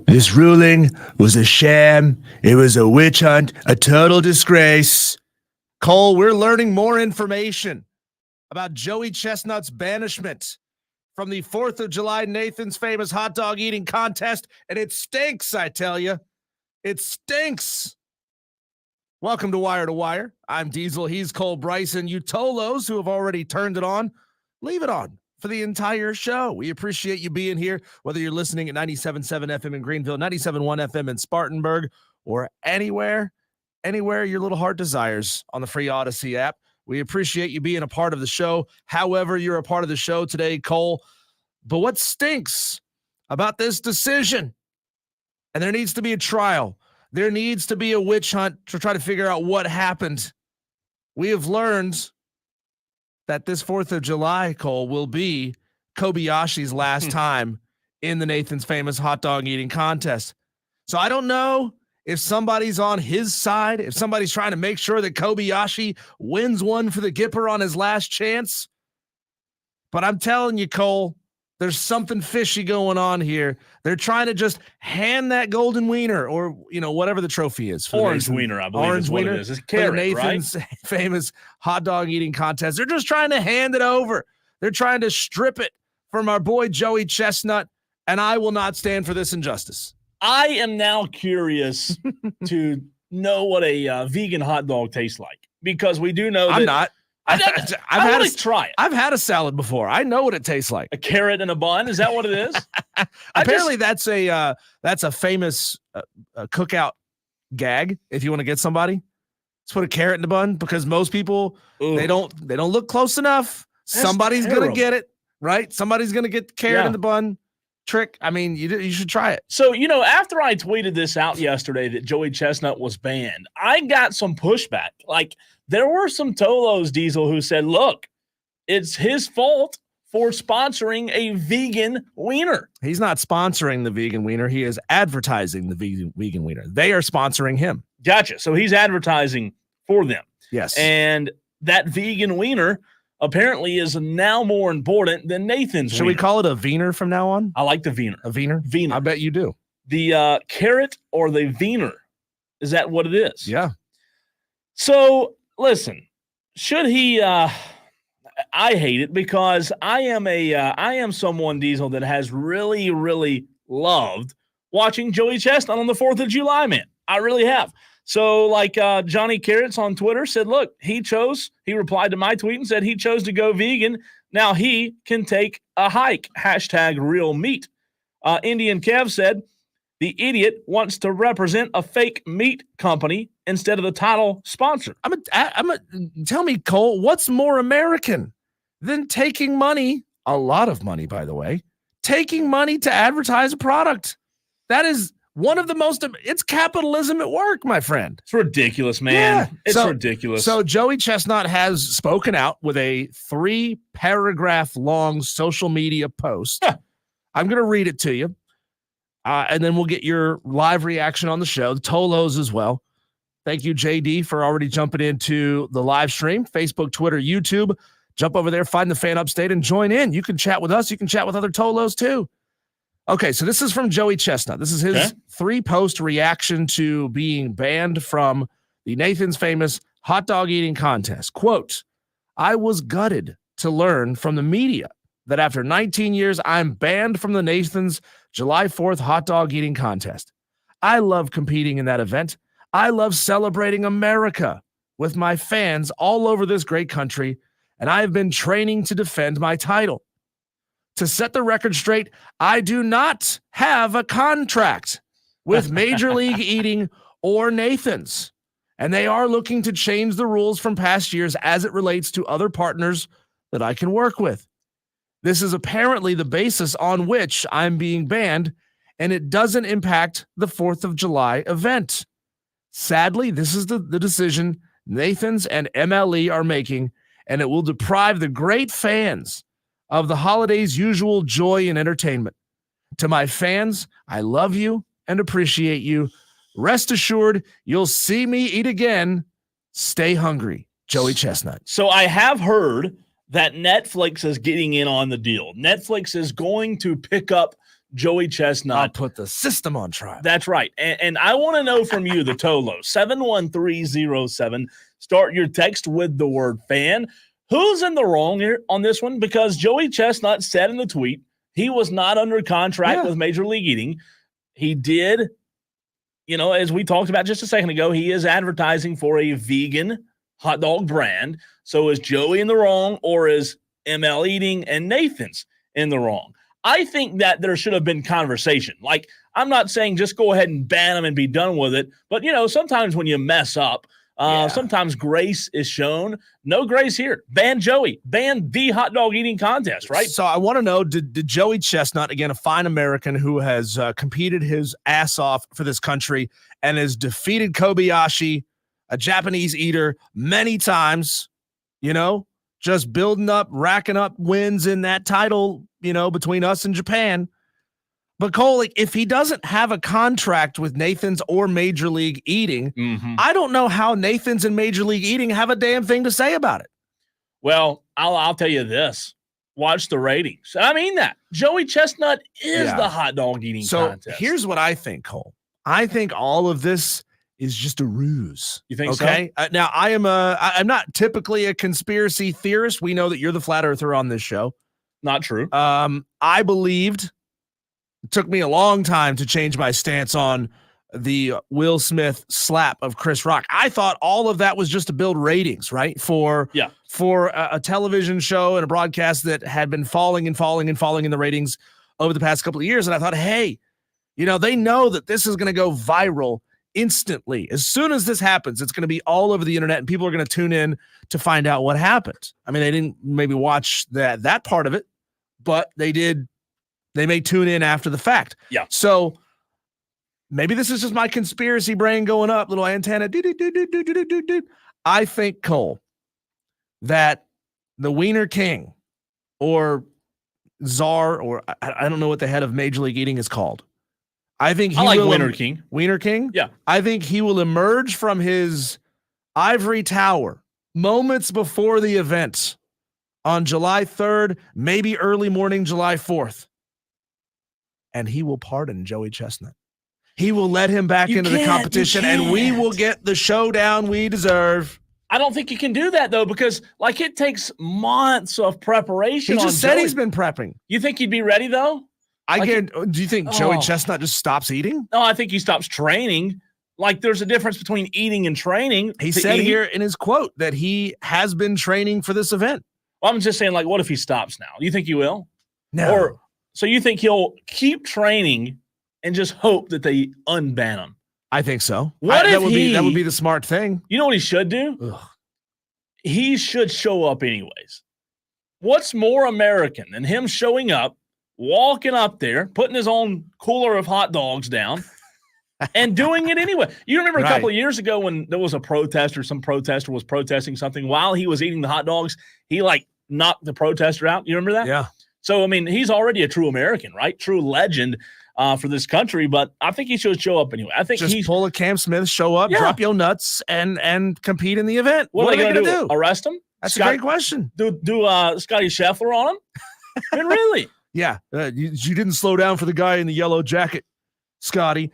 This ruling was a sham. It was a witch hunt, a total disgrace. Cole, we're learning more information about Joey Chestnut's banishment from the 4th of July Nathan's famous hot dog eating contest, and it stinks, I tell you. It stinks. Welcome to Wire. I'm Diesel. He's Cole Bryson. You Tolos who have already turned it on, leave it on for the entire show. We appreciate you being here, whether you're listening at 97.7 FM in Greenville, 97.1 FM in Spartanburg, or anywhere your little heart desires on the free Odyssey app. We appreciate you being a part of the show. However, you're a part of the show today, Cole. But what stinks about this decision, and there needs to be a trial, there needs to be a witch hunt to try to figure out what happened. We have learned that this 4th of July, Cole, will be Kobayashi's last time in the Nathan's famous hot dog eating contest. So I don't know if somebody's on his side, if somebody's trying to make sure that Kobayashi wins one for the Gipper on his last chance. But I'm telling you, Cole, there's something fishy going on here. They're trying to just hand that golden wiener, or whatever the trophy is. Orange wiener, I believe is what it is. It's carrot, Nathan's right? famous hot dog eating contest. They're just trying to hand it over. They're trying to strip it from our boy Joey Chestnut, and I will not stand for this injustice. I am now curious to know what a vegan hot dog tastes like, because we do know that I'm not. I want to try it. I've had a salad before. I know what it tastes like. A carrot in a bun. Is that what it is? Apparently, that's a famous cookout gag. If you want to get somebody, just put a carrot in the bun, because most people they don't look close enough. That's Somebody's terrible. gonna get it right. Somebody's gonna get the carrot in the bun. Trick. I mean, you should try it. So, after I tweeted this out yesterday that Joey Chestnut was banned, I got some pushback. Like, there were some Tolos, Diesel, who said, look, it's his fault for sponsoring a vegan wiener. He's not sponsoring the vegan wiener. He is advertising the vegan wiener. They are sponsoring him. Gotcha. So he's advertising for them. Yes. And that vegan wiener apparently is now more important than Nathan's Should wiener. we call it a wiener from now on? I like the wiener. A wiener? Wiener. I bet you do. The carrot or the wiener. Is that what it is? Yeah. So, listen, should he I hate it, because I am someone, Diesel, that has really, really loved watching Joey Chestnut on the 4th of July, man. I really have. So, like Johnny Carrots on Twitter said, look, he replied to my tweet and said he chose to go vegan. Now he can take a hike. #RealMeat. Indian Kev said, the idiot wants to represent a fake meat company instead of the title sponsor. Tell me, Cole, what's more American than taking money, a lot of money, by the way, taking money to advertise a product? That is one of the most, it's capitalism at work, my friend. It's ridiculous, man. Yeah. It's ridiculous. So Joey Chestnut has spoken out with a 3-paragraph long social media post. I'm going to read it to you. And then we'll get your live reaction on the show, the Tolos as well. Thank you, JD, for already jumping into the live stream, Facebook, Twitter, YouTube. Jump over there, find the Fan Upstate, and join in. You can chat with us. You can chat with other Tolos, too. Okay, so this is from Joey Chestnut. This is his 3-post reaction to being banned from the Nathan's famous hot dog eating contest. Quote, I was gutted to learn from the media that after 19 years, I'm banned from the Nathan's July 4th hot dog eating contest. I love competing in that event. I love celebrating America with my fans all over this great country, and I have been training to defend my title. To set the record straight, I do not have a contract with Major League Eating or Nathan's, and they are looking to change the rules from past years as it relates to other partners that I can work with. This is apparently the basis on which I'm being banned, and it doesn't impact the 4th of July event. Sadly, this is the decision Nathan's and MLE are making, and it will deprive the great fans of the holiday's usual joy and entertainment. To my fans, I love you and appreciate you. Rest assured, you'll see me eat again. Stay hungry, Joey Chestnut. So I have heard that Netflix is getting in on the deal. Netflix is going to pick up Joey Chestnut. I'll put the system on trial. That's right. And I want to know from you, the Tolo, 71307. Start your text with the word fan. Who's in the wrong here on this one? Because Joey Chestnut said in the tweet he was not under contract with Major League Eating. He did, as we talked about just a second ago, he is advertising for a vegan hot dog brand. So is Joey in the wrong, or is ML Eating and Nathan's in the wrong? I think that there should have been conversation. Like, I'm not saying just go ahead and ban them and be done with it. But, sometimes when you mess up, sometimes grace is shown. No grace here. Ban Joey. Ban the hot dog eating contest, right? So I want to know, did Joey Chestnut, again, a fine American who has competed his ass off for this country and has defeated Kobayashi, a Japanese eater, many times, just building up, racking up wins in that title, between us and Japan. But Cole, if he doesn't have a contract with Nathan's or Major League Eating, I don't know how Nathan's and Major League Eating have a damn thing to say about it. Well, I'll tell you this. Watch the ratings. I mean that. Joey Chestnut is the hot dog eating contest. So here's what I think, Cole. I think all of this is just a ruse. You think so? Now, I'm not typically a conspiracy theorist. We know that you're the flat earther on this show. Not true. I believed. It took me a long time to change my stance on the Will Smith slap of Chris Rock. I thought all of that was just to build ratings, right? For a television show and a broadcast that had been falling in the ratings over the past couple of years. And I thought, hey, they know that this is going to go viral instantly. As soon as this happens, it's going to be all over the internet and people are going to tune in to find out what happened. I mean, they didn't maybe watch that part of it, but they did. They may tune in after the fact. Yeah. So maybe this is just my conspiracy brain going up, little antenna. I think, Cole, that the Wiener King or Czar, or I don't know what the head of Major League Eating is called. I think he will. Wiener King. Wiener King? Yeah. I think he will emerge from his ivory tower moments before the event on July 3rd, maybe early morning, July 4th. And he will pardon Joey Chestnut. He will let him back into the competition, and we will get the showdown we deserve. I don't think you can do that, though, because, it takes months of preparation. He just said he's been prepping. You think he'd be ready, though? Do you think Joey Chestnut just stops eating? No, I think he stops training. There's a difference between eating and training. He said here in his quote that he has been training for this event. Well, I'm just saying, what if he stops now? Do you think he will? No. So you think he'll keep training and just hope that they unban him? I think so. That would be the smart thing. You know what he should do? Ugh. He should show up anyways. What's more American than him showing up, walking up there, putting his own cooler of hot dogs down, and doing it anyway? You remember a couple of years ago when there was a protest or some protester was protesting something while he was eating the hot dogs, he knocked the protester out. You remember that? Yeah. So, he's already a true American, right? True legend for this country, but I think he should show up anyway. I think just pull a Cam Smith, show up, drop your nuts, and compete in the event. What are they going to do? Arrest him? That's a great question. Do Scotty Scheffler on him? Really? Yeah. You didn't slow down for the guy in the yellow jacket, Scotty.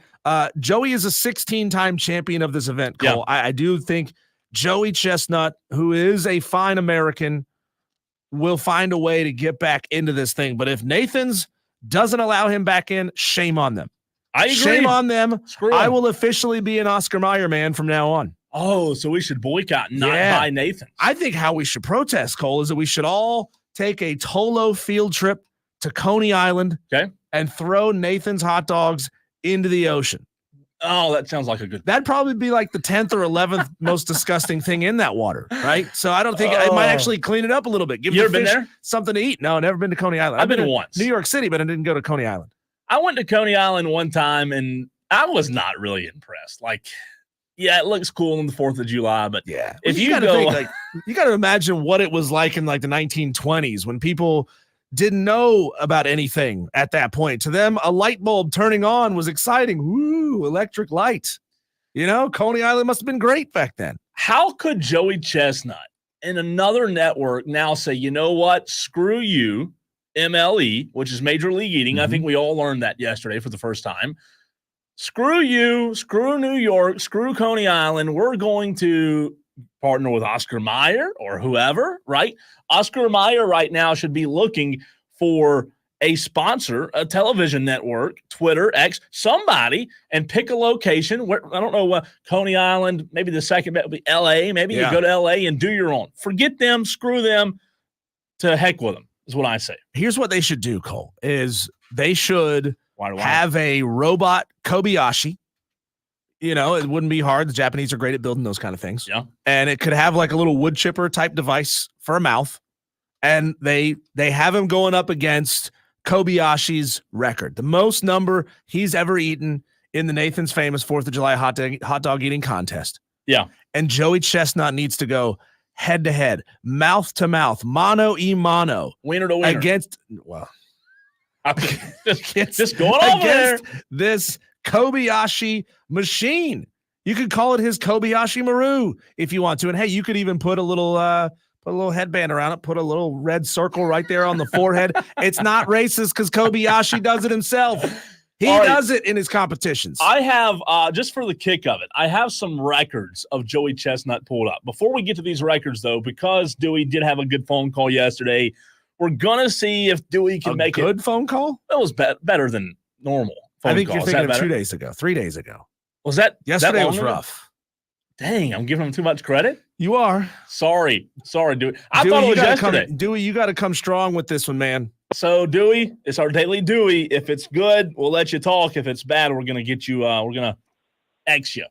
Joey is a 16-time champion of this event, Cole. Yeah. I do think Joey Chestnut, who is a fine American, will find a way to get back into this thing. But if Nathan's doesn't allow him back in, shame on them. I agree. Shame on them. Screw I will officially be an Oscar Mayer man from now on. Oh, so we should boycott, not buy Nathan's. I think how we should protest, Cole, is that we should all take a Tolo field trip to Coney Island and throw Nathan's hot dogs into the ocean. Oh, that sounds like a good. That'd probably be like the 10th or 11th most disgusting thing in that water, right? So I don't think I might actually clean it up a little bit. Give you the ever been fish there? Something to eat. No, never been to Coney Island. I've been once. New York City, but I didn't go to Coney Island. I went to Coney Island one time, and I was not really impressed. It looks cool on the 4th of July, but if you go, you got to imagine what it was like in the 1920s when people didn't know about anything at that point. To them, a light bulb turning on was exciting. Woo, electric light. Coney Island must have been great back then. How could Joey Chestnut and another network now say, you know what, screw you, MLE, which is Major League Eating. I think we all learned that yesterday for the first time. Screw you, screw New York, screw Coney Island. We're going to partner with Oscar Mayer or whoever, right? Oscar Mayer right now should be looking for a sponsor, a television network, Twitter, X, somebody, and pick a location where, I don't know, Coney Island, maybe the second bet would be LA. Maybe you go to LA and do your own. Forget them, screw them, to heck with them, is what I say. Here's what they should do, Cole, is they should have a robot Kobayashi. It wouldn't be hard. The Japanese are great at building those kind of things. Yeah. And it could have like a little wood chipper type device for a mouth. And they have him going up against Kobayashi's record, the most number he's ever eaten in the Nathan's Famous 4th of July hot dog eating contest. Yeah. And Joey Chestnut needs to go head to head, mouth to mouth, mano y mano. Winner to winner. Against, just going over there. This Kobayashi machine. You could call it his Kobayashi Maru if you want to. And hey, you could even put a little headband around it, put a little red circle right there on the forehead. It's not racist because Kobayashi does it himself. He does it in his competitions. I have, just for the kick of it, I have some records of Joey Chestnut pulled up. Before we get to these records, though, because Dewey did have a good phone call yesterday, we're going to see if Dewey can make a good phone call? It was better than normal phone I think call. You're thinking of 2 days ago, 3 days ago. Was that yesterday? That was rough. Dang, I'm giving him too much credit. You are. Sorry, Dewey. I thought it was yesterday. Dewey, you got to come strong with this one, man. So, Dewey, it's our daily Dewey. If it's good, we'll let you talk. If it's bad, we're going to get you, we're going to X you.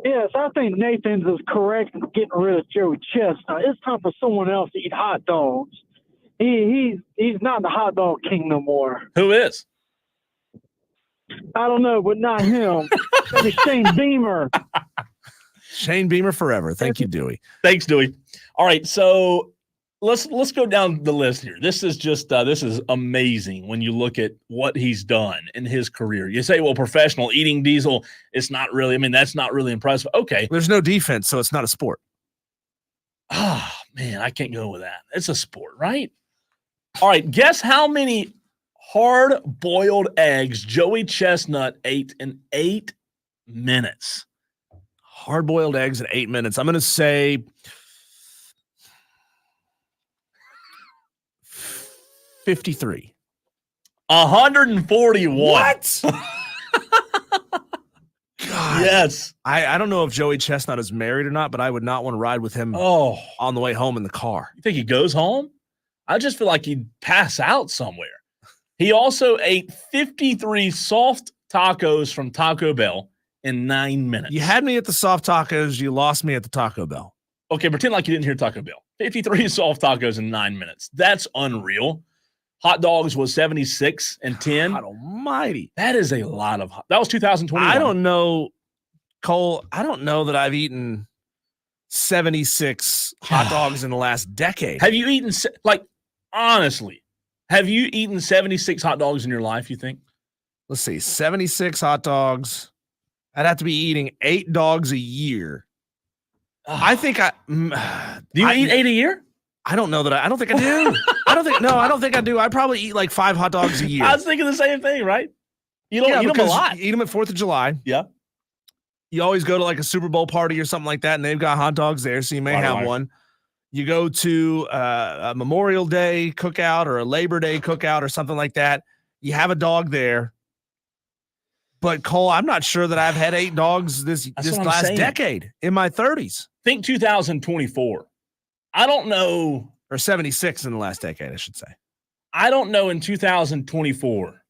Yes, I think Nathan's is correct in getting rid of Joey Chestnut. It's time for someone else to eat hot dogs. He's not the hot dog king no more. Who is? I don't know, but not him. Maybe Shane Beamer. Shane Beamer forever. Thank you, Dewey. Thanks, Dewey. All right, so let's go down the list here. This is just this is amazing when you look at what he's done in his career. You say, well, professional eating diesel, it's not really. I mean, that's not really impressive. Okay, there's no defense, so it's not a sport. Ah, man, I can't go with that. It's a sport, right? All right, guess how many hard-boiled eggs Joey Chestnut ate in 8 minutes? Hard-boiled eggs in 8 minutes. I'm going to say 53. 141. What? God. Yes. I don't know if Joey Chestnut is married or not, but I would not want to ride with him on the way home in the car. You think he goes home? I just feel like he'd pass out somewhere. He also ate 53 soft tacos from Taco Bell in 9 minutes. You had me at the soft tacos. You lost me at the Taco Bell. Okay, pretend like you didn't hear Taco Bell. 53 soft tacos in 9 minutes. That's unreal. Hot dogs was 76 and 10. God almighty. That is a lot of that was 2021. I don't know, Cole. I don't know that I've eaten 76 hot dogs in the last decade. Have you eaten, honestly, have you eaten 76 hot dogs in your life, you think? Let's see, 76 hot dogs. I'd have to be eating 8 dogs a year. I think do you eat 8 a year? I don't know that I don't think I do. I don't think I do. I probably eat like 5 hot dogs a year. I was thinking the same thing, right? You don't eat them a lot. You eat them at 4th of July. Yeah. You always go to like a Super Bowl party or something like that, and they've got hot dogs there, so you may have one. You go to a Memorial Day cookout or a Labor Day cookout or something like that. You have a dog there. But Cole, I'm not sure that I've had 8 dogs this last decade in my 30s. Think 2024. I don't know. Or 76 in the last decade, I should say. I don't know in 2024.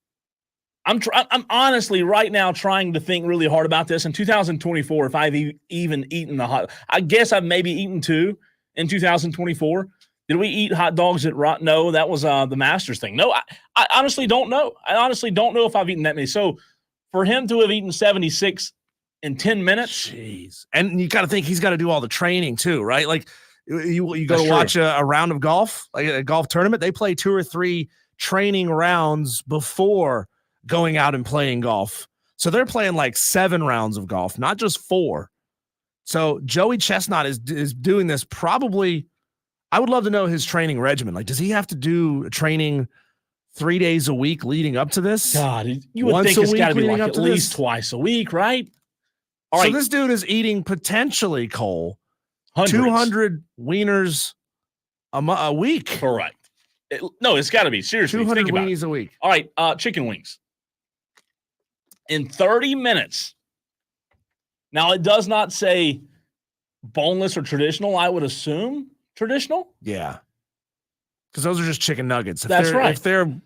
I'm honestly right now trying to think really hard about this. In 2024, if I've even eaten I guess I've maybe eaten 2 in 2024. Did we eat hot dogs at No, that was the Masters thing. No, I honestly don't know. I honestly don't know if I've eaten that many. So for him to have eaten 76 in 10 minutes. Jeez. And you got to think he's got to do all the training too, right? Like You go That's to true. watch a round of golf, like a golf tournament. They play 2 or 3 training rounds before going out and playing golf. So they're playing like 7 rounds of golf, not just 4. So Joey Chestnut is doing this probably. I would love to know his training regimen. Like, does he have to do training 3 days a week leading up to this? God, you would Once think a it's got to week be leading like up at to least this? twice a week, right? All So right, this dude is eating potentially, Cole, hundreds. 200 wieners a week. Correct. No, it's got to be. Seriously, 200 think about it. weenies a week. All right, chicken wings. In 30 minutes. Now, it does not say boneless or traditional. I would assume traditional. Yeah. Because those are just chicken nuggets. That's right.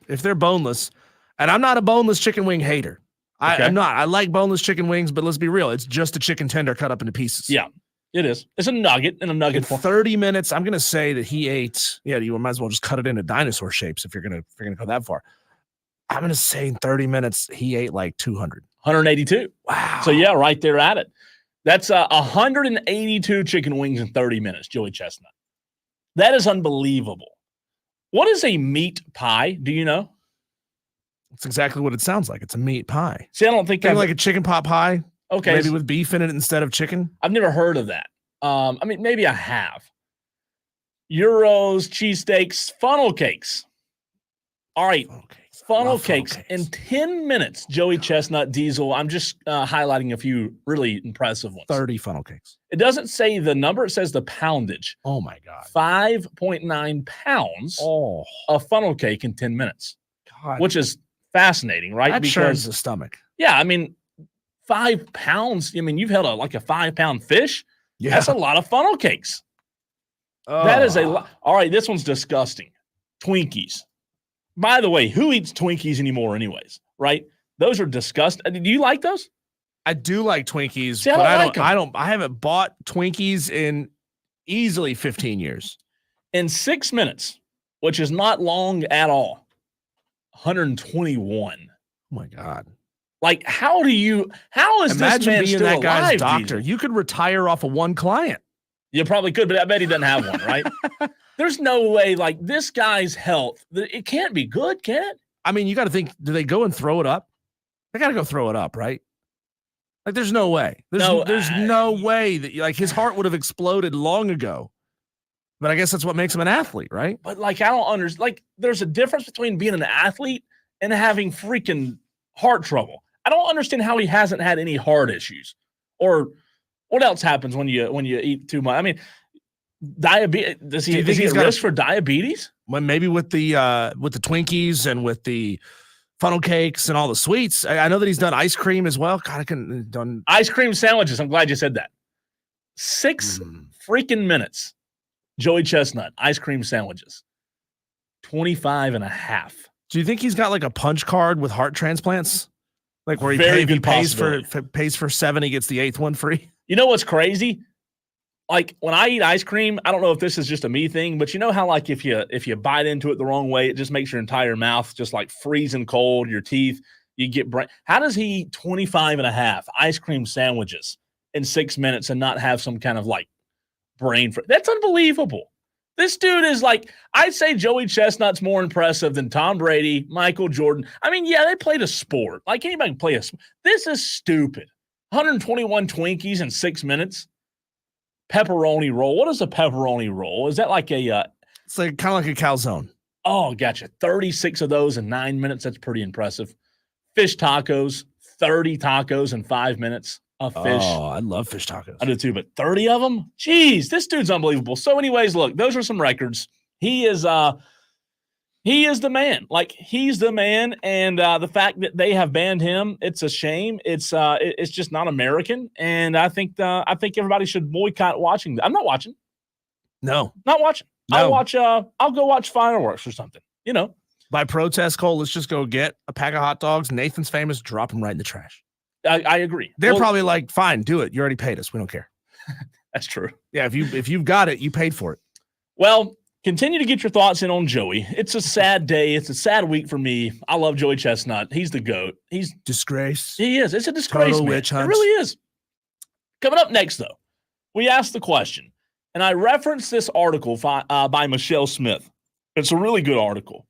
If they're boneless, and I'm not a boneless chicken wing hater. Okay. I'm not. I like boneless chicken wings, but let's be real. It's just a chicken tender cut up into pieces. Yeah, it is. It's a nugget in a nugget In form. 30 minutes, I'm going to say that he ate. Yeah, you might as well just cut it into dinosaur shapes if you're gonna go that far. I'm going to say in 30 minutes he ate like 200. 182. Wow. So yeah, right there at it. That's 182 chicken wings in 30 minutes, Joey Chestnut. That is unbelievable. What is a meat pie? Do you know? That's exactly what it sounds like. It's a meat pie. See, I don't think Maybe I've, like a chicken pot pie. okay. Maybe with beef in it instead of chicken. I've never heard of that. I mean, maybe I have. Euros, cheesesteaks, funnel cakes. All right. Funnel cakes in 10 minutes. Joey Chestnut, Diesel. I'm just highlighting a few really impressive ones. 30 funnel cakes. It doesn't say the number. It says the poundage. Oh, my God. 5.9 pounds Oh, of funnel cake in 10 minutes, God. which is fascinating, right? That churns the stomach. Yeah, I mean, 5 pounds. I mean, you've held like a 5-pound fish. Yeah. That's a lot of funnel cakes. That is a lot. All right, this one's disgusting. Twinkies. By the way, who eats Twinkies anymore anyways, right? Those are disgusting. Do you like those? I do like Twinkies, See, but I don't I haven't bought Twinkies in easily 15 years. In 6 minutes, which is not long at all, 121. Oh my God. Like, how is Imagine this man being still that guy's alive, doctor. Jesus? You could retire off of one client. You probably could, but I bet he doesn't have one, right? There's no way, like, this guy's health, it can't be good, can it? I mean, you got to think, do they go and throw it up? They got to go throw it up, right? Like, there's no way. There's no way that, like, his heart would have exploded long ago. But I guess that's what makes him an athlete, right? But, like, I don't understand. Like, there's a difference between being an athlete and having freaking heart trouble. I don't understand how he hasn't had any heart issues. Or what else happens when you eat too much? I mean, diabetes. Is he at risk for diabetes? Well, maybe with the Twinkies and with the funnel cakes and all the sweets. I know that he's done ice cream as well. God, I couldn't done ice cream sandwiches. I'm glad you said that. 6 freaking minutes. Joey Chestnut, ice cream sandwiches. 25 and a half. Do you think he's got like a punch card with heart transplants? Like where he pays for 7, he gets the 8th one free? You know what's crazy? Like when I eat ice cream, I don't know if this is just a me thing, but you know how like if you bite into it the wrong way, it just makes your entire mouth just like freezing cold, your teeth, you get brain. How does he eat 25 and a half ice cream sandwiches in 6 minutes and not have some kind of like brain for that's unbelievable. This dude is like, I'd say Joey Chestnut's more impressive than Tom Brady, Michael Jordan. I mean, yeah, they played a sport. Like anybody can play a sport. This is stupid. 121 Twinkies in 6 minutes. Pepperoni roll. What is a pepperoni roll? Is that like a it's like kind of like a calzone. Oh, gotcha. 36 of those in 9 minutes. That's pretty impressive. Fish tacos, 30 tacos in 5 minutes of fish. Oh, I love fish tacos. I do too, but 30 of them? Jeez, this dude's unbelievable. So anyways, look, those are some records. He is the man. Like he's the man, and the fact that they have banned him, it's a shame. It's just not American, and I think everybody should boycott watching. I'm not watching. No, not watching. No. I'll go watch fireworks or something. You know, by protest, Cole. Let's just go get a pack of hot dogs. Nathan's Famous. Drop them right in the trash. I agree. They're probably like, fine, do it. You already paid us. We don't care. That's true. Yeah, if you've got it, you paid for it. Well, continue to get your thoughts in on Joey. It's a sad day. It's a sad week for me. I love Joey Chestnut. He's the GOAT. He's disgrace. He is. It's a disgrace. Total man. witch hunt. It really is. Coming up next, though, we asked the question, And I referenced this article by Michelle Smith. It's a really good article.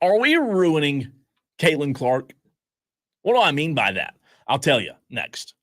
Are we ruining Caitlin Clark? What do I mean by that? I'll tell you next.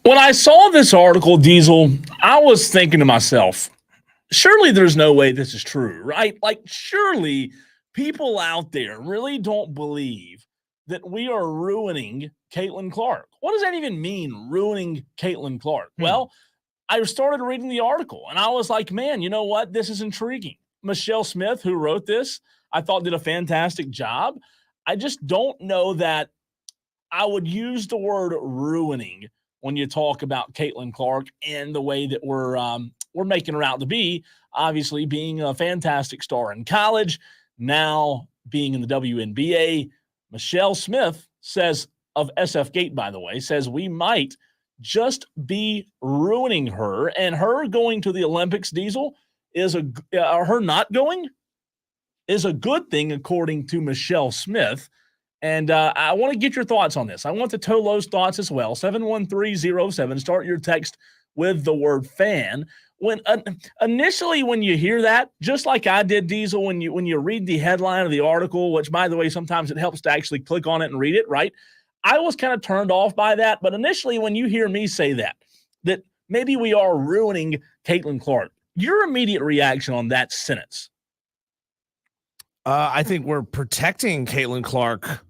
When I saw this article, Diesel, I was thinking to myself, surely there's no way this is true, right? Like, surely people out there really don't believe that we are ruining Caitlin Clark. What does that even mean, ruining Caitlin Clark? Well, I started reading the article and I was like, man, you know what? This is intriguing. Michelle Smith, who wrote this, I thought did a fantastic job. I just don't know that I would use the word ruining when you talk about Caitlin Clark and the way that we're making her out to be. Obviously, being a fantastic star in college, now being in the WNBA. Michelle Smith says of SF Gate, by the way, says we might just be ruining her, and her going to the Olympics, Diesel, is her not going is a good thing according to Michelle Smith. And I want to get your thoughts on this. I want the Tolo's thoughts as well. 71307. Start your text with the word fan. When initially when you hear that, just like I did, Diesel, when you read the headline of the article, which by the way, sometimes it helps to actually click on it and read it, right? I was kind of turned off by that. But initially, when you hear me say that maybe we are ruining Caitlin Clark, your immediate reaction on that sentence? I think we're protecting Caitlin Clark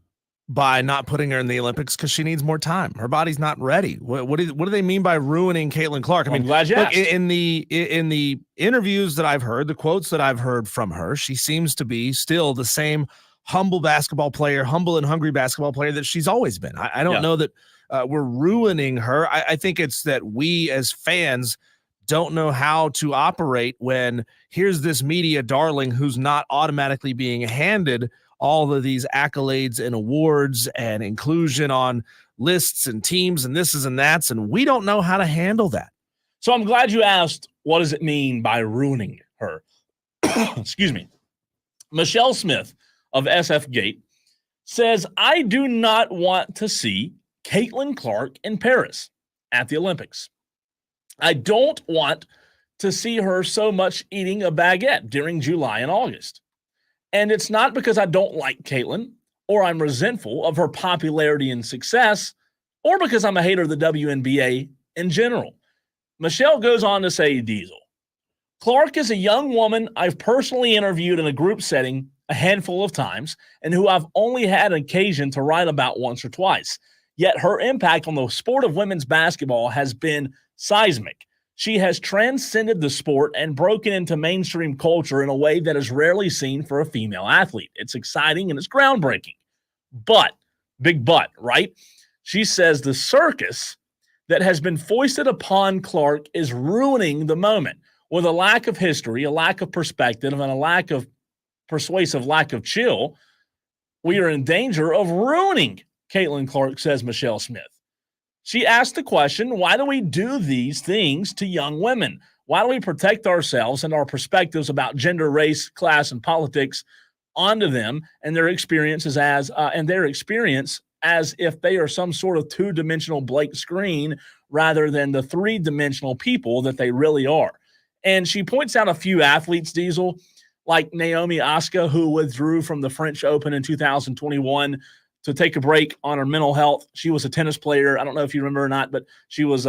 by not putting her in the Olympics because she needs more time. Her body's not ready. What do they mean by ruining Caitlin Clark? I mean, I'm glad you asked. in the interviews that I've heard, the quotes that I've heard from her, she seems to be still the same humble basketball player, humble and hungry basketball player that she's always been. I don't know that we're ruining her. I think it's that we as fans don't know how to operate when here's this media darling who's not automatically being handed all of these accolades and awards and inclusion on lists and teams and this is and that's, and we don't know how to handle that. So I'm glad you asked, what does it mean by ruining her? Excuse me. Michelle Smith of SF Gate says, I do not want to see Caitlin Clark in Paris at the Olympics. I don't want to see her so much eating a baguette during July and August. And it's not because I don't like Caitlin or I'm resentful of her popularity and success or because I'm a hater of the WNBA in general. Michelle goes on to say, Diesel, Clark is a young woman I've personally interviewed in a group setting a handful of times and who I've only had an occasion to write about once or twice. Yet her impact on the sport of women's basketball has been seismic. She has transcended the sport and broken into mainstream culture in a way that is rarely seen for a female athlete. It's exciting and it's groundbreaking. But, big but, right? She says the circus that has been foisted upon Clark is ruining the moment. With a lack of history, a lack of perspective, and a lack of persuasive lack of chill, we are in danger of ruining Caitlin Clark, says Michelle Smith. She asked the question, why do we do these things to young women? Why do we protect ourselves and our perspectives about gender, race, class, and politics onto them and their experiences as if they are some sort of two-dimensional blank screen rather than the three-dimensional people that they really are? And she points out a few athletes, Diesel, like Naomi Osaka, who withdrew from the French Open in 2021 to take a break on her mental health. She was a tennis player. I don't know if you remember or not, but she was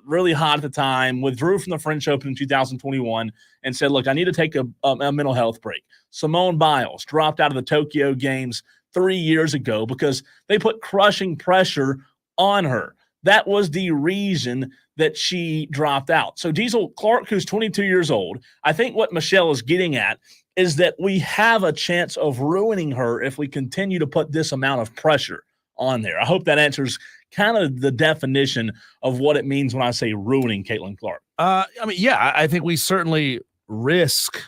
really hot at the time, withdrew from the French Open in 2021 and said, look, I need to take a mental health break. Simone Biles dropped out of the Tokyo Games 3 years ago because they put crushing pressure on her. That was the reason that she dropped out. So Diesel, Clark, who's 22 years old, I think what Michelle is getting at is that we have a chance of ruining her if we continue to put this amount of pressure on there. I hope that answers kind of the definition of what it means when I say ruining Caitlin Clark. I think we certainly risk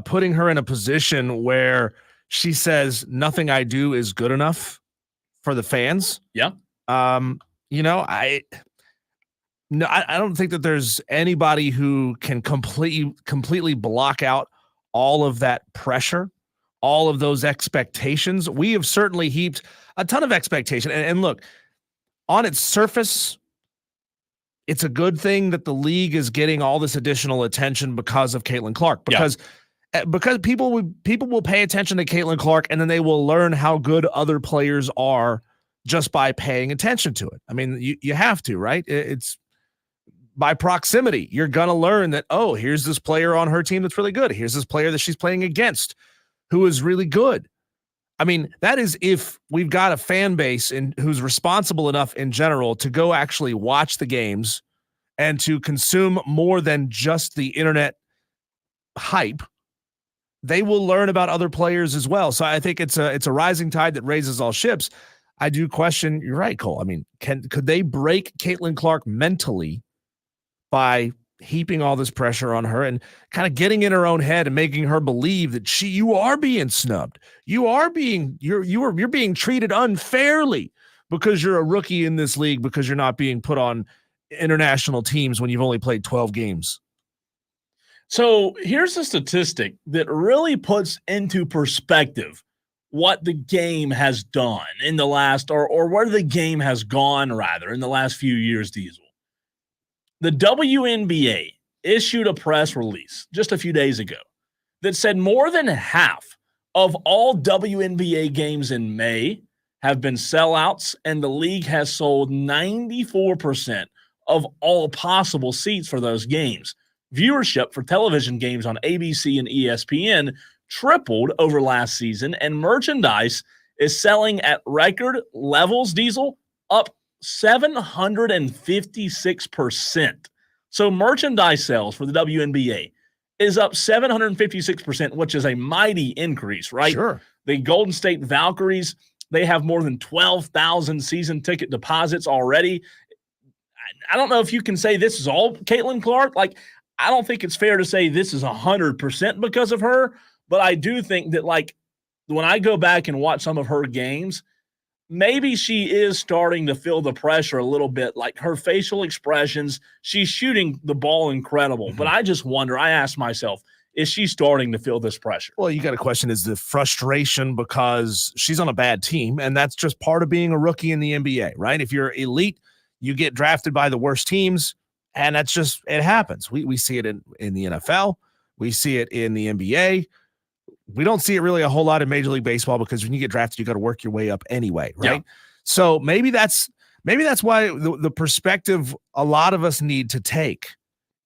putting her in a position where she says nothing I do is good enough for the fans. Yeah. I don't think that there's anybody who can completely block out all of that pressure, all of those expectations. We have certainly heaped a ton of expectation. And look, on its surface, it's a good thing that the league is getting all this additional attention because of Caitlin Clark, because people will pay attention to Caitlin Clark and then they will learn how good other players are just by paying attention to it. I mean, you have to, right? It's by proximity. You're going to learn that, oh, here's this player on her team that's really good. Here's this player that she's playing against who is really good. I mean, that is if we've got a fan base who's responsible enough in general to go actually watch the games and to consume more than just the internet hype. They will learn about other players as well. So I think it's a rising tide that raises all ships. I do question, you're right, Cole. I mean, could they break Caitlin Clark mentally by heaping all this pressure on her and kind of getting in her own head and making her believe that you are being snubbed. You're being treated unfairly because you're a rookie in this league, because you're not being put on international teams when you've only played 12 games. So here's a statistic that really puts into perspective what the game has done in the last, or where the game has gone, rather, in the last few years, Diesel. The WNBA issued a press release just a few days ago that said more than half of all WNBA games in May have been sellouts, and the league has sold 94% of all possible seats for those games. Viewership for television games on ABC and ESPN tripled over last season, and merchandise is selling at record levels, Diesel, up 756%. So merchandise sales for the WNBA is up 756%, which is a mighty increase, right? Sure. The Golden State Valkyries, they have more than 12,000 season ticket deposits already. I don't know if you can say this is all Caitlin Clark. Like, I don't think it's fair to say this is 100% because of her, but I do think that, like, when I go back and watch some of her games, maybe she is starting to feel the pressure a little bit, like her facial expressions. She's shooting the ball incredible, but I just wonder, I ask myself, is she starting to feel this pressure? Well, you got to question, is the frustration because she's on a bad team, and that's just part of being a rookie in the NBA, right? If you're elite, you get drafted by the worst teams, and that's just, it happens. We see it in the NFL. We see it in the NBA. We don't see it really a whole lot in Major League Baseball, because when you get drafted, you got to work your way up anyway, right? Yeah. So maybe that's why the perspective a lot of us need to take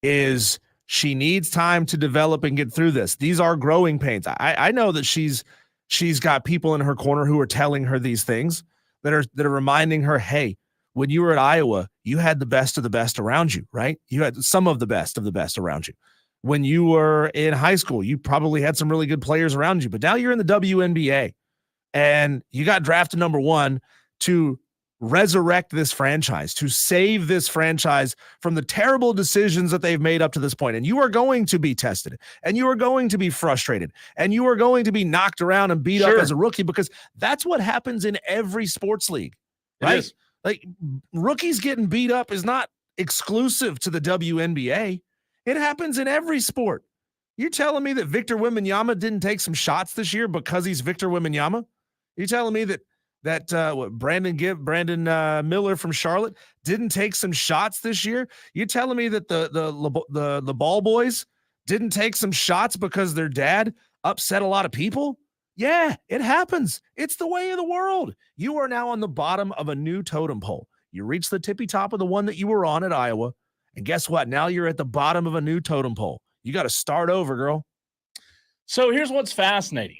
is she needs time to develop and get through this. These are growing pains. I know that she's got people in her corner who are telling her these things that are reminding her, hey, when you were at Iowa, you had the best of the best around you, right? You had some of the best around you. When you were in high school, you probably had some really good players around you, but now you're in the WNBA and you got drafted number 1 to resurrect this franchise, to save this franchise from the terrible decisions that they've made up to this point. And you are going to be tested, and you are going to be frustrated, and you are going to be knocked around and beat up as a rookie, because that's what happens in every sports league, right? Like, rookies getting beat up is not exclusive to the WNBA. It happens in every sport. You're telling me that Victor Wembanyama didn't take some shots this year because he's Victor Wembanyama? You're telling me that Brandon Miller from Charlotte didn't take some shots this year? You're telling me that the ball boys didn't take some shots because their dad upset a lot of people? Yeah, it happens. It's the way of the world. You are now on the bottom of a new totem pole. You reached the tippy top of the one that you were on at Iowa. And guess what? Now you're at the bottom of a new totem pole. You got to start over, girl. So here's what's fascinating.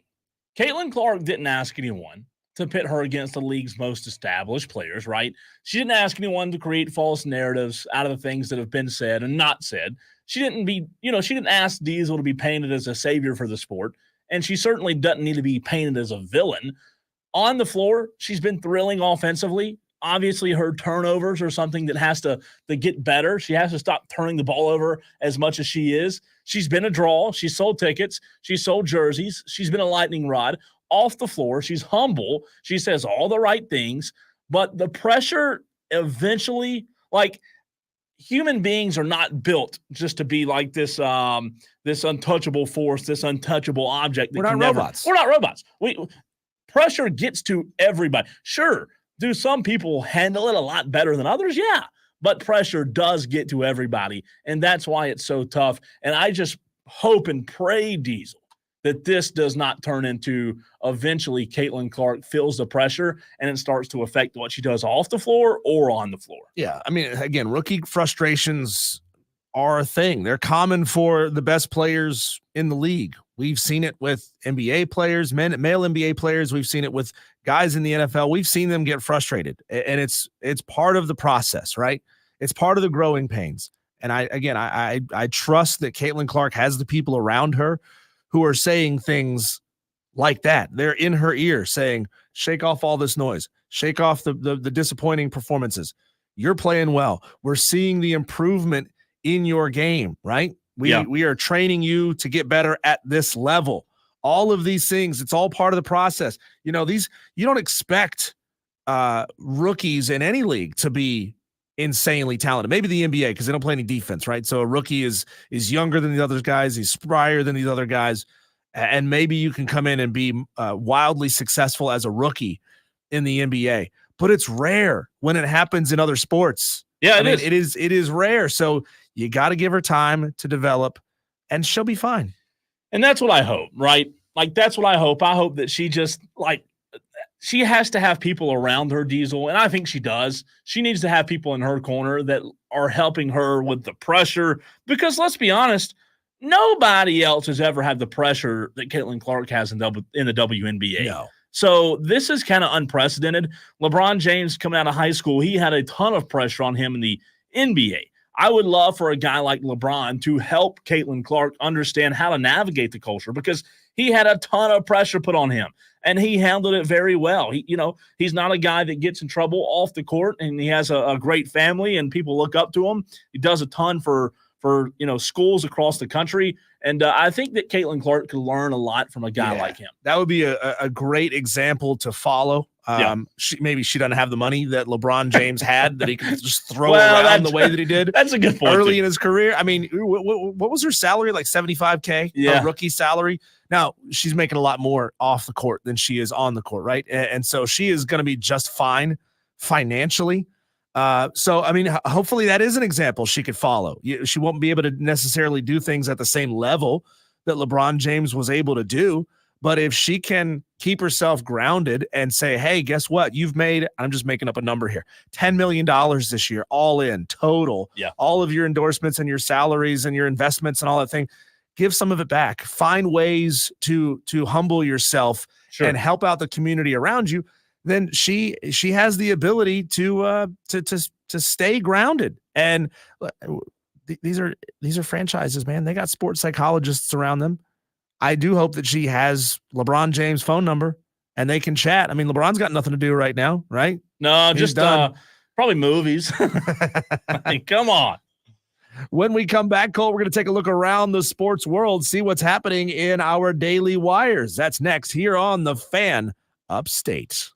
Caitlin Clark didn't ask anyone to pit her against the league's most established players, right? She didn't ask anyone to create false narratives out of the things that have been said and not said. She didn't ask Diesel to be painted as a savior for the sport, and she certainly doesn't need to be painted as a villain. On the floor, she's been thrilling offensively. Obviously, her turnovers are something that has to get better. She has to stop turning the ball over as much as she is. She's been a draw. She's sold tickets. She's sold jerseys. She's been a lightning rod. Off the floor, she's humble. She says all the right things. But the pressure eventually, like, human beings are not built just to be like this untouchable force, this untouchable object. We're not robots. We're not robots. Pressure gets to everybody. Sure. Do some people handle it a lot better than others? Yeah, but pressure does get to everybody, and that's why it's so tough. And I just hope and pray, Diesel, that this does not turn into eventually Caitlin Clark feels the pressure and it starts to affect what she does off the floor or on the floor. Yeah. I mean, again, rookie frustrations are a thing. They're common for the best players in the league. We've seen it with NBA players, male NBA players. We've seen it with guys in the NFL. We've seen them get frustrated, and it's part of the process, right? It's part of the growing pains. And I trust that Caitlin Clark has the people around her who are saying things like that. They're in her ear saying, shake off all this noise, shake off the disappointing performances. You're playing well. We're seeing the improvement in your game, right? We are training you to get better at this level. All of these things, it's all part of the process. You don't expect rookies in any league to be insanely talented. Maybe the NBA because they don't play any defense, right? So a rookie is younger than the other guys, he's sprier than these other guys, and maybe you can come in and be wildly successful as a rookie in the NBA. But it's rare when it happens in other sports. Yeah, it is rare. So you got to give her time to develop, and she'll be fine. And that's what I hope, right? Like, that's what I hope. I hope that she just, like, she has to have people around her, Diesel, and I think she does. She needs to have people in her corner that are helping her with the pressure because, let's be honest, nobody else has ever had the pressure that Caitlin Clark has in the WNBA. No. So this is kind of unprecedented. LeBron James coming out of high school, he had a ton of pressure on him in the NBA. I would love for a guy like LeBron to help Caitlin Clark understand how to navigate the culture because he had a ton of pressure put on him and he handled it very well. He's not a guy that gets in trouble off the court, and he has a great family and people look up to him. He does a ton for schools across the country. And I think that Caitlin Clark could learn a lot from a guy like him. That would be a great example to follow. Maybe she doesn't have the money that LeBron James had that he could just throw around the way that he did. That's a good point. Early in his career. I mean, what was her salary? Like $75K? Yeah. Her rookie salary. Now, she's making a lot more off the court than she is on the court, right? And so she is going to be just fine financially. So, I mean, hopefully that is an example she could follow. She won't be able to necessarily do things at the same level that LeBron James was able to do. But if she can keep herself grounded and say, hey, guess what? You've made, I'm just making up a number here, $10 million this year, all in total. Yeah. All of your endorsements and your salaries and your investments and all that thing. Give some of it back. Find ways to humble yourself and help out the community around you. Then she has the ability to stay grounded. And these are franchises, man. They got sports psychologists around them. I do hope that she has LeBron James' phone number and they can chat. I mean, LeBron's got nothing to do right now, right? No, just probably movies. I mean, come on. When we come back, Cole, we're going to take a look around the sports world, see what's happening in our daily wires. That's next here on The Fan Upstate.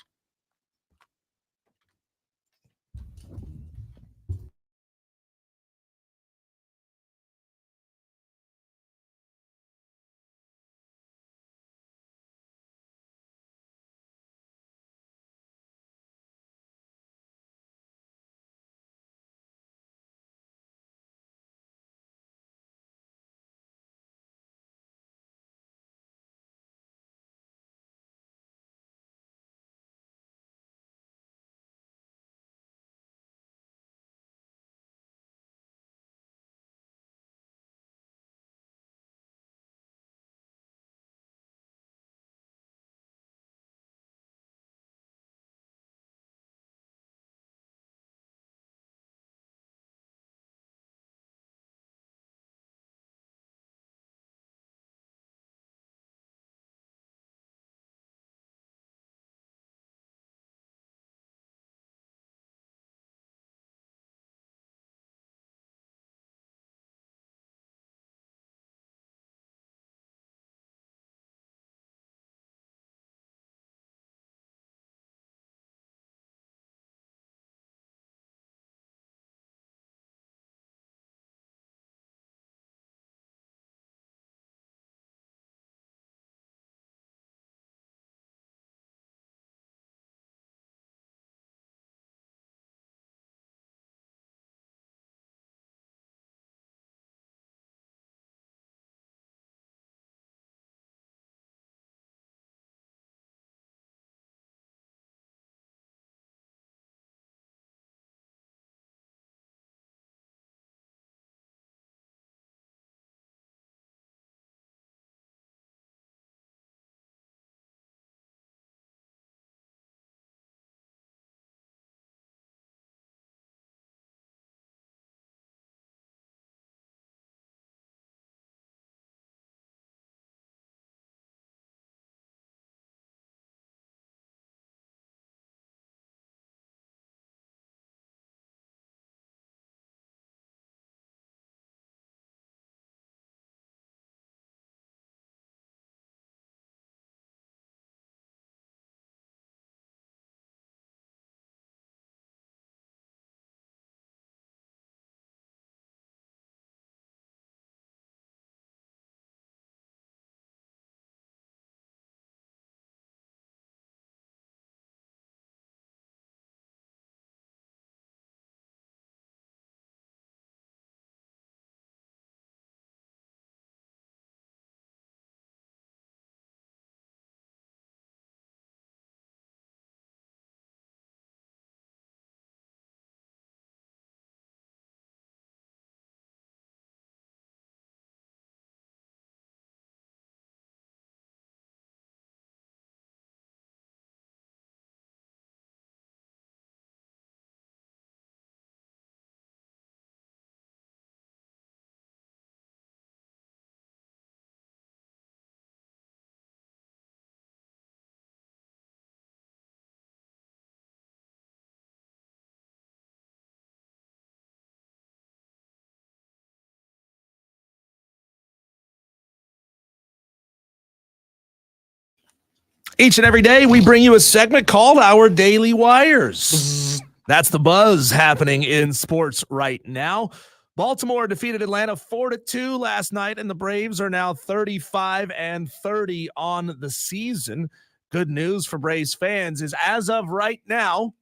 Each and every day, we bring you a segment called Our Daily Wires. That's the buzz happening in sports right now. Baltimore defeated Atlanta 4-2 last night, and the Braves are now 35-30 on the season. Good news for Braves fans is, as of right now,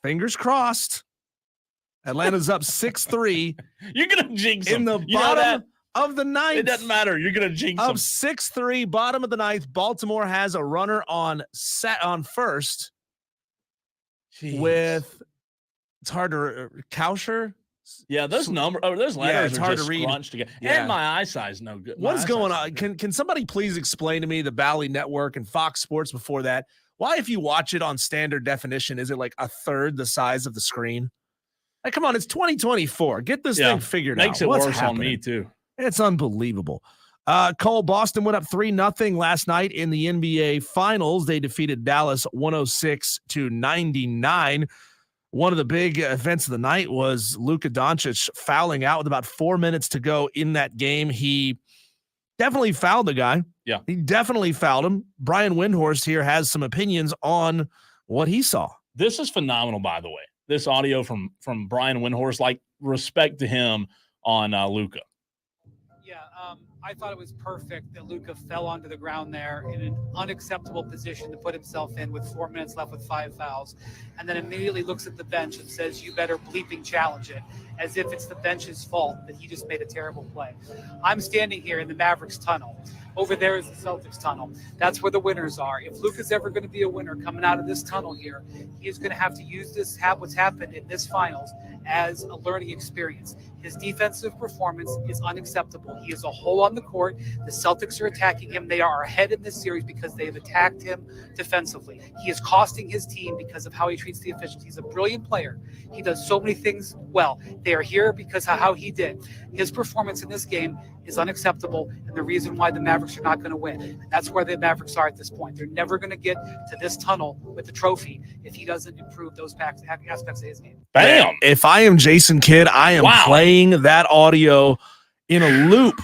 fingers crossed, Atlanta's up 6-3. You're going to jinx them. In the bottom of the ninth. It doesn't matter. You're going to jinx them. Up 6-3, bottom of the ninth. Baltimore has a runner on first. Jeez. With, it's hard to, Kauscher? Yeah, those letters it's are hard just to read. scrunched together. Yeah. And my eyesight's no good. What's going on? Can somebody please explain to me the Bally Network and Fox Sports before that? Why, if you watch it on standard definition, is it like a third the size of the screen? Like, come on, it's 2024. Get this thing figured out. Makes it What's worse happening? on me, too. It's unbelievable. Cole, Boston went up 3-0 last night in the NBA Finals. They defeated Dallas 106-99. One of the big events of the night was Luka Doncic fouling out with about 4 minutes to go in that game. He definitely fouled the guy. Yeah. He definitely fouled him. Brian Windhorst here has some opinions on what he saw. This is phenomenal, by the way. This audio from Brian Windhorst, like, respect to him on Luka. Yeah, I thought it was perfect that Luka fell onto the ground there in an unacceptable position to put himself in with 4 minutes left with 5 fouls, and then immediately looks at the bench and says, "You better bleeping challenge it," as if it's the bench's fault that he just made a terrible play. I'm standing here in the Mavericks tunnel. Over there is the Celtics tunnel. That's where the winners are. If Luka's ever going to be a winner coming out of this tunnel here, he is going to have to use what's happened in this finals as a learning experience. His defensive performance is unacceptable. He is a hole on the court. The Celtics are attacking him. They are ahead in this series because they have attacked him defensively. He is costing his team because of how he treats the officials. He's a brilliant player. He does so many things well. They are here because of how he did. His performance in this game is unacceptable, and the reason why the Mavericks are not going to win. And that's where the Mavericks are at this point. They're never going to get to this tunnel with the trophy if he doesn't improve those aspects of his game. Bam! If I am Jason Kidd, I am playing that audio in a loop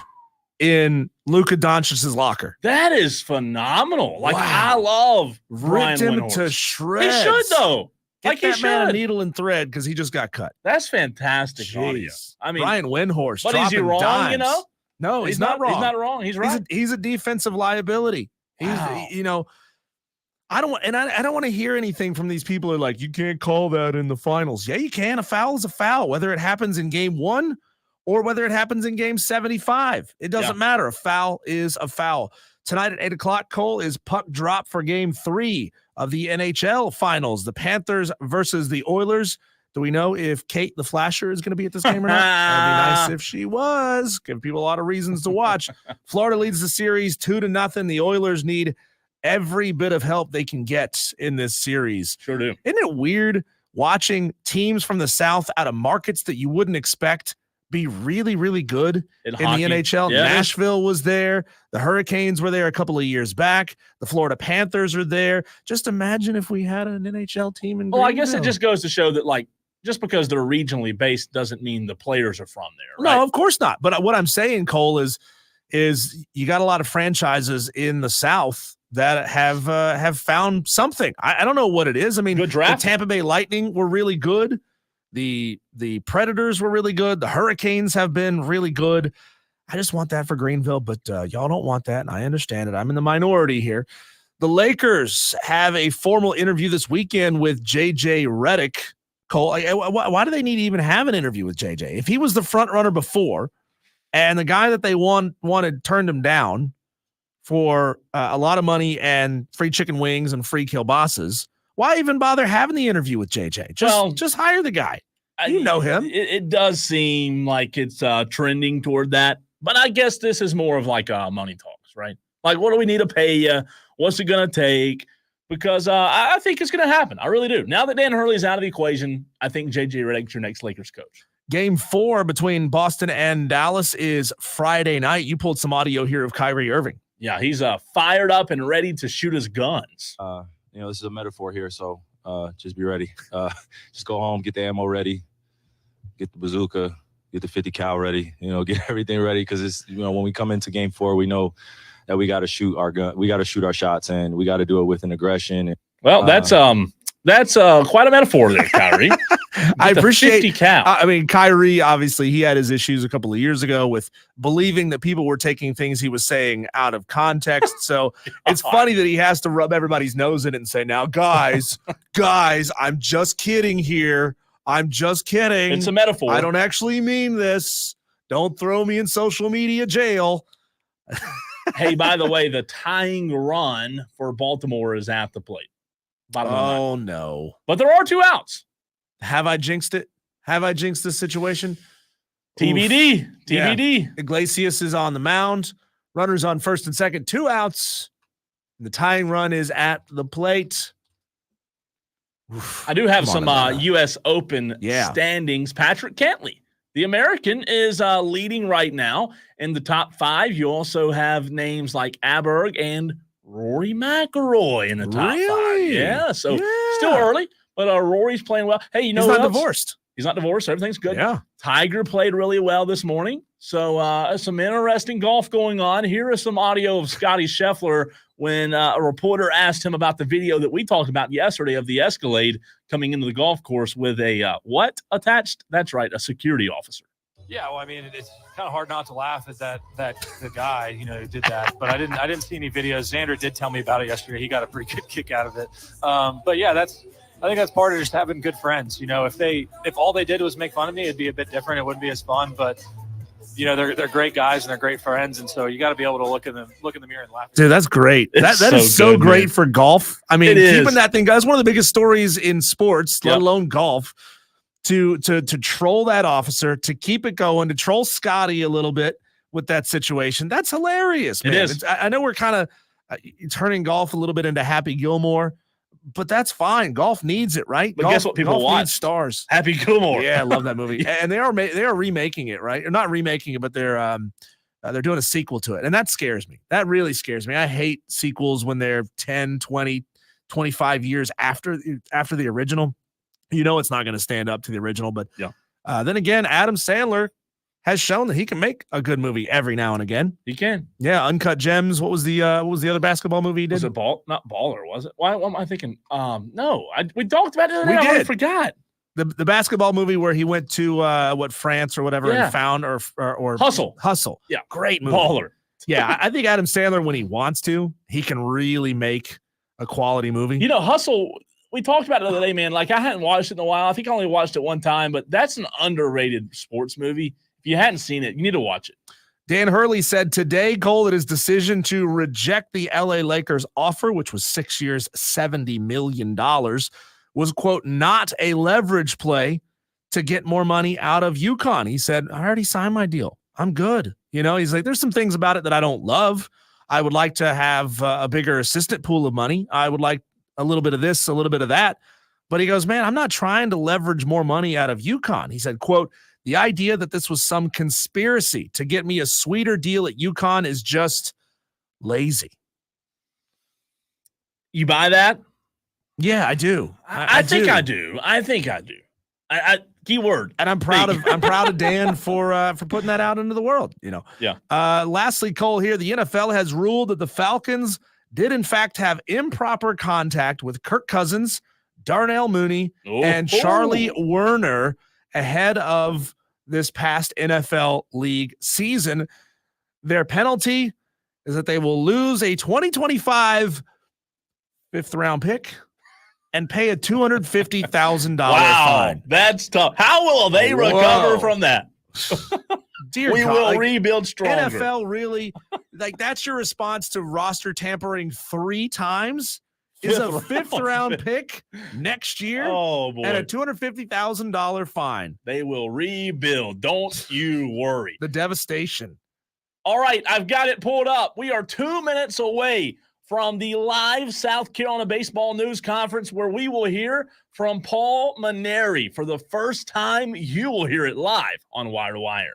in Luka Doncic's locker. That is phenomenal. Like, I love Brian Ripped him Windhorst. to shreds. He should, though. Get that man a needle and thread because he just got cut. That's fantastic audio. I mean, Brian Windhorst. But is he wrong, dimes. you know? No, he's not wrong. He's not wrong. He's right. He's a defensive liability. Wow. He's, I don't want to hear anything from these people who are like, you can't call that in the finals. Yeah, you can. A foul is a foul, whether it happens in game 1 or whether it happens in game 75. It doesn't matter. A foul is a foul. Tonight at 8 o'clock, Cole, is puck drop for game 3 of the NHL finals. The Panthers versus the Oilers. Do we know if Kate the Flasher is going to be at this game or not? That'd be nice if she was. Give people a lot of reasons to watch. Florida leads the series 2-0. The Oilers need every bit of help they can get in this series. Sure do. Isn't it weird watching teams from the South out of markets that you wouldn't expect be really, really good in the NHL? Yeah, Nashville was there. The Hurricanes were there a couple of years back. The Florida Panthers are there. Just imagine if we had an NHL team in Greenville. Well, I guess it just goes to show that, like, just because they're regionally based doesn't mean the players are from there, right? No, of course not. But what I'm saying, Cole, is you got a lot of franchises in the South that have found something. I don't know what it is. I mean, good draft. The Tampa Bay Lightning were really good. The Predators were really good. The Hurricanes have been really good. I just want that for Greenville, but y'all don't want that, and I understand it. I'm in the minority here. The Lakers have a formal interview this weekend with J.J. Redick. Cole, why do they need to even have an interview with J.J.? If he was the front runner before, and the guy that they wanted turned him down for a lot of money and free chicken wings and free kielbasa's, why even bother having the interview with JJ? Just hire the guy. You know him. It does seem like it's trending toward that, but I guess this is more of like money talks, right? Like, what do we need to pay you? What's it going to take? Because I think it's going to happen. I really do. Now that Dan Hurley's out of the equation, I think J.J. Redick's your next Lakers coach. Game 4 between Boston and Dallas is Friday night. You pulled some audio here of Kyrie Irving. Yeah, he's fired up and ready to shoot his guns. This is a metaphor here, so just be ready. Just go home, get the ammo ready, get the bazooka, get the 50 cal ready, get everything ready, because it's, when we come into game 4, we know that we got to shoot our gun, we got to shoot our shots, and we got to do it with an aggression. Well, that's quite a metaphor there, Kyrie. I appreciate 50 cal. I mean, Kyrie, obviously, he had his issues a couple of years ago with believing that people were taking things he was saying out of context. So it's funny that he has to rub everybody's nose in it and say, now, guys, I'm just kidding here. I'm just kidding. It's a metaphor. I don't actually mean this. Don't throw me in social media jail. Hey, by the way, the tying run for Baltimore is at the plate. Bottom of the ninth. Oh, no. But there are 2 outs. Have I jinxed it? Have I jinxed this situation? TBD. Oof. TBD. Yeah. Iglesias is on the mound. Runners on first and second. 2 outs. The tying run is at the plate. Oof. I do have Come some on, U.S. Open standings. Patrick Cantley, the American, is leading right now in the top 5. You also have names like Aberg and Rory McIlroy in the top 5. Yeah, so still early, but Rory's playing well. Hey, you know he's not else? divorced. He's not divorced. Everything's good. Yeah. Tiger played really well this morning. So some interesting golf going on. Here is some audio of Scotty Scheffler when a reporter asked him about the video that we talked about yesterday of the Escalade coming into the golf course with a what attached? That's right, a security officer. Yeah, well, I mean, it's kind of hard not to laugh at that the guy, who did that. But I didn't see any videos. Xander did tell me about it yesterday. He got a pretty good kick out of it. But yeah, I think that's part of just having good friends. If all they did was make fun of me, it'd be a bit different. It wouldn't be as fun. But they're great guys and they're great friends, and so you got to be able to look in the mirror and laugh. Dude, that's great. That is so good, great man. for golf. I mean, It keeping is. that thing, guys, one of the biggest stories in sports, let Yep. alone golf. To troll that officer, to keep it going, to troll Scotty a little bit with that situation. That's hilarious, man. It is. I know we're kind of turning golf a little bit into Happy Gilmore, but that's fine. Golf needs it, right? But golf, guess what people golf watch? needs stars. Happy Gilmore. Yeah, I love that movie. And they are remaking it, right? Or not remaking it, but they're doing a sequel to it. And that scares me. That really scares me. I hate sequels when they're 10, 20, 25 years after the original. It's not going to stand up to the original, but then again, Adam Sandler has shown that he can make a good movie every now and again. He can. Yeah, Uncut Gems. What was the other basketball movie he did? Was it not Baller, was it? What am I thinking? No, we talked about it the other We night. I did. forgot. The basketball movie where he went to France or whatever and found or Hustle. Yeah, great movie. Baller. Yeah, I think Adam Sandler, when he wants to, he can really make a quality movie. Hustle. We talked about it the other day, man. Like, I hadn't watched it in a while. I think I only watched it one time, but that's an underrated sports movie. If you hadn't seen it, you need to watch it. Dan Hurley said today, Cole, that his decision to reject the LA Lakers offer, which was 6 years, $70 million, was, quote, not a leverage play to get more money out of UConn. He said, I already signed my deal. I'm good. He's like, there's some things about it that I don't love. I would like to have a bigger assistant pool of money. I would like a little bit of this, a little bit of that. But he goes, man, I'm not trying to leverage more money out of UConn. He said, quote, the idea that this was some conspiracy to get me a sweeter deal at UConn is just lazy. You buy that? Yeah, I do. I think I do. I keyword. And I'm proud of Dan for putting that out into the world, Yeah. Lastly, Cole, here, the NFL has ruled that the Falcons did in fact have improper contact with Kirk Cousins, Darnell Mooney, and Charlie Werner ahead of this past NFL league season. Their penalty is that they will lose a 2025 fifth-round pick and pay a $250,000 fine. That's tough. How will they recover from that? Dear we God, will rebuild stronger. NFL really, that's your response to roster tampering 3 times? Is a fifth-round pick next year boy. And a $250,000 fine. They will rebuild. Don't you worry. The devastation. All right, I've got it pulled up. We are 2 minutes away from the live South Carolina Baseball News Conference where we will hear from Paul Maneri. For the first time, you will hear it live on Wire to Wire.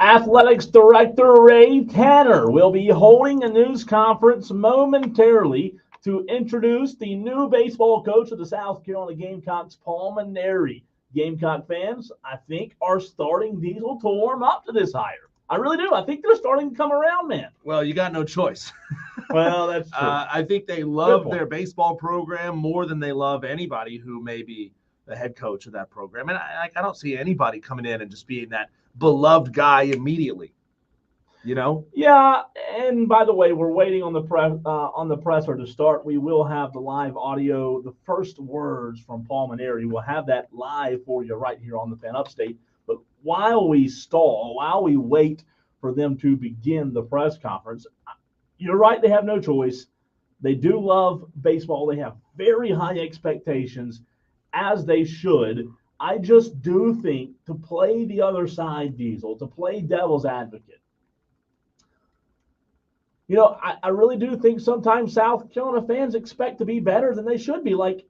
Athletics Director Ray Tanner will be holding a news conference momentarily to introduce the new baseball coach of the South Carolina Gamecocks, Paul Maneri. Gamecock fans, I think, are starting Diesel to warm up to this hire. I really do. I think they're starting to come around, man. Well, you got no choice. Well, that's true. I think they love their baseball program more than they love anybody who may be the head coach of that program. And I don't see anybody coming in and just being that beloved guy immediately. You know? Yeah, and by the way, we're waiting on the presser to start. We will have the live audio, the first words from Paul Maneri. We'll have that live for you right here on the Fan Upstate. But while we stall, while we wait for them to begin the press conference, you're right, they have no choice. They do love baseball. They have very high expectations, as they should. I just do think, to play the other side, Diesel, to play devil's advocate, you know, I really do think sometimes South Carolina fans expect to be better than they should be. Like,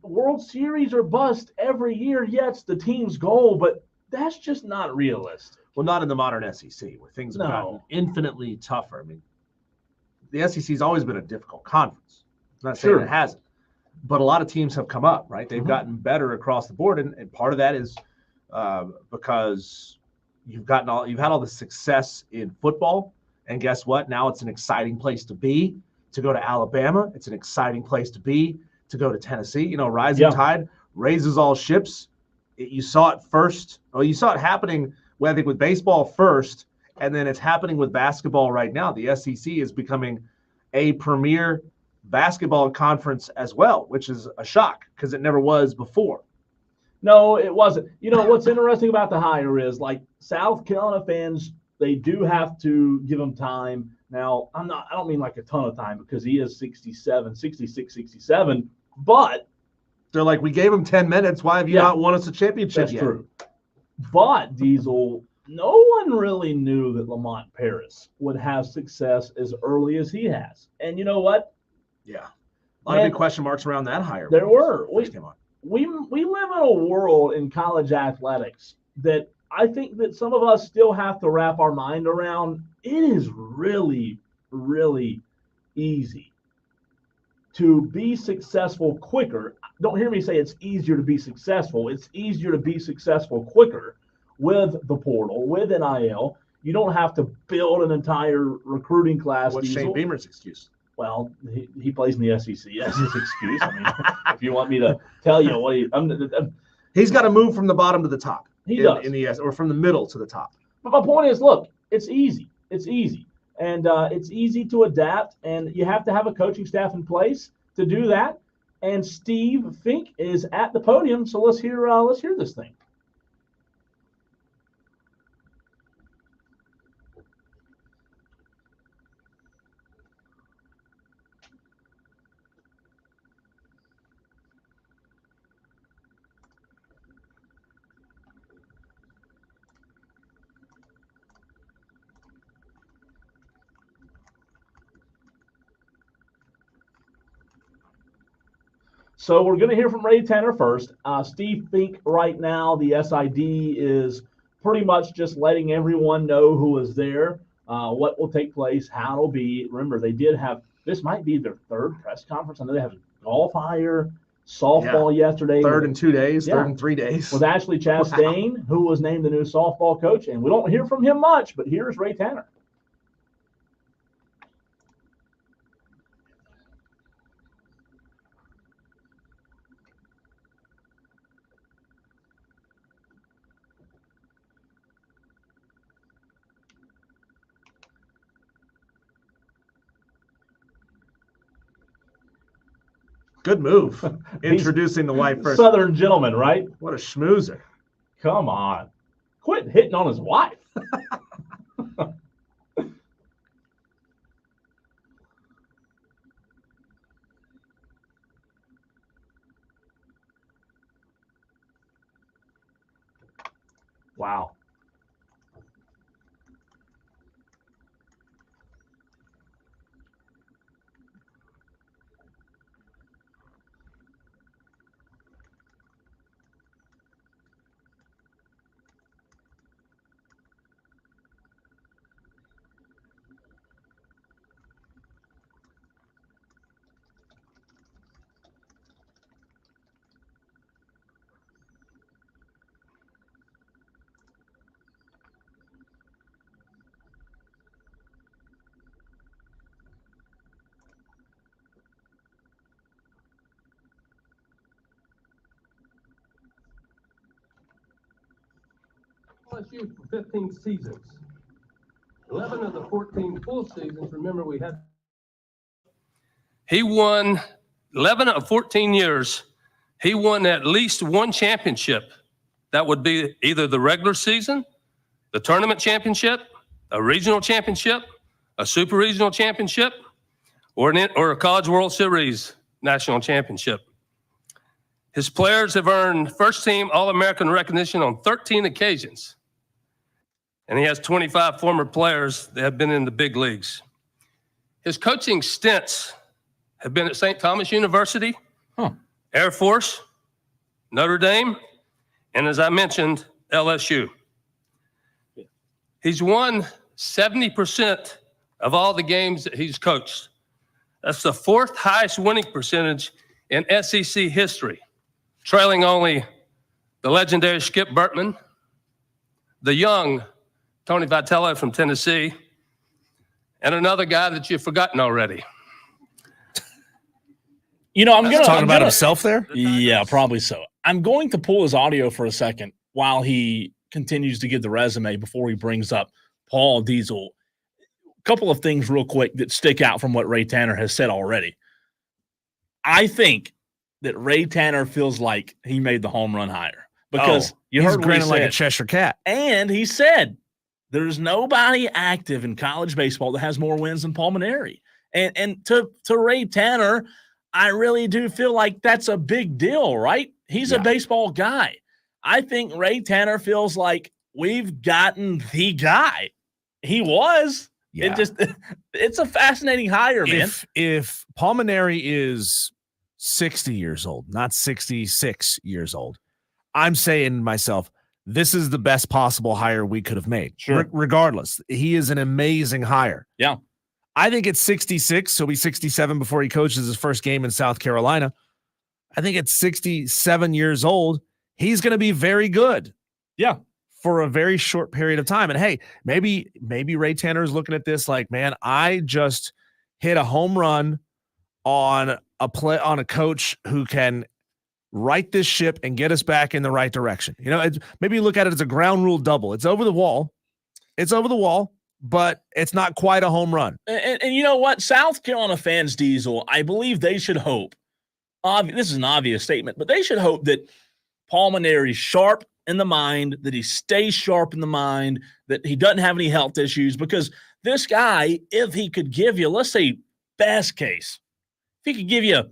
World Series or bust every year. Yeah, it's the team's goal, but that's just not realistic. Well, not in the modern SEC, where things have gotten infinitely tougher. I mean, the SEC has always been a difficult conference. I'm not saying it hasn't, but a lot of teams have come up, right? They've gotten better across the board, and part of that is because you've had all the success in football. And guess what? Now it's an exciting place to be to go to Alabama. It's an exciting place to be to go to Tennessee. You know, rising tide raises all ships. You saw it first. Oh, you saw it happening, I think, with baseball first, and then it's happening with basketball right now. The SEC is becoming a premier basketball conference as well, which is a shock because it never was before. No, it wasn't. You know, what's interesting about the hire is, like, South Carolina fans, they do have to give him time. Now, I don't mean like a ton of time, because he is 66, 67, but they're like, we gave him 10 minutes. Why have you not won us a championship yet? That's true. But, Diesel, no one really knew that Lamont Paris would have success as early as he has. And you know what? Yeah. A lot of big question marks around that hire. There were. We live in a world in college athletics that I think that some of us still have to wrap our mind around. It is really, really easy to be successful quicker. Don't hear me say it's easier to be successful. It's easier to be successful quicker with the portal, with NIL. You don't have to build an entire recruiting class. What's Shane Beamer's excuse? Well, he plays in the SEC. That's his excuse. I mean, if you want me to tell you what he's got to move from the bottom to the top. He does. Or from the middle to the top. But my point is, look, it's easy. It's easy. And it's easy to adapt. And you have to have a coaching staff in place to do that. And Steve Fink is at the podium. So let's hear this thing. So we're going to hear from Ray Tanner first. Steve Fink right now, the SID, is pretty much just letting everyone know who is there, what will take place, how it'll be. Remember, they did have, this might be their third press conference. I know they have golf hire, softball yesterday. Third in 2 days, third in 3 days. With Ashley Chastain, who was named the new softball coach. And we don't hear from him much, but here's Ray Tanner. Good move. Introducing the wife first. Southern gentleman, right? What a schmoozer. Come on. Quit hitting on his wife. Wow. LSU for 15 seasons. 11 of the 14 full seasons, remember we had. He won 11 of 14 years. He won at least one championship. That would be either the regular season, the tournament championship, a regional championship, a super regional championship, or a College World Series national championship. His players have earned first-team All-American recognition on 13 occasions, and he has 25 former players that have been in the big leagues. His coaching stints have been at St. Thomas University, Air Force, Notre Dame, and as I mentioned, LSU. He's won 70% of all the games that he's coached. That's the fourth highest winning percentage in SEC history, trailing only the legendary Skip Bertman, the young Tony Vitello from Tennessee, and another guy that you've forgotten already. You know, I'm going to talk about himself there. Yeah, probably so. I'm going to pull his audio for a second while he continues to give the resume before he brings up Paul Diesel. A couple of things real quick that stick out from what Ray Tanner has said already. I think that Ray Tanner feels like he made the home run hire because you heard what he said. Like a Cheshire cat. And he said there's nobody active in college baseball that has more wins than Paul Mainieri. And to Ray Tanner, I really do feel like that's a big deal, right? He's a baseball guy. I think Ray Tanner feels like we've gotten the guy. He was. Yeah. It's a fascinating hire, man. If Paul Mainieri is 60 years old, not 66 years old, I'm saying to myself, this is the best possible hire we could have made. Sure. Regardless, he is an amazing hire. Yeah. I think at 66, he'll be 67 before he coaches his first game in South Carolina. I think at 67 years old, he's going to be very good. Yeah. For a very short period of time. And hey, maybe Ray Tanner is looking at this like, man, I just hit a home run on a coach who can right this ship and get us back in the right direction. You know, maybe you look at it as a ground rule double. It's over the wall. But it's not quite a home run. And you know what? South Carolina fans, Diesel, I believe they should hope. This is an obvious statement, but they should hope that Paul Mainieri's sharp in the mind, that he stays sharp in the mind, that he doesn't have any health issues. Because this guy, if he could give you, let's say, best case, if he could give you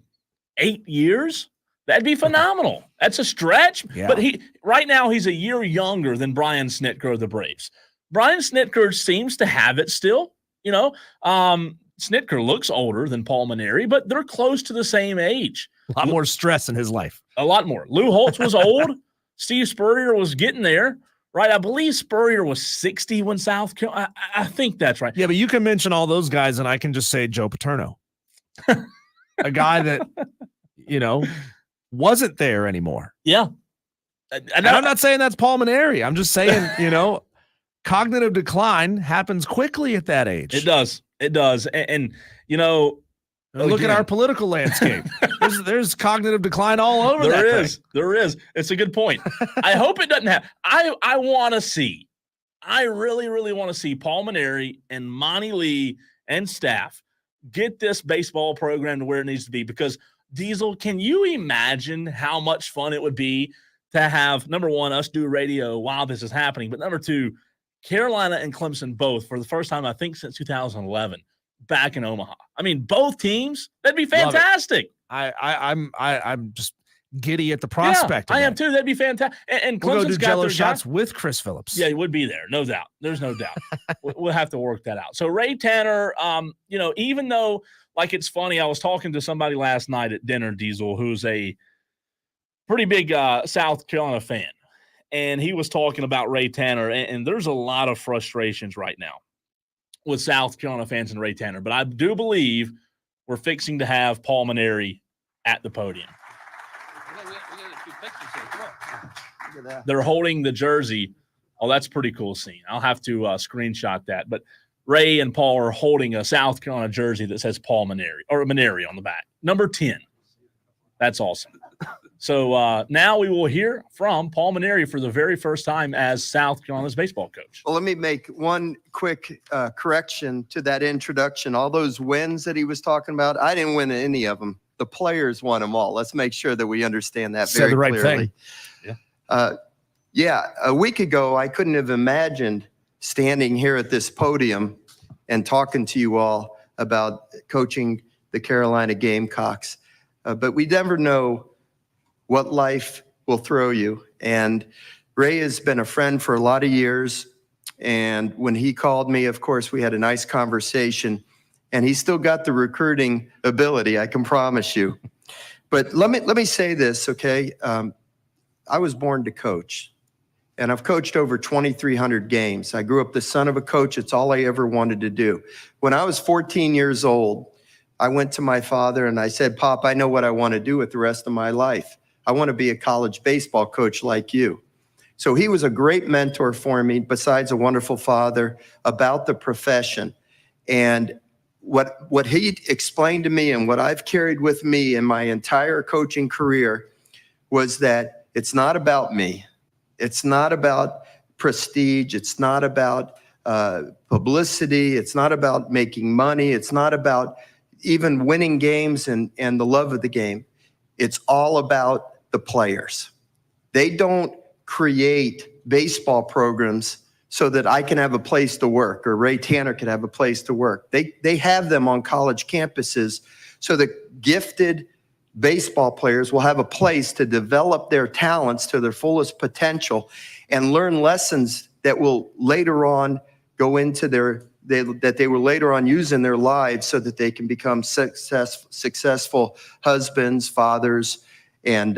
8 years, that'd be phenomenal. That's a stretch. Yeah. But right now he's a year younger than Brian Snitker of the Braves. Brian Snitker seems to have it still. You know, Snitker looks older than Paul Mainieri, but they're close to the same age. A lot more stress in his life. A lot more. Lou Holtz was old. Steve Spurrier was getting there, right? I believe Spurrier was 60 when South Carolina. I think that's right. Yeah, but you can mention all those guys, and I can just say Joe Paterno, a guy that, you know, wasn't there anymore. Yeah. And I'm not saying that's Paul Mainieri. I'm just saying, you know, cognitive decline happens quickly at that age. It does. It does. And you know, look at our political landscape. there's cognitive decline all over. There is. It's a good point. I hope it doesn't happen. I want to see. I really, really want to see Paul Mainieri and Monty Lee and staff get this baseball program to where it needs to be. Because Diesel, can you imagine how much fun it would be to have, number one, us do radio while this is happening, but number two, Carolina and Clemson both for the first time, I think, since 2011, back in Omaha. I mean, both teams, that'd be fantastic. I'm just giddy at the prospect. Yeah, I am too. That'd be fantastic. And Clemson's we'll go do got Jello their shots with Chris Phillips. Yeah, he would be there, no doubt. There's no doubt. We'll have to work that out. So Ray Tanner, you know, even though, like, it's funny, I was talking to somebody last night at dinner, Diesel, who's a pretty big South Carolina fan. And he was talking about Ray Tanner, and there's a lot of frustrations right now with South Carolina fans and Ray Tanner. But I do believe we're fixing to have Paul Mainieri at the podium. They're holding the jersey. Oh, that's a pretty cool scene. I'll have to screenshot that. But Ray and Paul are holding a South Carolina jersey that says Paul Mainieri, or Mainieri on the back. Number 10. That's awesome. So now we will hear from Paul Maneri for the very first time as South Carolina's baseball coach. Well, let me make one quick correction to that introduction. All those wins that he was talking about, I didn't win any of them. The players won them all. Let's make sure that we understand that very clearly. Yeah, a week ago, I couldn't have imagined standing here at this podium and talking to you all about coaching the Carolina Gamecocks. But we never know what life will throw you. And Ray has been a friend for a lot of years. And when he called me, of course, we had a nice conversation. And he's still got the recruiting ability, I can promise you. But let me say this, okay? I was born to coach. And I've coached over 2,300 games. I grew up the son of a coach. It's all I ever wanted to do. When I was 14 years old, I went to my father and I said, Pop, I know what I want to do with the rest of my life. I want to be a college baseball coach like you. So he was a great mentor for me, besides a wonderful father, about the profession. And what he explained to me and what I've carried with me in my entire coaching career was that it's not about me. It's not about prestige. It's not about publicity. It's not about making money. It's not about even winning games and the love of the game. It's all about the players. They don't create baseball programs so that I can have a place to work or Ray Tanner can have a place to work. They have them on college campuses so that gifted baseball players will have a place to develop their talents to their fullest potential and learn lessons that will later on go into that they will later on use in their lives so that they can become successful husbands, fathers, and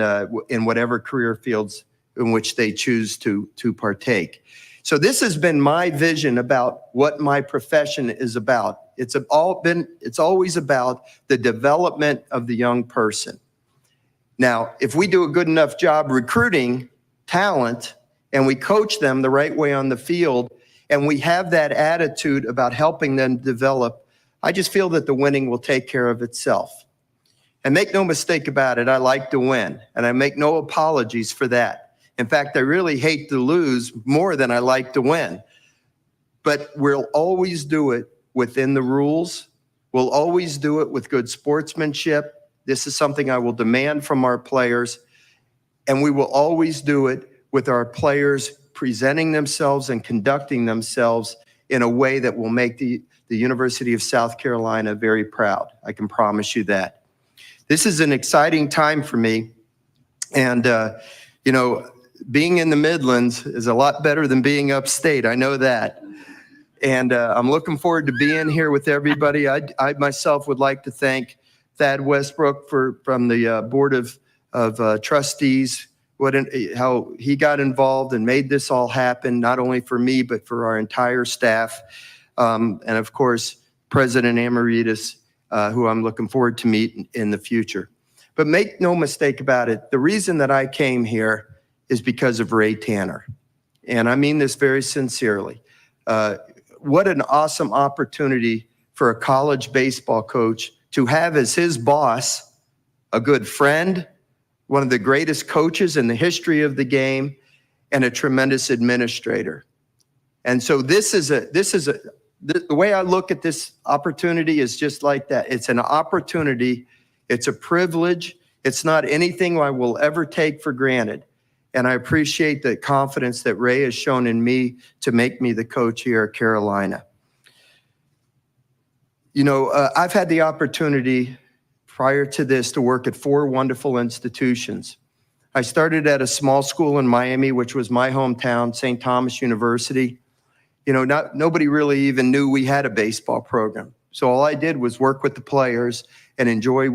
in whatever career fields in which they choose to partake. So this has been my vision about what my profession is about. It's always about the development of the young person. Now, if we do a good enough job recruiting talent and we coach them the right way on the field and we have that attitude about helping them develop, I just feel that the winning will take care of itself. And make no mistake about it, I like to win, and I make no apologies for that. In fact, I really hate to lose more than I like to win. But we'll always do it within the rules. We'll always do it with good sportsmanship. This is something I will demand from our players. And we will always do it with our players presenting themselves and conducting themselves in a way that will make the University of South Carolina very proud. I can promise you that. This is an exciting time for me. And, being in the Midlands is a lot better than being upstate. I know that. And I'm looking forward to being here with everybody. I myself would like to thank Thad Westbrook from the Board of Trustees, how he got involved and made this all happen, not only for me, but for our entire staff. And of course, President Emeritus, who I'm looking forward to meet in the future. But make no mistake about it, the reason that I came here is because of Ray Tanner. And I mean this very sincerely. What an awesome opportunity for a college baseball coach to have as his boss a good friend, one of the greatest coaches in the history of the game, and a tremendous administrator. And so the way I look at this opportunity is just like that. It's an opportunity. It's a privilege. It's not anything I will ever take for granted. And I appreciate the confidence that Ray has shown in me to make me the coach here at Carolina. I've had the opportunity prior to this to work at 4 wonderful institutions. I started at a small school in Miami, which was my hometown, St. Thomas University. Nobody really even knew we had a baseball program. So all I did was work with the players and enjoy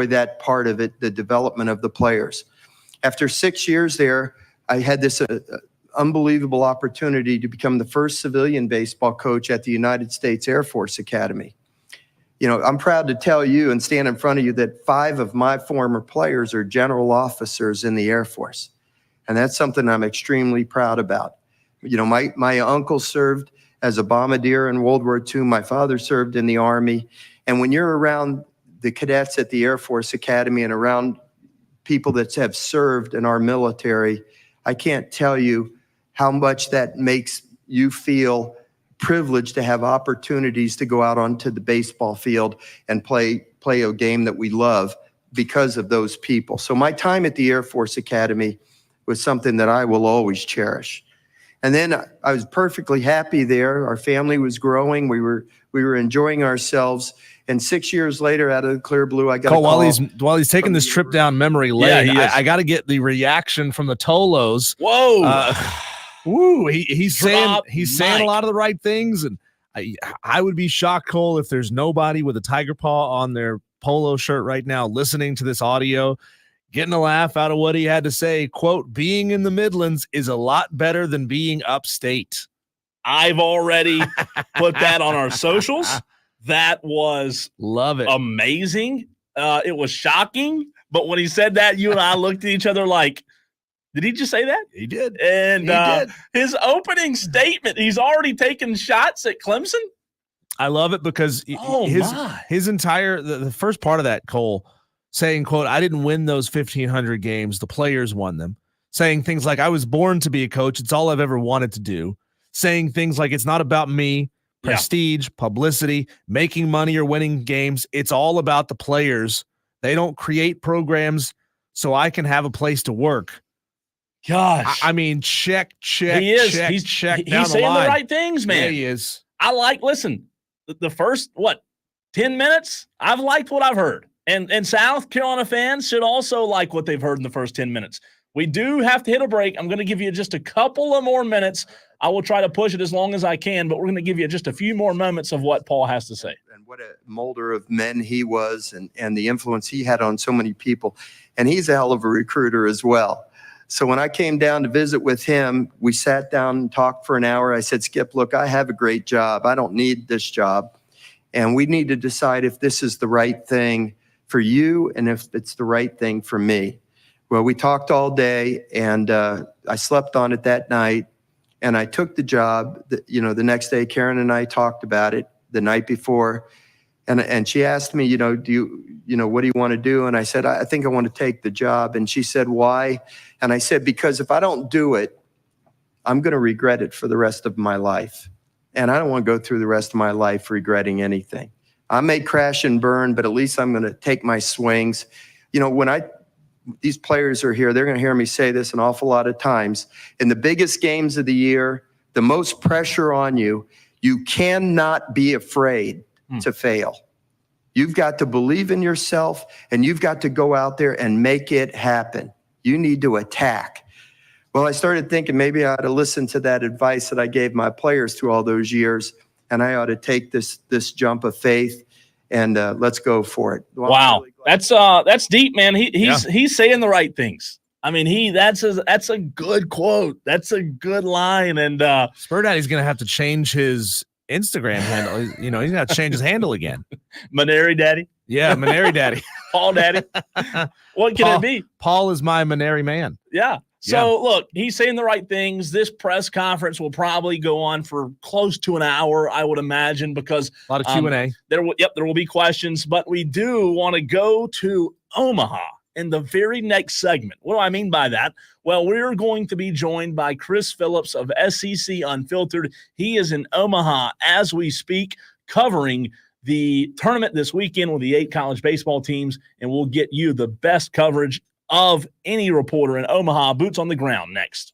that part of it, the development of the players. After 6 years there, I had this unbelievable opportunity to become the first civilian baseball coach at the United States Air Force Academy. I'm proud to tell you and stand in front of you that 5 of my former players are general officers in the Air Force. And that's something I'm extremely proud about. My uncle served as a bombardier in World War II. My father served in the Army. And when you're around the cadets at the Air Force Academy and around people that have served in our military, I can't tell you how much that makes you feel privileged to have opportunities to go out onto the baseball field and play a game that we love because of those people. So my time at the Air Force Academy was something that I will always cherish. And then I was perfectly happy there. Our family was growing. We were enjoying ourselves. And 6 years later, out of the clear blue, I got a Cole, call. while he's taking this trip down memory lane, he is. I got to get the reaction from the Tolos. Whoa. Woo! He's saying a mic. lot of the right things, and I would be shocked, Cole, if there's nobody with a tiger paw on their polo shirt right now listening to this audio, getting a laugh out of what he had to say. Quote, being in the Midlands is a lot better than being upstate. I've already put that on our socials. That was Love it. Amazing. It was shocking. But when he said that, you and I looked at each other like, did he just say that? He did. And He did. His opening statement, he's already taken shots at Clemson. I love it because his entire the first part of that, Cole, saying, quote, I didn't win those 1,500 games. The players won them. Saying things like, I was born to be a coach. It's all I've ever wanted to do. Saying things like, it's not about me, prestige, publicity, making money or winning games. It's all about the players. They don't create programs so I can have a place to work. Gosh. I mean, check. He is. He's saying the right things, man. Yeah, he is. Listen, the first, 10 minutes, I've liked what I've heard. And South Carolina fans should also like what they've heard in the first 10 minutes. We do have to hit a break. I'm going to give you just a couple of more minutes. I will try to push it as long as I can, but we're going to give you just a few more moments of what Paul has to say. And what a molder of men he was, and the influence he had on so many people. And he's a hell of a recruiter as well. So when I came down to visit with him, we sat down and talked for an hour. I said, Skip, look, I have a great job. I don't need this job. And we need to decide if this is the right thing for you and if it's the right thing for me. Well, we talked all day, and I slept on it that night, and I took the job. The next day, Karen and I talked about it the night before, and she asked me, what do you want to do? And I said, I think I want to take the job. And she said, why? And I said, because if I don't do it, I'm going to regret it for the rest of my life. And I don't want to go through the rest of my life regretting anything. I may crash and burn, but at least I'm going to take my swings. When these players are here, they're going to hear me say this an awful lot of times. In the biggest games of the year, the most pressure on you, you cannot be afraid to fail. You've got to believe in yourself, and you've got to go out there and make it happen. You need to attack. Well, I started thinking maybe I ought to listen to that advice that I gave my players through all those years, and I ought to take this jump of faith and let's go for it. Well, wow, really that's deep, man. He's saying the right things. I mean, that's a good quote. That's a good line. And Spur Daddy's gonna have to change his Instagram handle. He's gonna have to change his handle again. Maneri Daddy. Yeah, Maneri Daddy. Paul Daddy. What can it be? Paul is my Maneri man. Yeah. So, look, he's saying the right things. This press conference will probably go on for close to an hour, I would imagine, because a lot of Q&A. There will be questions, but we do want to go to Omaha in the very next segment. What do I mean by that? Well, we're going to be joined by Chris Phillips of SEC Unfiltered. He is in Omaha as we speak, covering the tournament this weekend with the 8 college baseball teams, and we'll get you the best coverage of any reporter in Omaha. Boots on the ground next.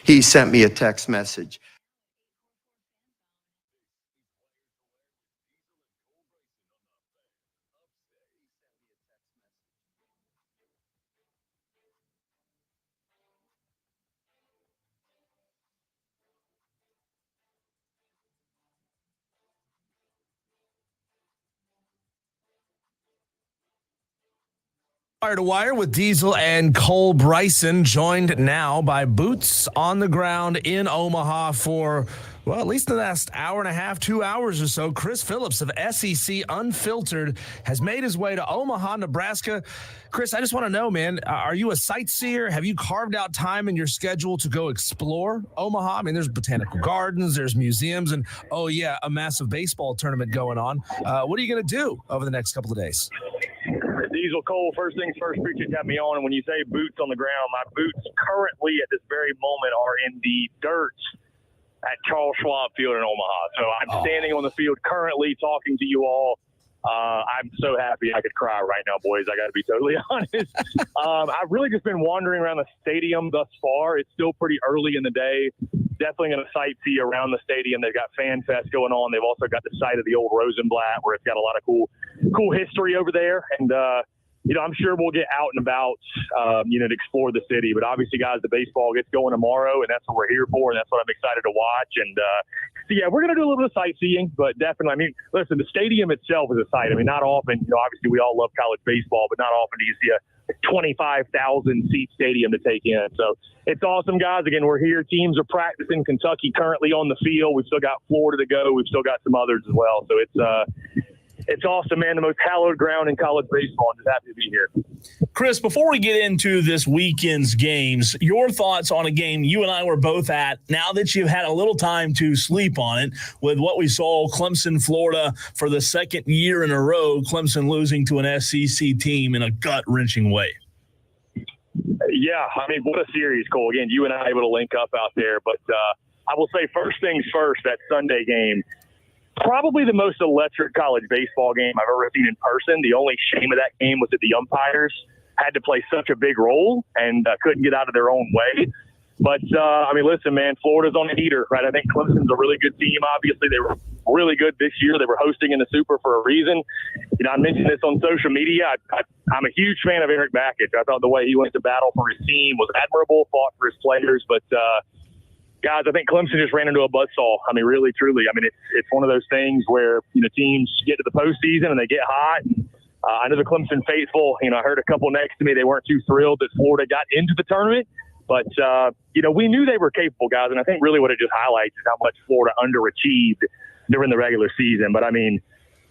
He sent me a text message. Wire to Wire with Diesel and Cole Bryson, joined now by boots on the ground in Omaha for, well, at least the last hour and a half, 2 hours or so. Chris Phillips of SEC Unfiltered has made his way to Omaha, Nebraska. Chris, I just want to know, man, are you a sightseer? Have you carved out time in your schedule to go explore Omaha? I mean, there's botanical gardens, there's museums, and, oh, yeah, a massive baseball tournament going on. What are you going to do over the next couple of days? Diesel, Cole, first things first, appreciate you having me on. And when you say boots on the ground, my boots currently at this very moment are in the dirt at Charles Schwab Field in Omaha. So I'm standing on the field currently talking to you all. I'm so happy I could cry right now, boys. I got to be totally honest. I've really just been wandering around the stadium thus far. It's still pretty early in the day. Definitely going to sightsee around the stadium. They've got Fan Fest going on. They've also got the site of the old Rosenblatt, where it's got a lot of cool history over there. And, I'm sure we'll get out and about, to explore the city. But obviously, guys, the baseball gets going tomorrow, and that's what we're here for, and that's what I'm excited to watch. And, we're going to do a little bit of sightseeing, but definitely, listen, the stadium itself is a sight. Not often, obviously we all love college baseball, but not often do you see a 25,000-seat stadium to take in. So it's awesome, guys. Again, we're here. Teams are practicing. Kentucky currently on the field. We've still got Florida to go. We've still got some others as well. So it's awesome, man. The most hallowed ground in college baseball. I'm just happy to be here. Chris, before we get into this weekend's games, your thoughts on a game you and I were both at now that you've had a little time to sleep on it with what we saw Clemson, Florida for the second year in a row, Clemson losing to an SEC team in a gut-wrenching way. Yeah, what a series, Cole. Again, you and I able to link up out there. But I will say first things first, that Sunday game, probably the most electric college baseball game I've ever seen in person. The only shame of that game was that the umpires had to play such a big role and couldn't get out of their own way. But, listen, man, Florida's on a heater, right? I think Clemson's a really good team. Obviously, they were really good this year. They were hosting in the Super for a reason. I mentioned this on social media. I'm a huge fan of Eric Backich. I thought the way he went to battle for his team was admirable, fought for his players. But, guys, I think Clemson just ran into a buzzsaw. Really, truly. It's one of those things where, teams get to the postseason and they get hot. I know the Clemson faithful, I heard a couple next to me, they weren't too thrilled that Florida got into the tournament. But, we knew they were capable, guys. And I think really what it just highlights is how much Florida underachieved during the regular season. But,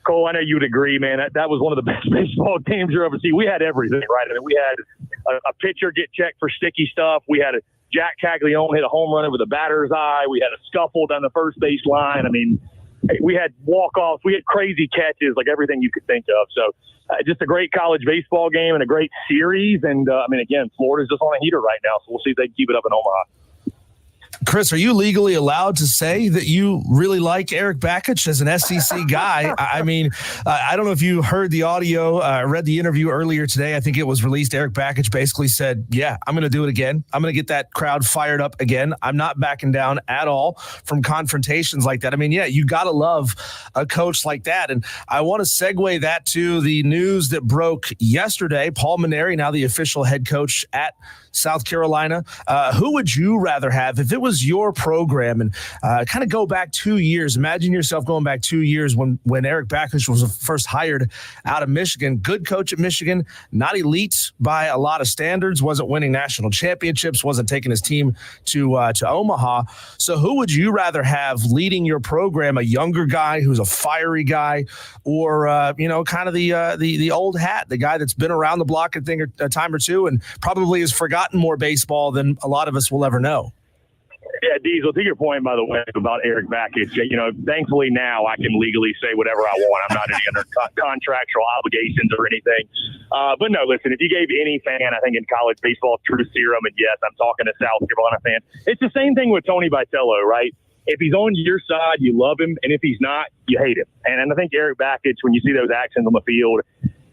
Cole, I know you would agree, man. That was one of the best baseball games you'll ever see. We had everything, right? We had a pitcher get checked for sticky stuff. We had Jack Caglione hit a home run over the batter's eye. We had a scuffle down the first base line. We had walk-offs. We had crazy catches, like everything you could think of. So just a great college baseball game and a great series. And, again, Florida's just on a heater right now, so we'll see if they can keep it up in Omaha. Chris, are you legally allowed to say that you really like Eric Backich as an SEC guy? I don't know if you heard the audio, read the interview earlier today. I think it was released. Eric Backich basically said, yeah, I'm going to do it again. I'm going to get that crowd fired up again. I'm not backing down at all from confrontations like that. You got to love a coach like that. And I want to segue that to the news that broke yesterday. Paul Mainieri, now the official head coach at South Carolina. Who would you rather have if it was your program? And kind of go back 2 years. Imagine yourself going back 2 years when Eric Backich was first hired out of Michigan. Good coach at Michigan, not elite by a lot of standards, wasn't winning national championships, wasn't taking his team to Omaha. So who would you rather have leading your program? A younger guy who's a fiery guy, or kind of the old hat, the guy that's been around the block a time or two and probably has forgotten more baseball than a lot of us will ever know? Yeah, Diesel, to your point, by the way, about Eric Backich, thankfully now I can legally say whatever I want. I'm not any under contractual obligations or anything. But no, listen, if you gave any fan, I think in college baseball, true serum, and yes, I'm talking to South Carolina fans, it's the same thing with Tony Vitello, right? If he's on your side, you love him, and if he's not, you hate him. And I think Eric Backich, when you see those actions on the field,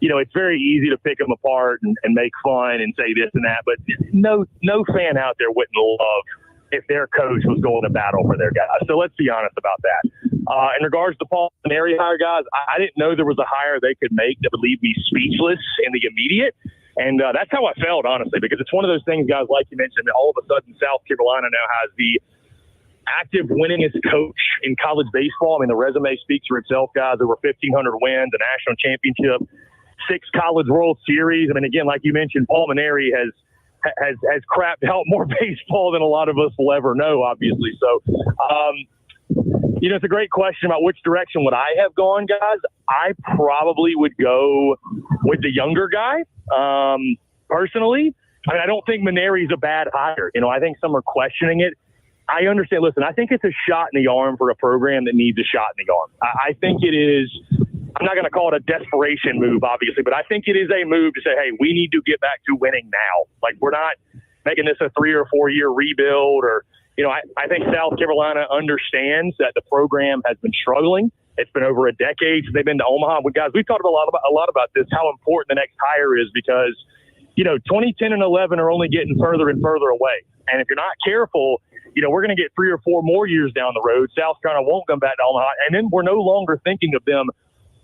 it's very easy to pick them apart and make fun and say this and that, but no fan out there wouldn't love if their coach was going to battle for their guys. So let's be honest about that. In regards to Paul Maneri hire, guys, I didn't know there was a hire they could make that would leave me speechless in the immediate. And that's how I felt, honestly, because it's one of those things, guys, like you mentioned, that all of a sudden South Carolina now has the active winningest coach in college baseball. I mean, the resume speaks for itself, guys. Over 1,500 wins, a national championship, 6 College World Series. I mean, again, like you mentioned, Paul Maneri has crapped out more baseball than a lot of us will ever know, obviously. So, it's a great question about which direction would I have gone, guys. I probably would go with the younger guy, personally. I mean, I don't think Maneri's a bad hire. I think some are questioning it. I understand. Listen, I think it's a shot in the arm for a program that needs a shot in the arm. I think it is. I'm not going to call it a desperation move, obviously, but I think it is a move to say, hey, we need to get back to winning now. Like, we're not making this a 3 or 4 year rebuild or, I think South Carolina understands that the program has been struggling. It's been over a decade since they've been to Omaha. Guys, we've talked a lot about this, how important the next hire is because, 2010 and 11 are only getting further and further away. And if you're not careful, we're going to get 3 or 4 more years down the road. South Carolina won't come back to Omaha. And then we're no longer thinking of them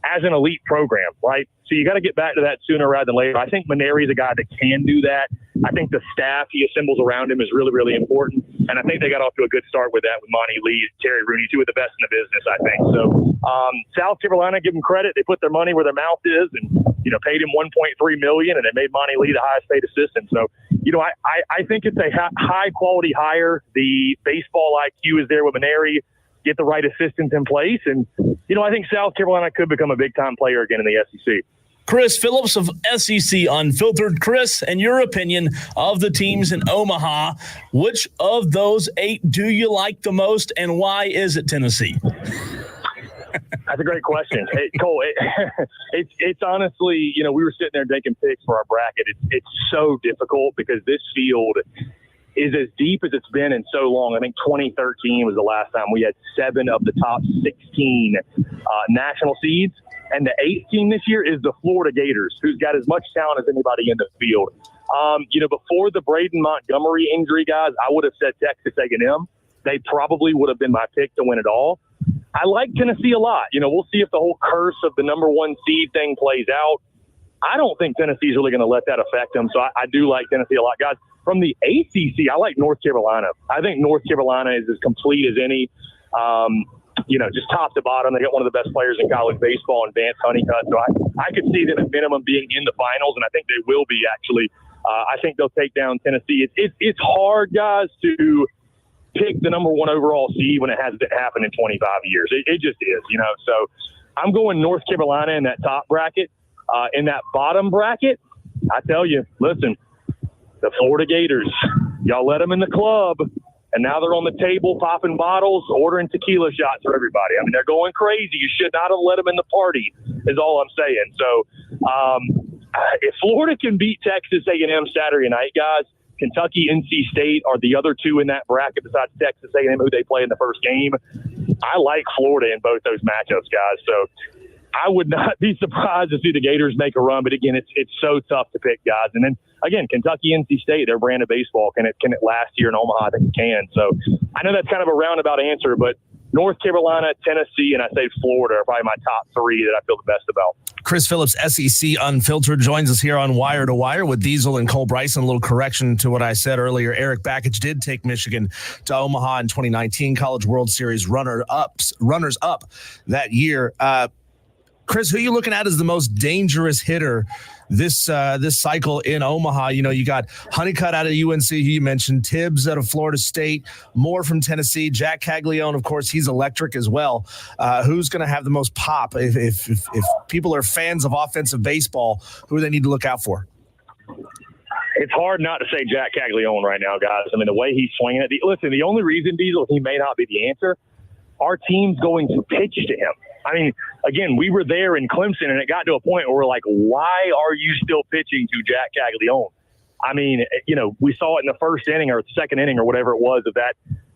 as an elite program, right? So you got to get back to that sooner rather than later. I think Maneri's a guy that can do that. I think the staff he assembles around him is really, really important. And I think they got off to a good start with that with Monty Lee, Terry Rooney, 2 of the best in the business, I think. So South Carolina, give them credit. They put their money where their mouth is and, paid him $1.3 million and they made Monty Lee the highest paid assistant. So, I think it's a high quality hire. The baseball IQ is there with Maneri. Get the right assistants in place. And, I think South Carolina could become a big-time player again in the SEC. Chris Phillips of SEC Unfiltered. Chris, in your opinion of the teams in Omaha, which of those 8 do you like the most, and why is it Tennessee? That's a great question. Hey, Cole, it's honestly, we were sitting there taking picks for our bracket. It's so difficult because this field is as deep as it's been in so long. I think 2013 was the last time we had 7 of the top 16 national seeds. And the 8th team this year is the Florida Gators, who's got as much talent as anybody in the field. Before the Braden Montgomery injury, guys, I would have said Texas A&M. They probably would have been my pick to win it all. I like Tennessee a lot. We'll see if the whole curse of the number 1 seed thing plays out. I don't think Tennessee's really going to let that affect them. So I do like Tennessee a lot. Guys, from the ACC, I like North Carolina. I think North Carolina is as complete as any. Just top to bottom. They got one of the best players in college baseball in Vance Honeycutt. So I could see them at minimum being in the finals, and I think they will be actually. I think they'll take down Tennessee. It's hard, guys, to pick the number 1 overall seed when it hasn't happened in 25 years. It just is, So I'm going North Carolina in that top bracket. In that bottom bracket, I tell you, listen, the Florida Gators, y'all let them in the club. And now they're on the table popping bottles, ordering tequila shots for everybody. I mean, they're going crazy. You should not have let them in the party is all I'm saying. So if Florida can beat Texas A&M Saturday night, guys, Kentucky, NC State are the other 2 in that bracket besides Texas A&M, who they play in the first game. I like Florida in both those matchups, guys. So I would not be surprised to see the Gators make a run. But, again, it's so tough to pick, guys. And then, again, Kentucky, NC State, their brand of baseball, can it last here in Omaha? I think it can. So I know that's kind of a roundabout answer, but North Carolina, Tennessee, and I say Florida are probably my top 3 that I feel the best about. Chris Phillips, SEC Unfiltered, joins us here on Wire to Wire with Diesel and Cole Bryson. A little correction to what I said earlier. Eric Bakich did take Michigan to Omaha in 2019, College World Series runners up that year. Chris, who are you looking at as the most dangerous hitter this cycle in Omaha? You got Honeycutt out of UNC, who you mentioned, Tibbs out of Florida State, Moore from Tennessee, Jack Caglione, of course, he's electric as well. Who's going to have the most pop? If people are fans of offensive baseball, who do they need to look out for? It's hard not to say Jack Caglione right now, guys. I mean, the way he's swinging it. Listen, the only reason, Diesel, he may not be the answer, our team's going to pitch to him. I mean, again, we were there in Clemson, and it got to a point where we're like, why are you still pitching to Jack Caglione? I mean, we saw it in the first inning or second inning or whatever it was of that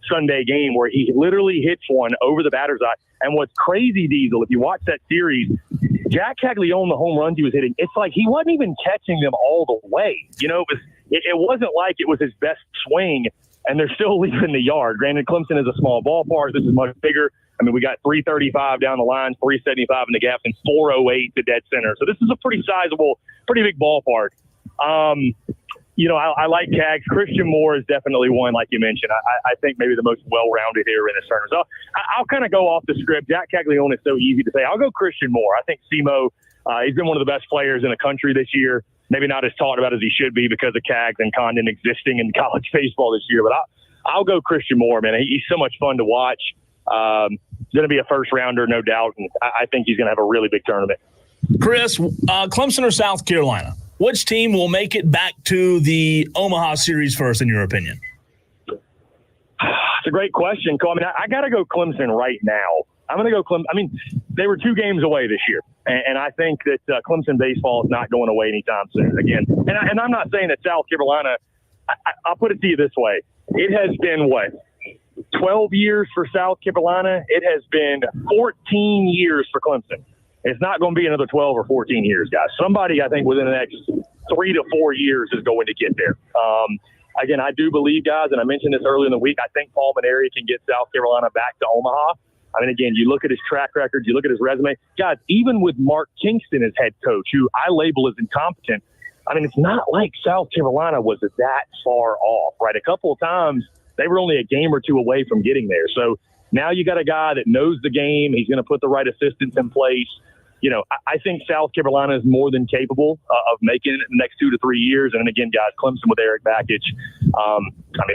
Sunday game where he literally hits one over the batter's eye. And what's crazy, Diesel, if you watch that series, Jack Caglione, the home runs he was hitting, it's like he wasn't even catching them all the way. It wasn't like it was his best swing, and they're still leaving the yard. Granted, Clemson is a small ballpark. This is much bigger. I mean, we got 335 down the line, 375 in the gaps, and 408 to dead center. So this is a pretty sizable, pretty big ballpark. I like Cags. Christian Moore is definitely one, like you mentioned. I think maybe the most well-rounded here in this tournament. So I'll kind of go off the script. Jack Caglione is so easy to say. I'll go Christian Moore. I think SEMO, he's been one of the best players in the country this year. Maybe not as talked about as he should be because of Cags and Condon existing in college baseball this year. But I'll go Christian Moore, man. He's so much fun to watch. Going to be a first-rounder, no doubt. And I think he's going to have a really big tournament. Chris, Clemson or South Carolina? Which team will make it back to the Omaha series first, in your opinion? It's a great question, Cole. I mean, I got to go Clemson right now. I'm going to go Clemson. I mean, they were 2 games away this year, and I think that Clemson baseball is not going away anytime soon again. And I'm not saying that South Carolina – I'll put it to you this way. It has been, 12 years for South Carolina? It has been 14 years for Clemson. It's not going to be another 12 or 14 years, guys. Somebody, I think, within the next 3 to 4 years is going to get there. Again, I do believe, guys, and I mentioned this earlier in the week, I think Paul Maneri can get South Carolina back to Omaha. I mean, again, you look at his track record, you look at his resume. Guys, even with Mark Kingston as head coach, who I label as incompetent, I mean, it's not like South Carolina was that far off, right? A couple of times, they were only a game or 2 away from getting there. So now you got a guy that knows the game. He's going to put the right assistants in place. I think South Carolina is more than capable of making it in the next 2 to 3 years. And again, guys, Clemson with Eric Bakich,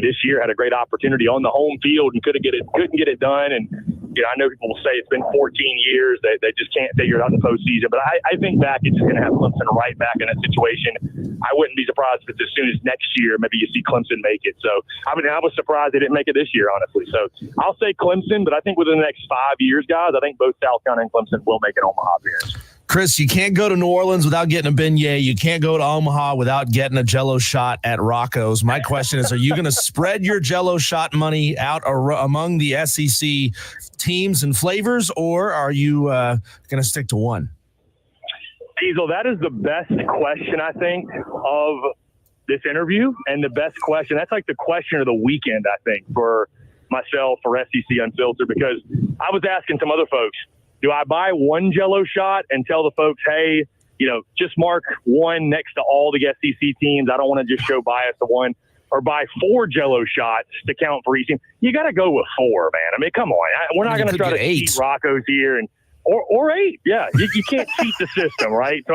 this year had a great opportunity on the home field and couldn't get it done. And I know people will say it's been 14 years. They just can't figure it out in the postseason. But I think Bakich is going to have Clemson right back in that situation. I wouldn't be surprised if it's as soon as next year, maybe you see Clemson make it. So I was surprised they didn't make it this year, honestly. So I'll say Clemson, but I think within the next 5 years, guys, I think both South Carolina and Clemson will make an Omaha appearance. Chris, you can't go to New Orleans without getting a beignet. You can't go to Omaha without getting a Jell-O shot at Rocco's. My question is, are you going to spread your Jell-O shot money out among the SEC teams and flavors, or are you going to stick to one? Diesel, that is the best question, I think, of this interview, and the best question. That's like the question of the weekend, I think, for myself, for SEC Unfiltered, because I was asking some other folks, do I buy one Jell-O shot and tell the folks, hey, just mark one next to all the SEC teams. I don't want to just show bias to one. Or buy 4 Jell-O shots to count for each team. You got to go with 4, man. I mean, come on. We're not going to try to cheat Rocco's here. Or 8. Yeah, you can't cheat the system, right? So,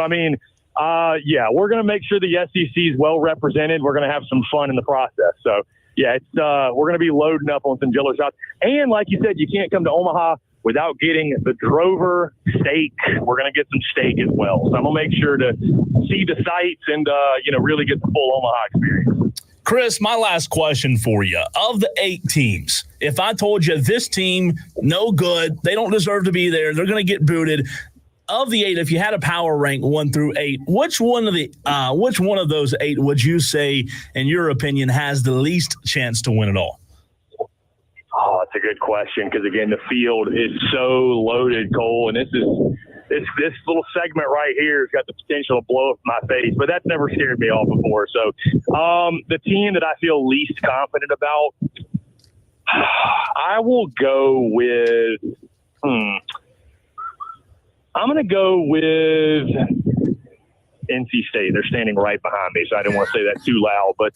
we're going to make sure the SEC is well represented. We're going to have some fun in the process. So, we're going to be loading up on some Jell-O shots. And like you said, you can't come to Omaha without getting the Drover steak. We're going to get some steak as well. So I'm going to make sure to see the sights and, really get the full Omaha experience. Chris, my last question for you. Of the 8 teams, if I told you this team, no good, they don't deserve to be there, they're going to get booted. Of the 8, if you had a power rank 1 through 8, which one of those 8 would you say, in your opinion, has the least chance to win it all? Oh, that's a good question because, again, the field is so loaded, Cole, and this little segment right here has got the potential to blow up my face, but that's never scared me off before. So the team that I feel least confident about, I will go with I'm going to go with NC State. They're standing right behind me, so I didn't want to say that too loud. But,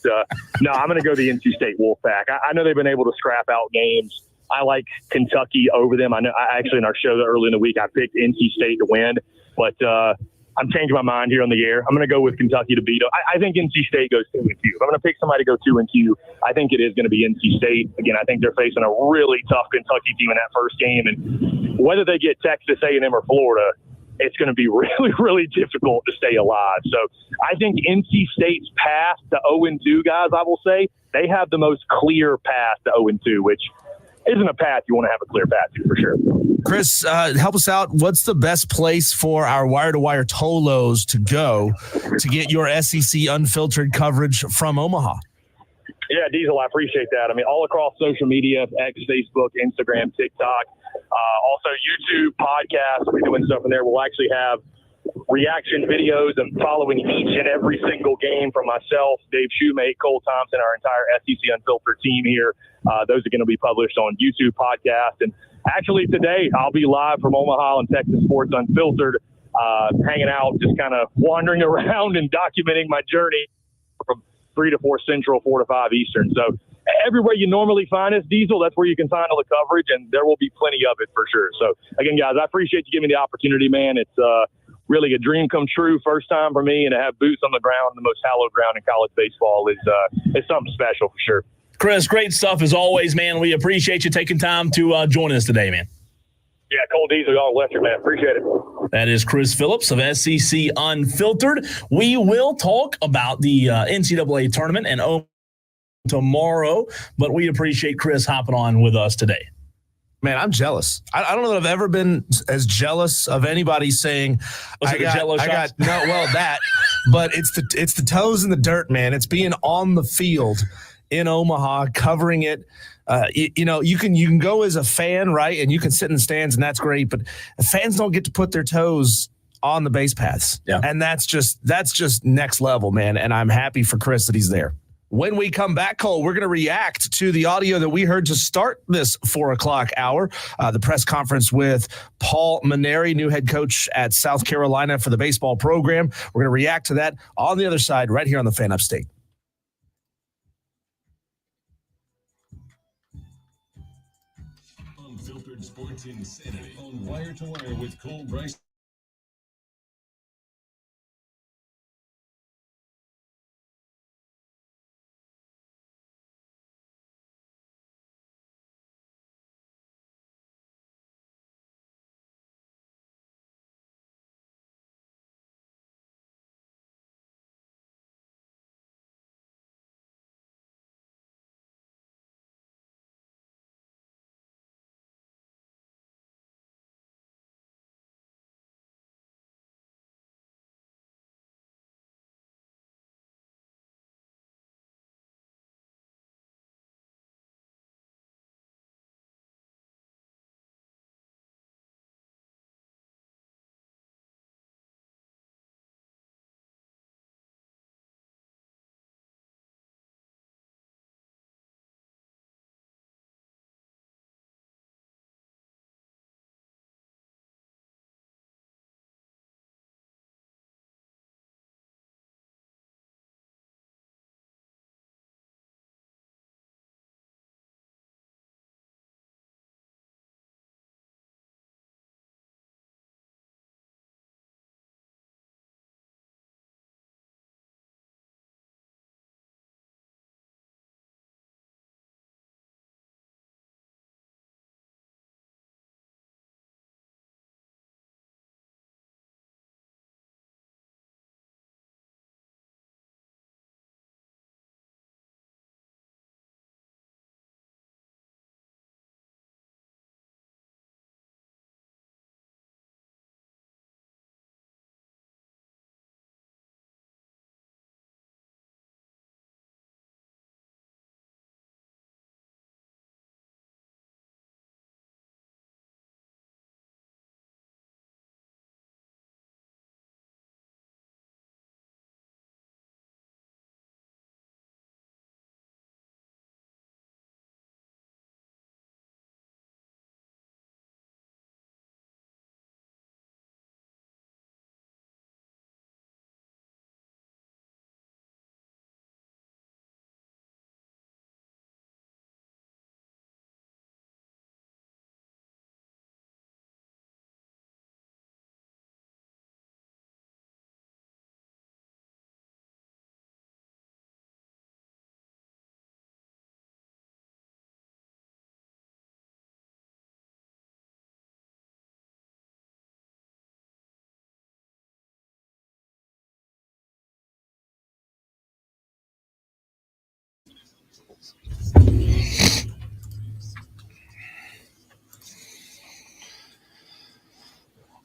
no, I'm going to go the NC State Wolfpack. I know they've been able to scrap out games. I like Kentucky over them. I know actually in our show early in the week I picked NC State to win, but I'm changing my mind here on the air. I'm going to go with Kentucky to beat them. I think NC State goes 2-2. If I'm going to pick somebody to go 2-2, I think it is going to be NC State. Again, I think they're facing a really tough Kentucky team in that first game, and whether they get Texas A&M or Florida, it's going to be really, really difficult to stay alive. So I think NC State's path to 0-2, guys, I will say, they have the most clear path to 0-2, which isn't a path you want to have a clear path to for sure. Chris, help us out. What's the best place for our wire-to-wire Tolos to go to get your SEC Unfiltered coverage from Omaha? Yeah, Diesel, I appreciate that. I mean, all across social media, X, Facebook, Instagram, TikTok, Also, YouTube, podcasts, we're doing stuff in there. We'll actually have reaction videos and following each and every single game from myself, Dave Shoemate, Cole Thompson, our entire SEC Unfiltered team here. Those are going to be published on YouTube podcast. And actually today I'll be live from Omaha and Texas Sports Unfiltered, hanging out, just kind of wandering around and documenting my journey from 3 to 4 Central, 4 to 5 Eastern. So everywhere you normally find us, Diesel, that's where you can find all the coverage, and there will be plenty of it for sure. So again, guys, I appreciate you giving me the opportunity, man. It's really a dream come true, first time for me, and to have boots on the ground, the most hallowed ground in college baseball is something special for sure. Chris, great stuff as always, man. We appreciate you taking time to join us today, man. Yeah, Cole Diesel, y'all Lester, man. Appreciate it. That is Chris Phillips of SEC Unfiltered. We will talk about the NCAA tournament and tomorrow, but we appreciate Chris hopping on with us today. Man, I'm jealous. I don't know that I've ever been as jealous of anybody saying Was it the Jell-O shots? that, but it's the toes in the dirt, man. It's being on the field in Omaha, covering it. You can go as a fan, right? And you can sit in the stands, and that's great. But fans don't get to put their toes on the base paths, and that's just next level, man. And I'm happy for Chris that he's there. When we come back, Cole, we're going to react to the audio that we heard to start this 4 o'clock hour, the press conference with Paul Mainieri, new head coach at South Carolina for the baseball program. We're going to react to that on the other side right here on the Fan Upstate. Unfiltered Sports Insanity on Wire to Wire with Cole Bryce.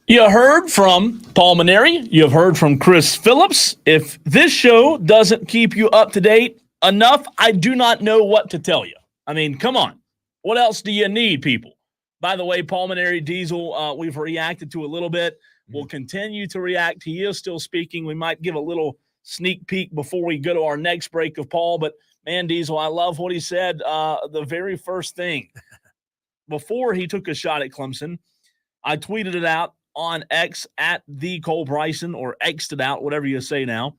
You heard from Paul Mainieri. You've heard from Chris Phillips. If this show doesn't keep you up to date enough, I do not know what to tell you. I mean, come on. What else do you need, people? By the way, Pulmonary Diesel, we've reacted to a little bit. We'll continue to react. He is still speaking. We might give a little sneak peek before we go to our next break of Paul. But, man, Diesel, I love what he said. The very first thing, before he took a shot at Clemson, I tweeted it out on X at the Cole Bryson, or X'd it out, whatever you say now.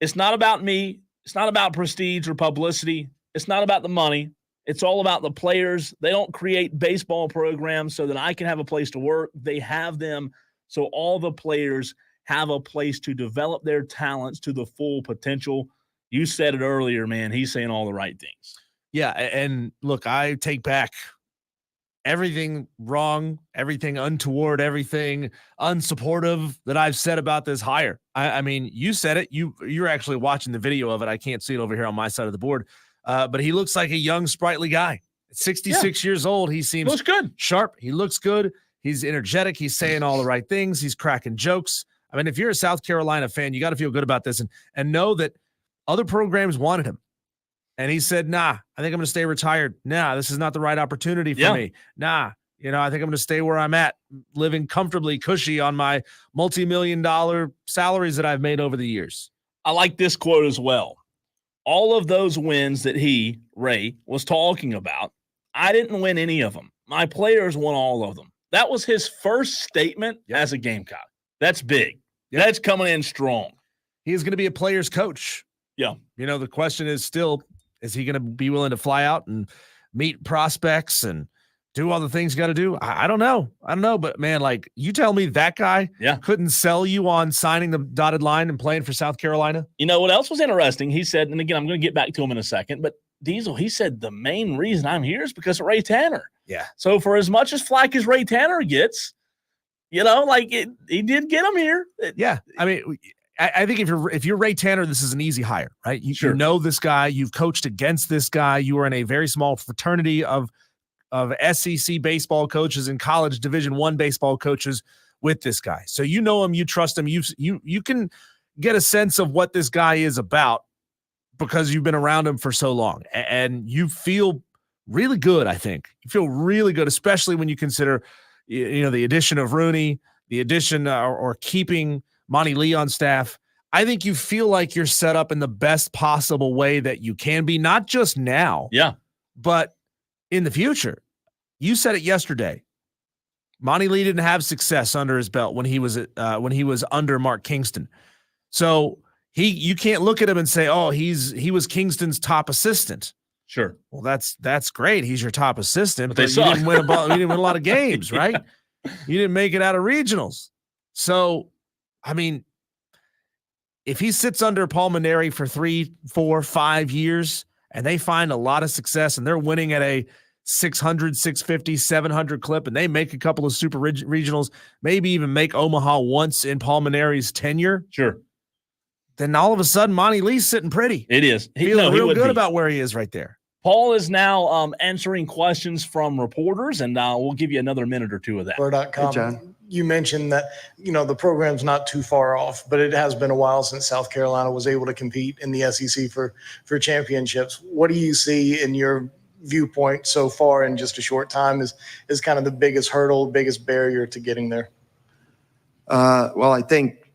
It's not about me. It's not about prestige or publicity. It's not about the money. It's all about the players. They don't create baseball programs so that I can have a place to work. They have them so all the players have a place to develop their talents to the full potential. You said it earlier, man. He's saying all the right things. Yeah, and look, I take back everything wrong, everything untoward, everything unsupportive that I've said about this hire. I mean, you said it. You're actually watching the video of it. I can't see it over here on my side of the board. But he looks like a young, sprightly guy. At 66 years old, he seems looks good, sharp. He looks good. He's energetic. He's saying all the right things. He's cracking jokes. I mean, if you're a South Carolina fan, you got to feel good about this and know that other programs wanted him. And he said, nah, I think I'm going to stay retired. Nah, this is not the right opportunity for me. Nah, I think I'm going to stay where I'm at, living comfortably, cushy on my multi-million-dollar salaries that I've made over the years. I like this quote as well. All of those wins that Ray, was talking about, I didn't win any of them. My players won all of them. That was his first statement as a Gamecock. That's big. That's coming in strong. He is going to be a player's coach. Yeah. The question is still, is he going to be willing to fly out and meet prospects and do all the things you got to do? I don't know. But, man, like, you tell me that guy couldn't sell you on signing the dotted line and playing for South Carolina? You know what else was interesting? He said, and again, I'm going to get back to him in a second, but Diesel, he said the main reason I'm here is because of Ray Tanner. Yeah. So for as much as flack as Ray Tanner gets, he did get him here. Yeah. I mean, I think if you're Ray Tanner, this is an easy hire, right? You know this guy. You've coached against this guy. You are in a very small fraternity of SEC baseball coaches and college Division I baseball coaches with this guy. So you know him, you trust him. You can get a sense of what this guy is about because you've been around him for so long, and you feel really good. I think you feel really good, especially when you consider the addition of Rooney, the addition or keeping Monty Lee on staff. I think you feel like you're set up in the best possible way that you can be, not just now, but in the future. You said it yesterday. Monty Lee didn't have success under his belt when he was under Mark Kingston. So you can't look at him and say, oh, he was Kingston's top assistant. Sure. Well, that's great. He's your top assistant, but you didn't win a lot of games, right? You didn't make it out of regionals. So, I mean, if he sits under Pulmonary for 3, 4, 5 years and they find a lot of success and they're winning at a 600, 650, 700 clip and they make a couple of super regionals, maybe even make Omaha once in Pulmonary's tenure. Sure. Then all of a sudden, Monty Lee's sitting pretty. It is. Feeling real good about where he is right there. Paul is now answering questions from reporters, and we'll give you another minute or two of that. Hey, John. You mentioned that, the program's not too far off, but it has been a while since South Carolina was able to compete in the SEC for championships. What do you see in your viewpoint so far in just a short time is kind of the biggest hurdle, biggest barrier to getting there? Well, I think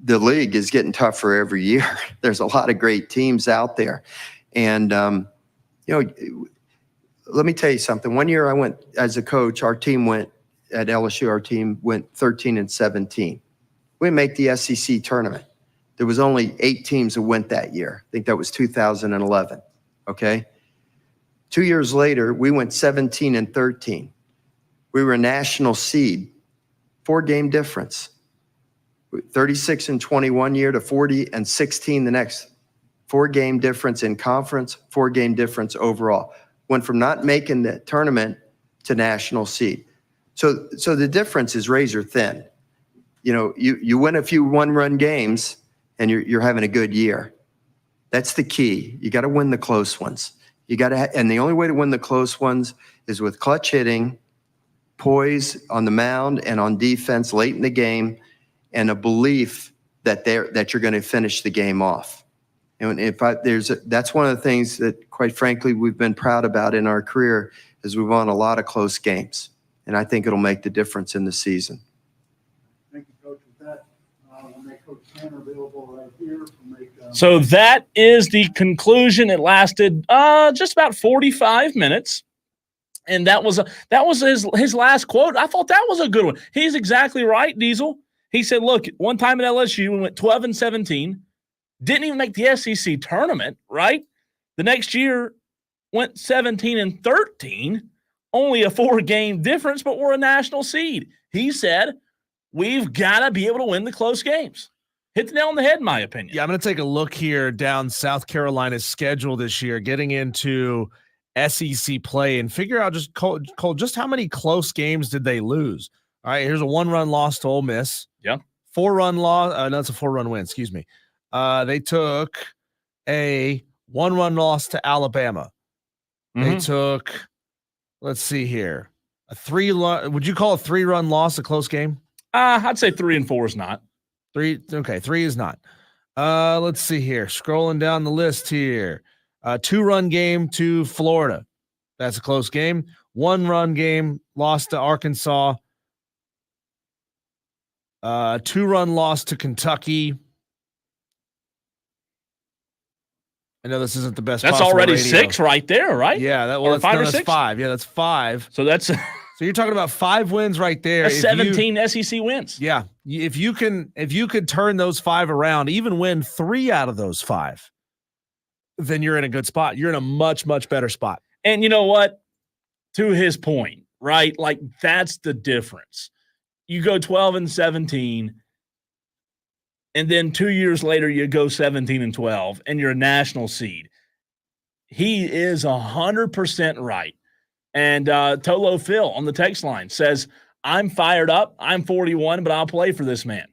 the league is getting tougher every year. There's a lot of great teams out there. And, let me tell you something. One year I went as a coach, our team went at LSU, 13-17. We didn't make the SEC tournament. There was only 8 teams that went that year. I think that was 2011. Okay. 2 years later, we went 17-13. We were a national seed, 4-game difference. 36-21 year to 40-16 the next. 4-game difference in conference, 4-game difference overall. Went from not making the tournament to national seed. So the difference is razor thin. You win a few one-run games and you're having a good year. That's the key. You got to win the close ones. And the only way to win the close ones is with clutch hitting, poise on the mound and on defense late in the game, and a belief that you're going to finish the game off. And that's one of the things that, quite frankly, we've been proud about in our career is we've won a lot of close games. And I think it'll make the difference in the season. Thank you, Coach, with that. We'll make Coach Tanner available right here. So that is the conclusion. It lasted just about 45 minutes. And that was his last quote. I thought that was a good one. He's exactly right, Diesel. He said, look, one time at LSU, we went 12-17, didn't even make the SEC tournament, right? The next year went 17-13, only a 4-game difference, but we're a national seed. He said, we've got to be able to win the close games. Hit the nail on the head, in my opinion. Yeah, I'm going to take a look here down South Carolina's schedule this year, getting into SEC play and figure out just Cole, just how many close games did they lose? All right, here's a 1-run loss to Ole Miss. Yeah. 4-run loss. No, it's a 4-run win. Excuse me. They took a 1-run loss to Alabama. They took, let's see here, a 3-run. Would you call a 3-run loss a close game? I'd say 3 and 4 is not. 3. Okay, 3 is not. Let's see here. Scrolling down the list here. 2-run game to Florida. That's a close game. 1-run game lost to Arkansas. 2-run loss to Kentucky. I know this isn't the best. That's already radio. 6 right there, right? Yeah, that's 5 or 6. That's 5. Yeah, that's 5. So that's so you're talking about 5 wins right there. That's 17 SEC wins. Yeah, if you could turn those 5 around, even win 3 out of those 5, then you're in a good spot. You're in a much, much better spot. And you know what? To his point, right? Like that's the difference. You go 12-17. And then 2 years later, you go 17-12, and you're a national seed. He is 100% right. And Tolo Phil on the text line says, I'm fired up. I'm 41, but I'll play for this man.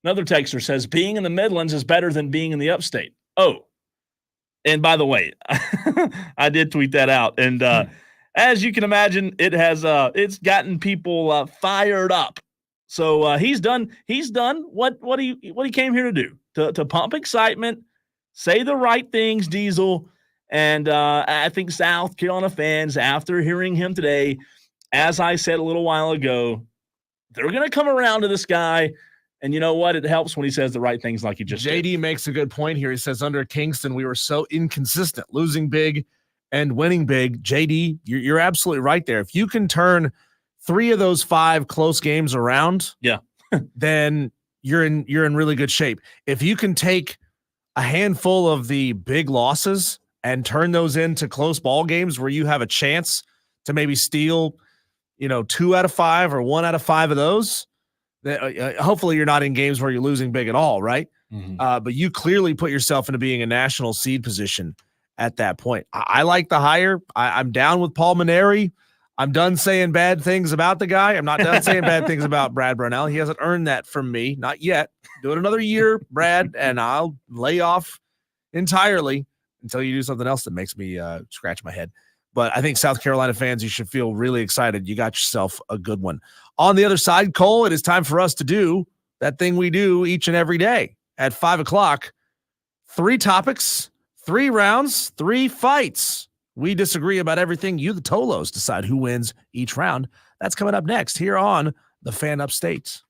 Another texter says, being in the Midlands is better than being in the upstate. Oh, and by the way, I did tweet that out. And as you can imagine, it has it's gotten people fired up. So he's done what he came here to do, to pump excitement, say the right things, Diesel. And I think South Carolina fans, after hearing him today, as I said a little while ago, they're going to come around to this guy. And you know what? It helps when he says the right things like he just JD did. makes a good point here. He says, under Kingston, we were so inconsistent, losing big and winning big. JD, you're absolutely right there. If you can turn 3 of those 5 close games around, yeah, then you're in really good shape. If you can take a handful of the big losses and turn those into close ball games where you have a chance to maybe steal, 2 out of 5 or 1 out of 5 of those, hopefully you're not in games where you're losing big at all, right? Mm-hmm. But you clearly put yourself into being a national seed position at that point. I like the hire. I'm down with Paul Maneri. I'm done saying bad things about the guy. I'm not done saying bad things about Brad Brownell. He hasn't earned that from me. Not yet. Do it another year, Brad, and I'll lay off entirely until you do something else that makes me scratch my head. But I think South Carolina fans, you should feel really excited. You got yourself a good one. On the other side, Cole, it is time for us to do that thing we do each and every day at 5 o'clock. 3 topics, 3 rounds, 3 fights. We disagree about everything. You, the Tolos, decide who wins each round. That's coming up next here on the Fan Upstate.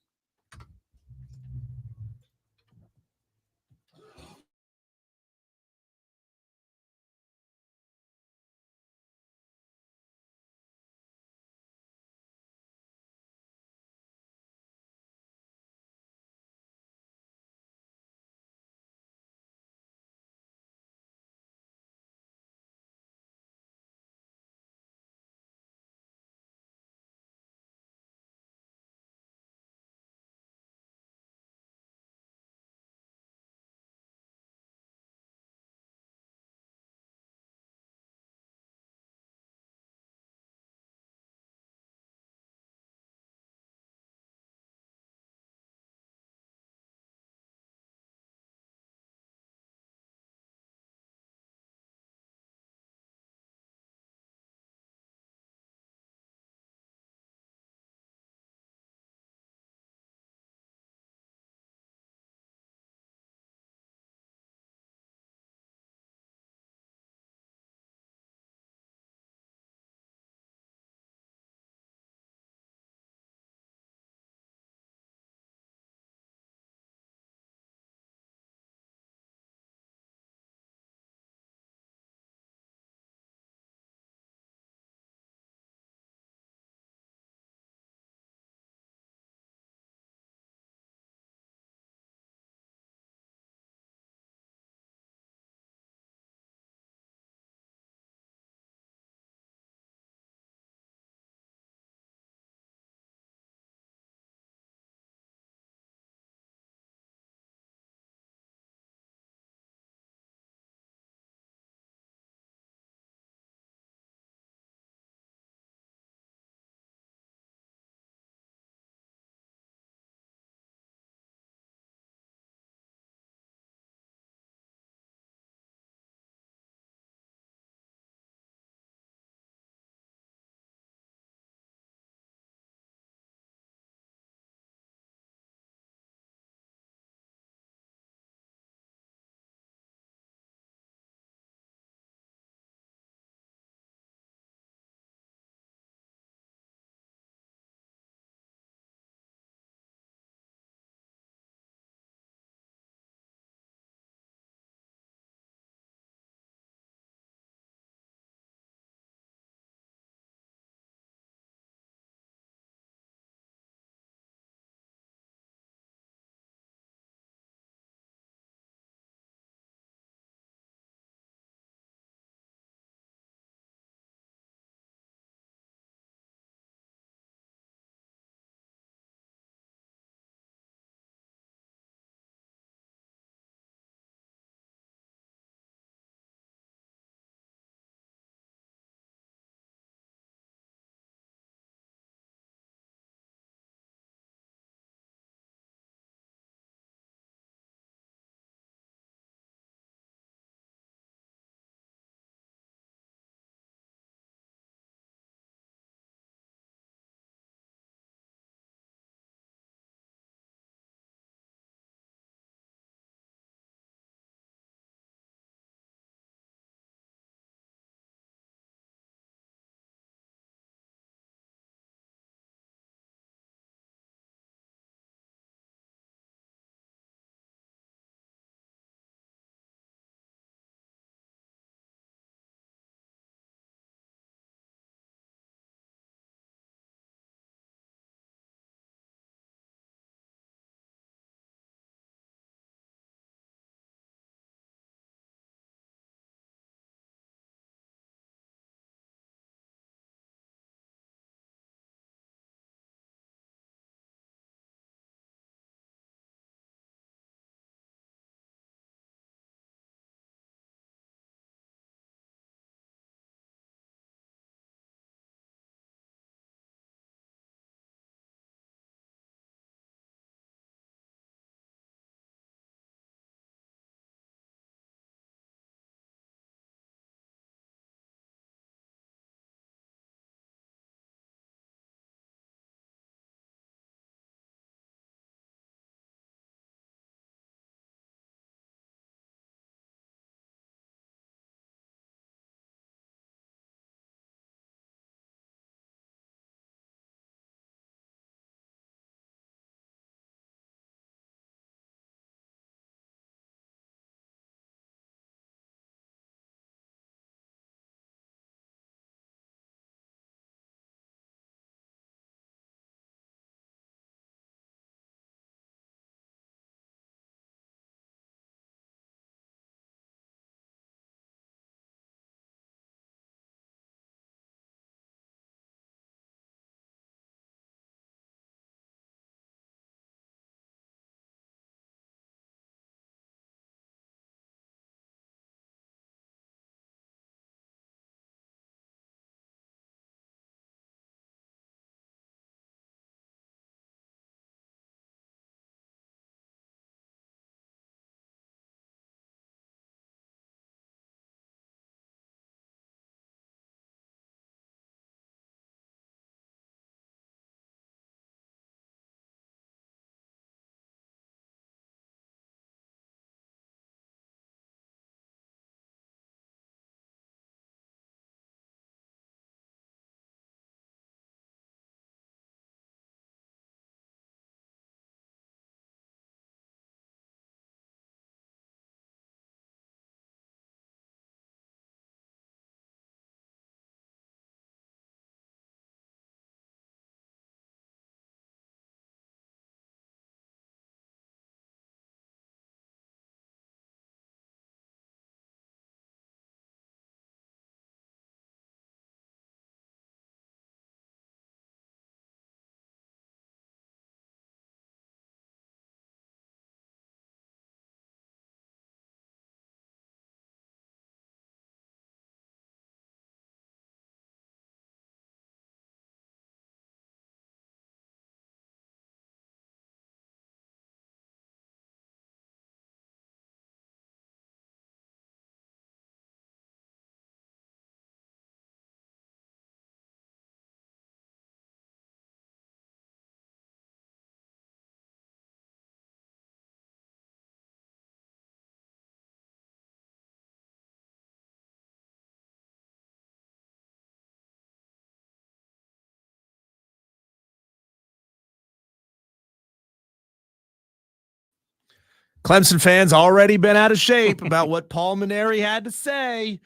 Clemson fans already been out of shape about what Paul Maneri had to say.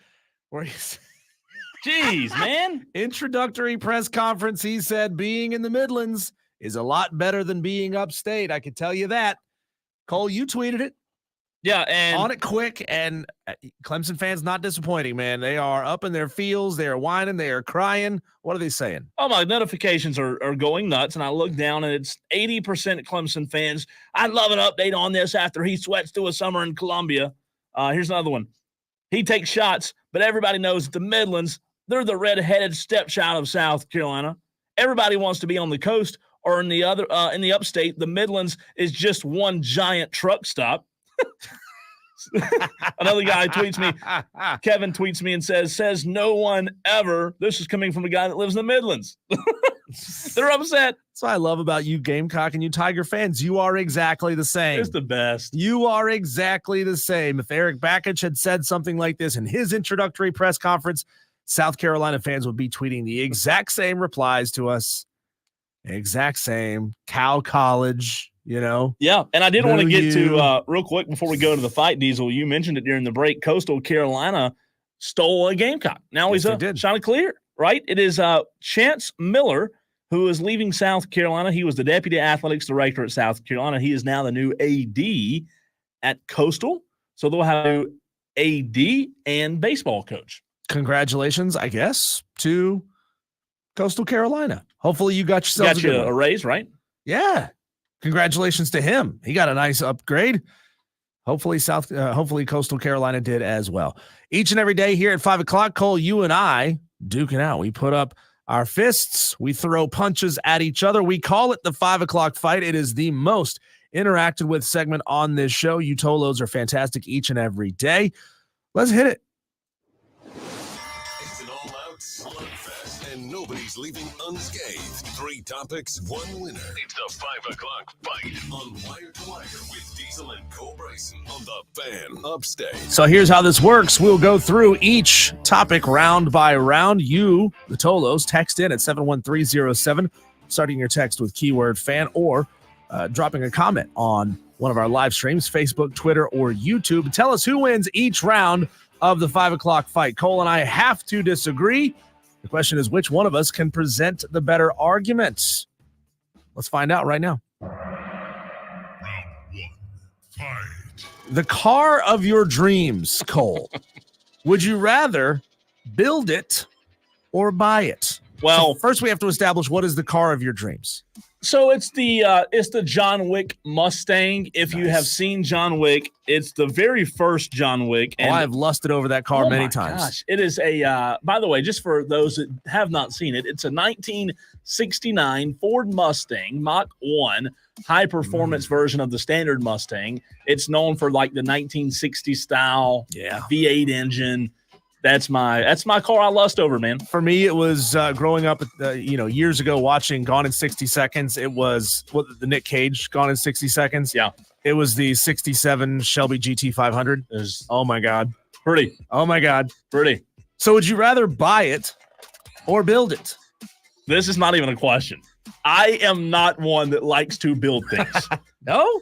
Where he's Jeez, man. Introductory press conference, he said being in the Midlands is a lot better than being upstate. I can tell you that. Cole, you tweeted it. Yeah, and on it quick, and Clemson fans not disappointing, man. They are up in their feels. They are whining. They are crying. What are they saying? Oh, my notifications are going nuts, and I look down, and it's 80% Clemson fans. I'd love an update on this after he sweats through a summer in Columbia. Here's another one. He takes shots, but everybody knows that the Midlands, they're the red-headed stepchild of South Carolina. Everybody wants to be on the coast or in the upstate. The Midlands is just one giant truck stop. Another guy tweets me, Kevin tweets me and says no one ever. This is coming from a guy that lives in the Midlands. They're upset. That's what I love about you Gamecock and you Tiger fans. You are exactly the same. It's the best. You are exactly the same. If Eric Bakich had said something like this in his introductory press conference, South Carolina fans would be tweeting the exact same replies to us. Exact same. Cal College, you know. Yeah, and I did want to get to, real quick before we go to the fight, Diesel, you mentioned it during the break, Coastal Carolina stole a Gamecock. Now he's shot clear, right? It is Chance Miller, who is leaving South Carolina. He was the deputy athletics director at South Carolina. He is now the new AD at Coastal. So they'll have AD and baseball coach. Congratulations, I guess, to Coastal Carolina. Hopefully you got yourself a raise, right? Yeah. Congratulations to him. He got a nice upgrade. Hopefully Coastal Carolina did as well. Each and every day here at 5 o'clock, Cole, you and I duking out. We put up our fists. We throw punches at each other. We call it the 5 o'clock fight. It is the most interacted with segment on this show. You Tolos are fantastic each and every day. Let's hit it. It's an all-out slugfest, and nobody's leaving unscathed. 3 topics, 1 winner. It's the 5 o'clock fight on Wire to Wire with Diesel and Cole Bryson on the Fan Upstate. So here's how this works. We'll go through each topic round by round. You, the Tolos, text in at 71307, starting your text with keyword fan or dropping a comment on one of our live streams, Facebook, Twitter, or YouTube. Tell us who wins each round of the 5 o'clock fight. Cole and I have to disagree. The question is, which one of us can present the better arguments? Let's find out right now. Round 1, fight. The car of your dreams, Cole. Would you rather build it or buy it? Well, so first we have to establish what is the car of your dreams. So it's the John Wick Mustang. If you have seen John Wick, it's the very first John Wick. And I've lusted over that car many times. Gosh, it is by the way, just for those that have not seen it, it's a 1969 Ford Mustang Mach 1 high performance version of the standard Mustang. It's known for like the 1960 style V8 engine. That's my car I lust over, man. For me, it was growing up, years ago watching Gone in 60 Seconds. It was the Nick Cage Gone in 60 Seconds. Yeah. It was the 67 Shelby GT 500. Oh, my God. Pretty. Oh, my God. Pretty. So would you rather buy it or build it? This is not even a question. I am not one that likes to build things. No.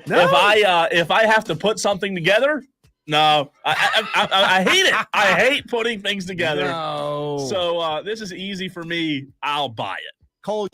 If I have to put something together, no, I hate it. I hate putting things together. No. So this is easy for me. I'll buy it. Cole.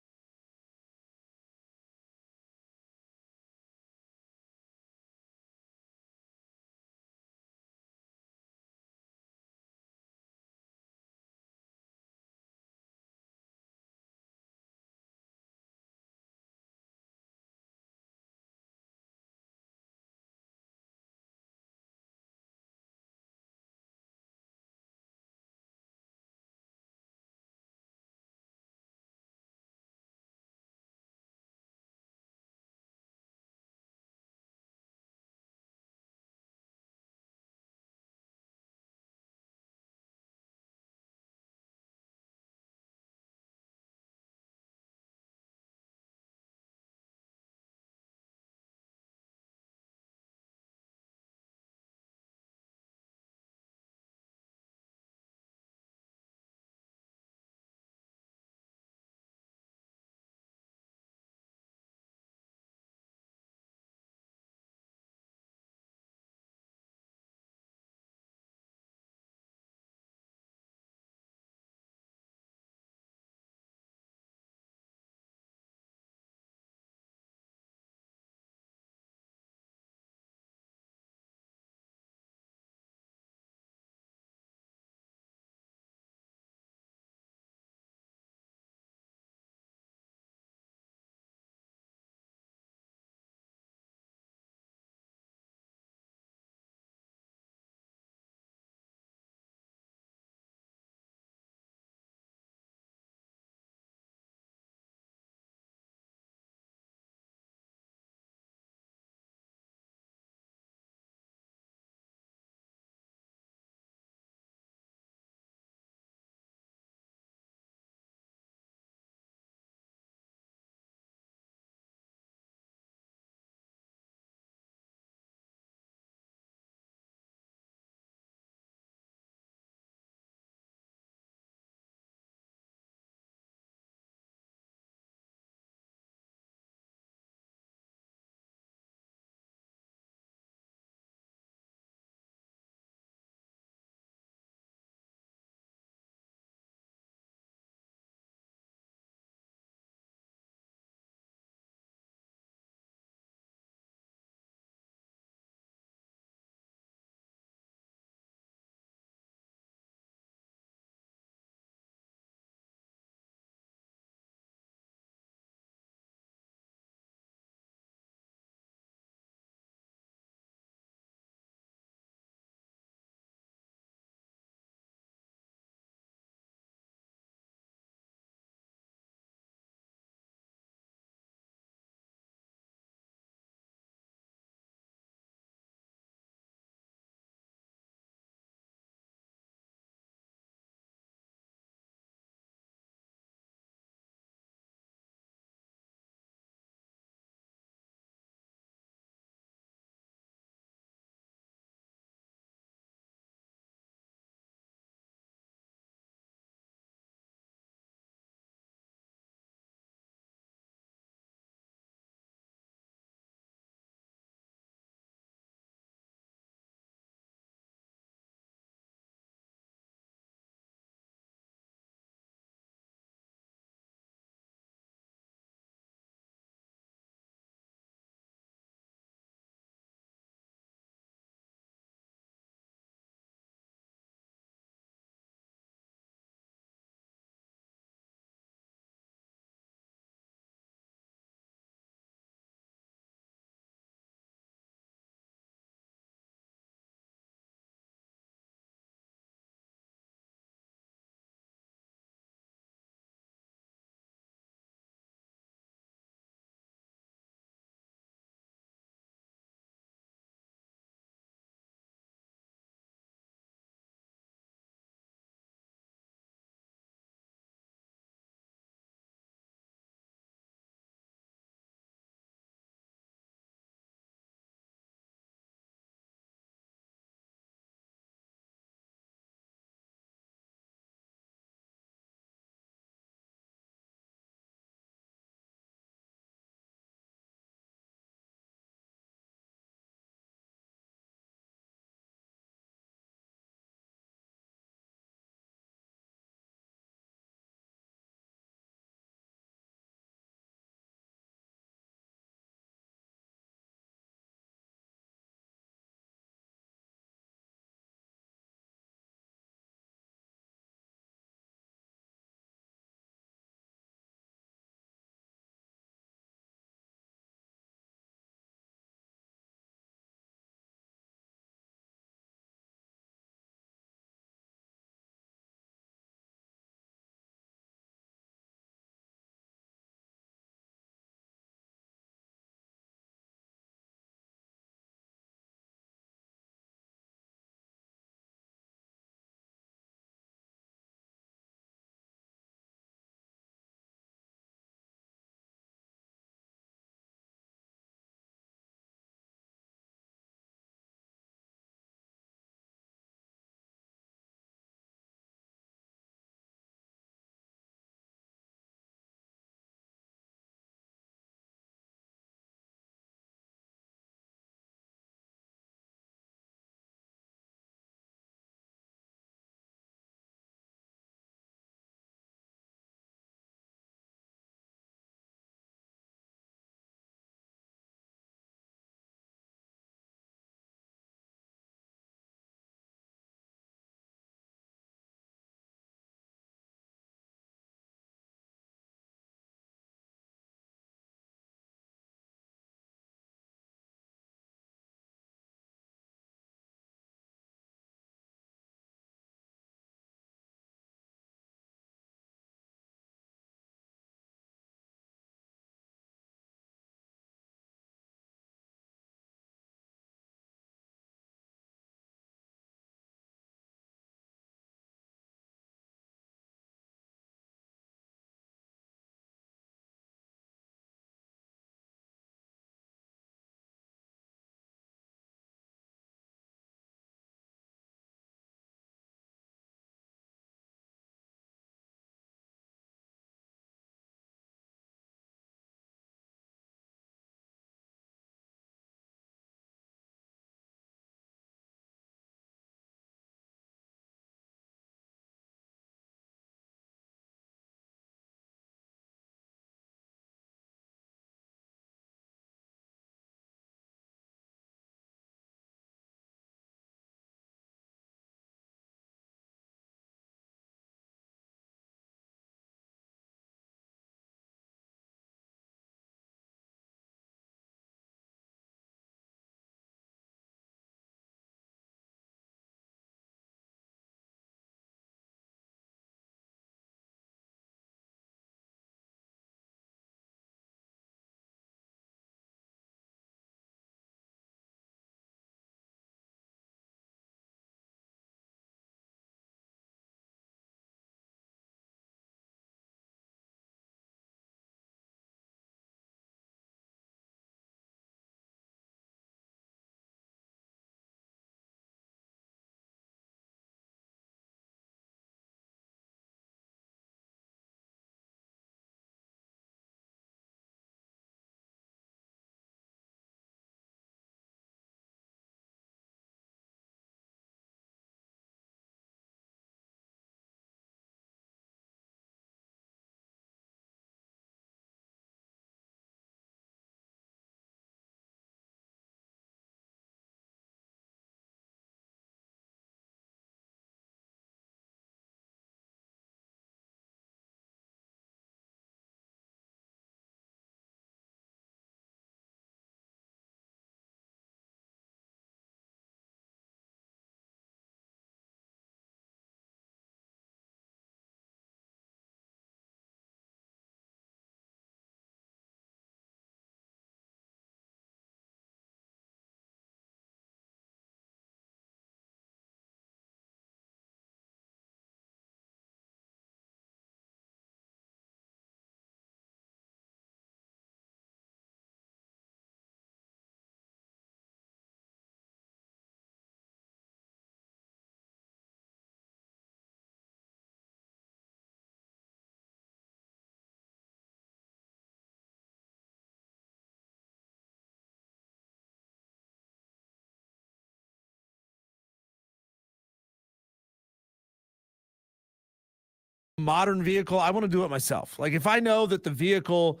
modern vehicle, I want to do it myself. Like if I know that the vehicle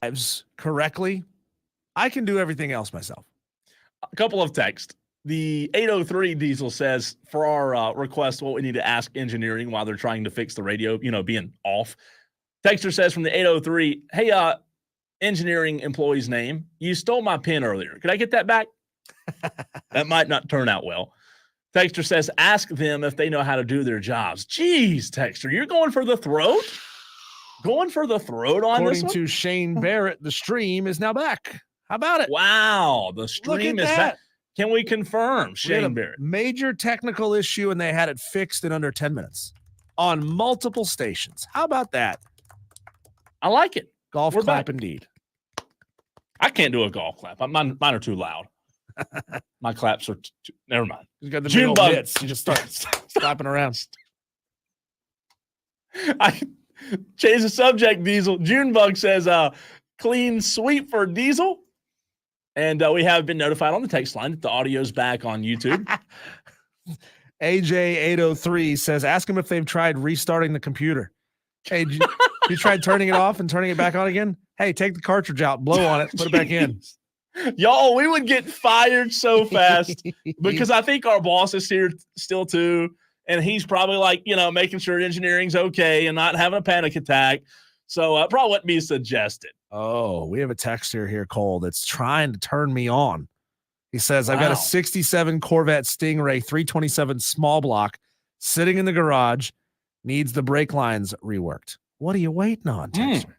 drives correctly, I can do everything else myself. A couple of texts. The 803 Diesel says, for our request, what we need to ask engineering while they're trying to fix the radio, being off. Texter says from the 803, hey, engineering employee's name, you stole my pen earlier. Could I get that back? That might not turn out well. Texter says, ask them if they know how to do their jobs. Jeez, Texter, you're going for the throat? Going for the throat on this one? According to Shane Barrett, the stream is now back. How about it? Wow, the stream is back. Can we confirm, Shane Barrett? Major technical issue, and they had it fixed in under 10 minutes on multiple stations. How about that? I like it. Golf We're clap back. indeed. I can't do a golf clap. Mine are too loud. My claps are never mind. You got the June big old bug. hits. You just start slapping around. I change the subject, Diesel. Junebug says, clean sweep for Diesel. And we have been notified on the text line that the audio's back on YouTube. AJ803 says, ask them if they've tried restarting the computer. Hey, you tried turning it off and turning it back on again? Hey, take the cartridge out, blow on it, put it back in. Y'all, we would get fired so fast because I think our boss is here still too. And he's probably like, making sure engineering's okay and not having a panic attack. So probably wouldn't be suggested. Oh, we have a texter here, Cole, that's trying to turn me on. He says, I've got a 67 Corvette Stingray 327 small block sitting in the garage, needs the brake lines reworked. What are you waiting on, texter?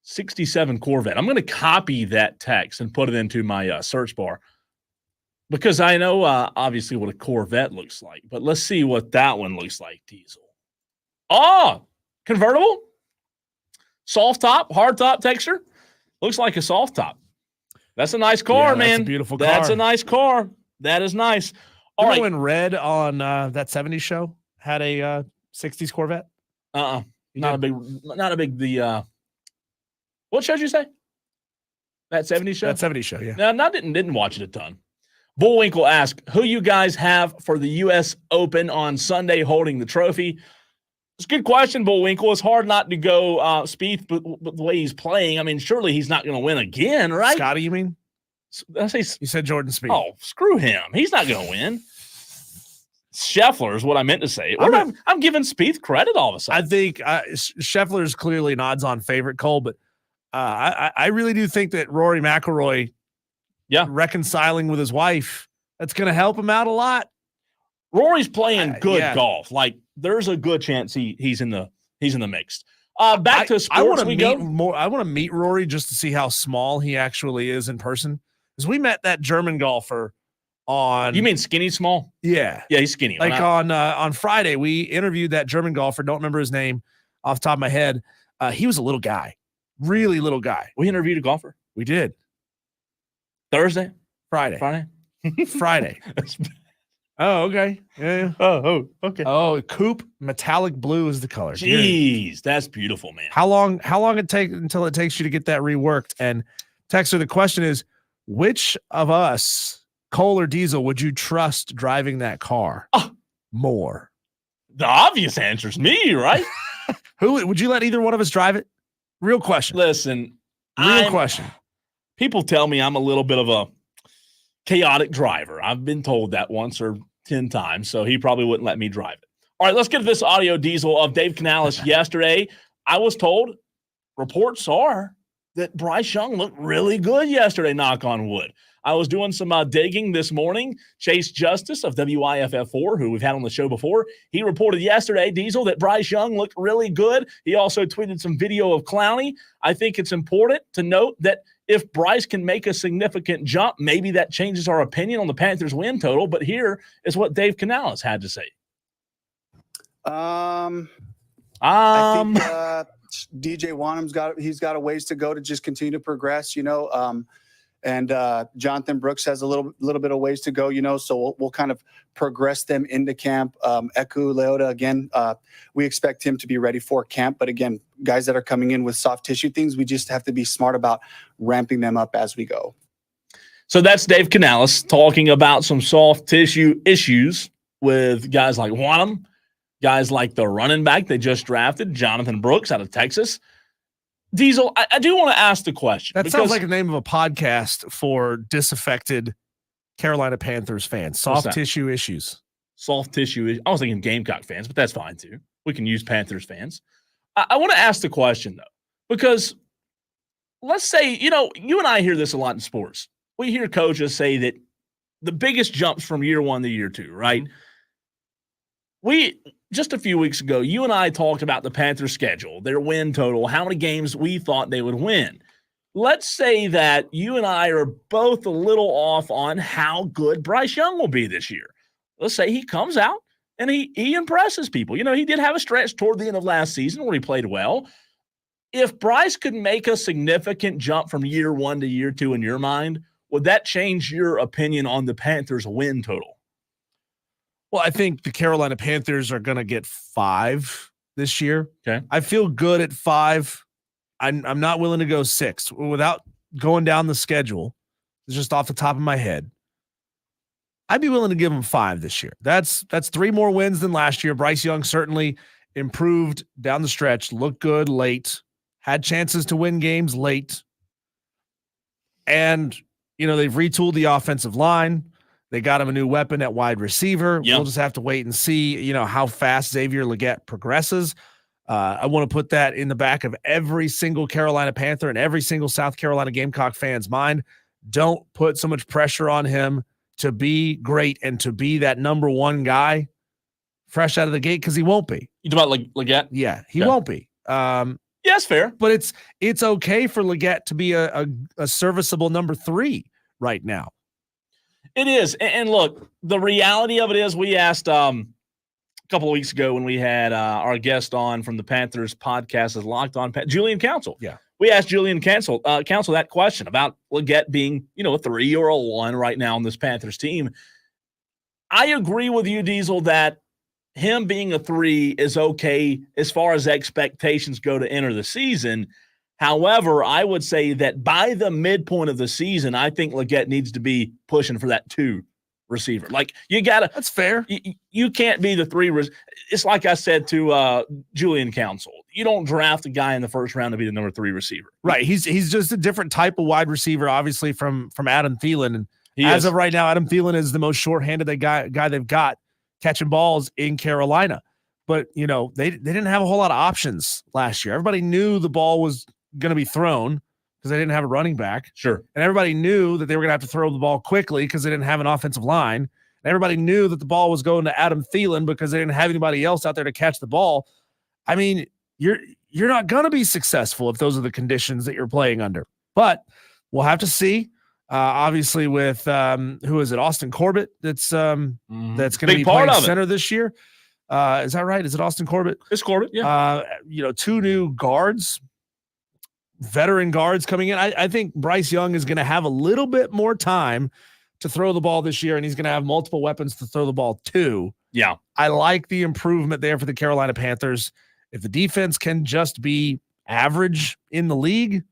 67 Corvette. I'm going to copy that text and put it into my search bar because I know obviously what a Corvette looks like, but let's see what that one looks like, Diesel. Oh, convertible? Soft top, hard top texture? Looks like a soft top. That's a nice car, man. That's a beautiful car. That's a nice car. That is nice. All right. When Red on that 70s show had a 60s Corvette? Not a big what show did you say? That 70s show? That 70s show, yeah. No, I didn't watch it a ton. Bullwinkle asked, who you guys have for the U.S. Open on Sunday holding the trophy? It's a good question, Bullwinkle. It's hard not to go Spieth, but the way he's playing, I mean, surely he's not going to win again, right? Scotty, you mean? Did I say you said Jordan Spieth. Oh, screw him. He's not going to win. Scheffler is what I meant to say. I'm giving Spieth credit all of a sudden. I think Scheffler's clearly an odds-on favorite, Cole, but I really do think that Rory McIlroy, reconciling with his wife, that's going to help him out a lot. Rory's playing good golf. Like there's a good chance he's in the mix. Back to sports. I want to meet Rory just to see how small he actually is in person. Because we met that German golfer on. You mean skinny small? Yeah, yeah, he's skinny. Like on Friday, we interviewed that German golfer. Don't remember his name off the top of my head. He was a little guy. Really little guy. We interviewed a golfer. We did. Thursday? Friday. Friday. Oh, okay. Yeah. Oh, okay. Oh, coupe metallic blue is the color. Jeez, that's beautiful, man. How long it take until it takes you to get that reworked? And Texter, the question is, which of us, Cole or Diesel, would you trust driving that car more? The obvious answer is me, right? Who would you let either one of us drive it? Real question. Listen, question. People tell me I'm a little bit of a chaotic driver. I've been told that once or 10 times, so he probably wouldn't let me drive it. All right, let's get to this audio, Diesel, of Dave Canales yesterday. I was told reports are that Bryce Young looked really good yesterday, knock on wood. I was doing some digging this morning. Chase Justice of WIFF4, who we've had on the show before, he reported yesterday, Diesel, that Bryce Young looked really good. He also tweeted some video of Clowney. I think it's important to note that if Bryce can make a significant jump, maybe that changes our opinion on the Panthers win total. But here is what Dave Canales had to say. I think DJ Wanham's got a ways to go to just continue to progress, and Jonathan Brooks has a little bit of ways to go, so we'll kind of progress them into camp. Eku Leota, again, we expect him to be ready for camp. But again, guys that are coming in with soft tissue things, we just have to be smart about ramping them up as we go. So that's Dave Canales talking about some soft tissue issues with guys like Wanham. Guys like the running back they just drafted, Jonathan Brooks out of Texas. Diesel, I do want to ask the question. That sounds like the name of a podcast for disaffected Carolina Panthers fans. Soft tissue issues. Soft tissue issues. I was thinking Gamecock fans, but that's fine too. We can use Panthers fans. I want to ask the question, though, because let's say, you and I hear this a lot in sports. We hear coaches say that the biggest jumps from year one to year two, right? Just a few weeks ago, you and I talked about the Panthers' schedule, their win total, how many games we thought they would win. Let's say that you and I are both a little off on how good Bryce Young will be this year. Let's say he comes out and he impresses people. He did have a stretch toward the end of last season where he played well. If Bryce could make a significant jump from year one to year two in your mind, would that change your opinion on the Panthers' win total? Well, I think the Carolina Panthers are going to get 5 this year. Okay. I feel good at 5. I'm not willing to go 6 without going down the schedule. It's just off the top of my head. I'd be willing to give them 5 this year. That's 3 more wins than last year. Bryce Young certainly improved down the stretch, looked good late, had chances to win games late. And, they've retooled the offensive line. They got him a new weapon at wide receiver. Yep. We'll just have to wait and see, how fast Xavier Legette progresses. I want to put that in the back of every single Carolina Panther and every single South Carolina Gamecock fan's mind. Don't put so much pressure on him to be great and to be that number one guy fresh out of the gate, because he won't be. You talk about Legette? Yeah, he won't be. Yeah, that's fair. But it's okay for Legette to be a serviceable number 3 right now. It is. And look, the reality of it is we asked a couple of weeks ago when we had our guest on from the Panthers podcast is Locked On, Julian Council. Yeah. We asked Julian Council that question about Legette being, a 3 or a 1 right now on this Panthers team. I agree with you, Diesel, that him being a 3 is okay as far as expectations go to enter the season. However, I would say that by the midpoint of the season, I think Legette needs to be pushing for that 2 receiver. Like, you got to – that's fair. You can't be the 3 it's like I said to Julian Council. You don't draft a guy in the first round to be the number 3 receiver. Right. He's just a different type of wide receiver, obviously, from Adam Thielen. And as of right now, Adam Thielen is the most shorthanded guy they've got catching balls in Carolina. But, they didn't have a whole lot of options last year. Everybody knew the ball was going to be thrown because they didn't have a running back. Sure. And everybody knew that they were going to have to throw the ball quickly because they didn't have an offensive line. And everybody knew that the ball was going to Adam Thielen because they didn't have anybody else out there to catch the ball. I mean, you're not going to be successful if those are the conditions that you're playing under. But we'll have to see. Obviously, with who is it? Austin Corbett. That's going to be playing center this year. Is that right? Is it Austin Corbett? It's Corbett. Yeah. 2 new guards. Veteran guards coming in. I think Bryce Young is going to have a little bit more time to throw the ball this year, and he's going to have multiple weapons to throw the ball to. Yeah. I like the improvement there for the Carolina Panthers. If the defense can just be average in the league,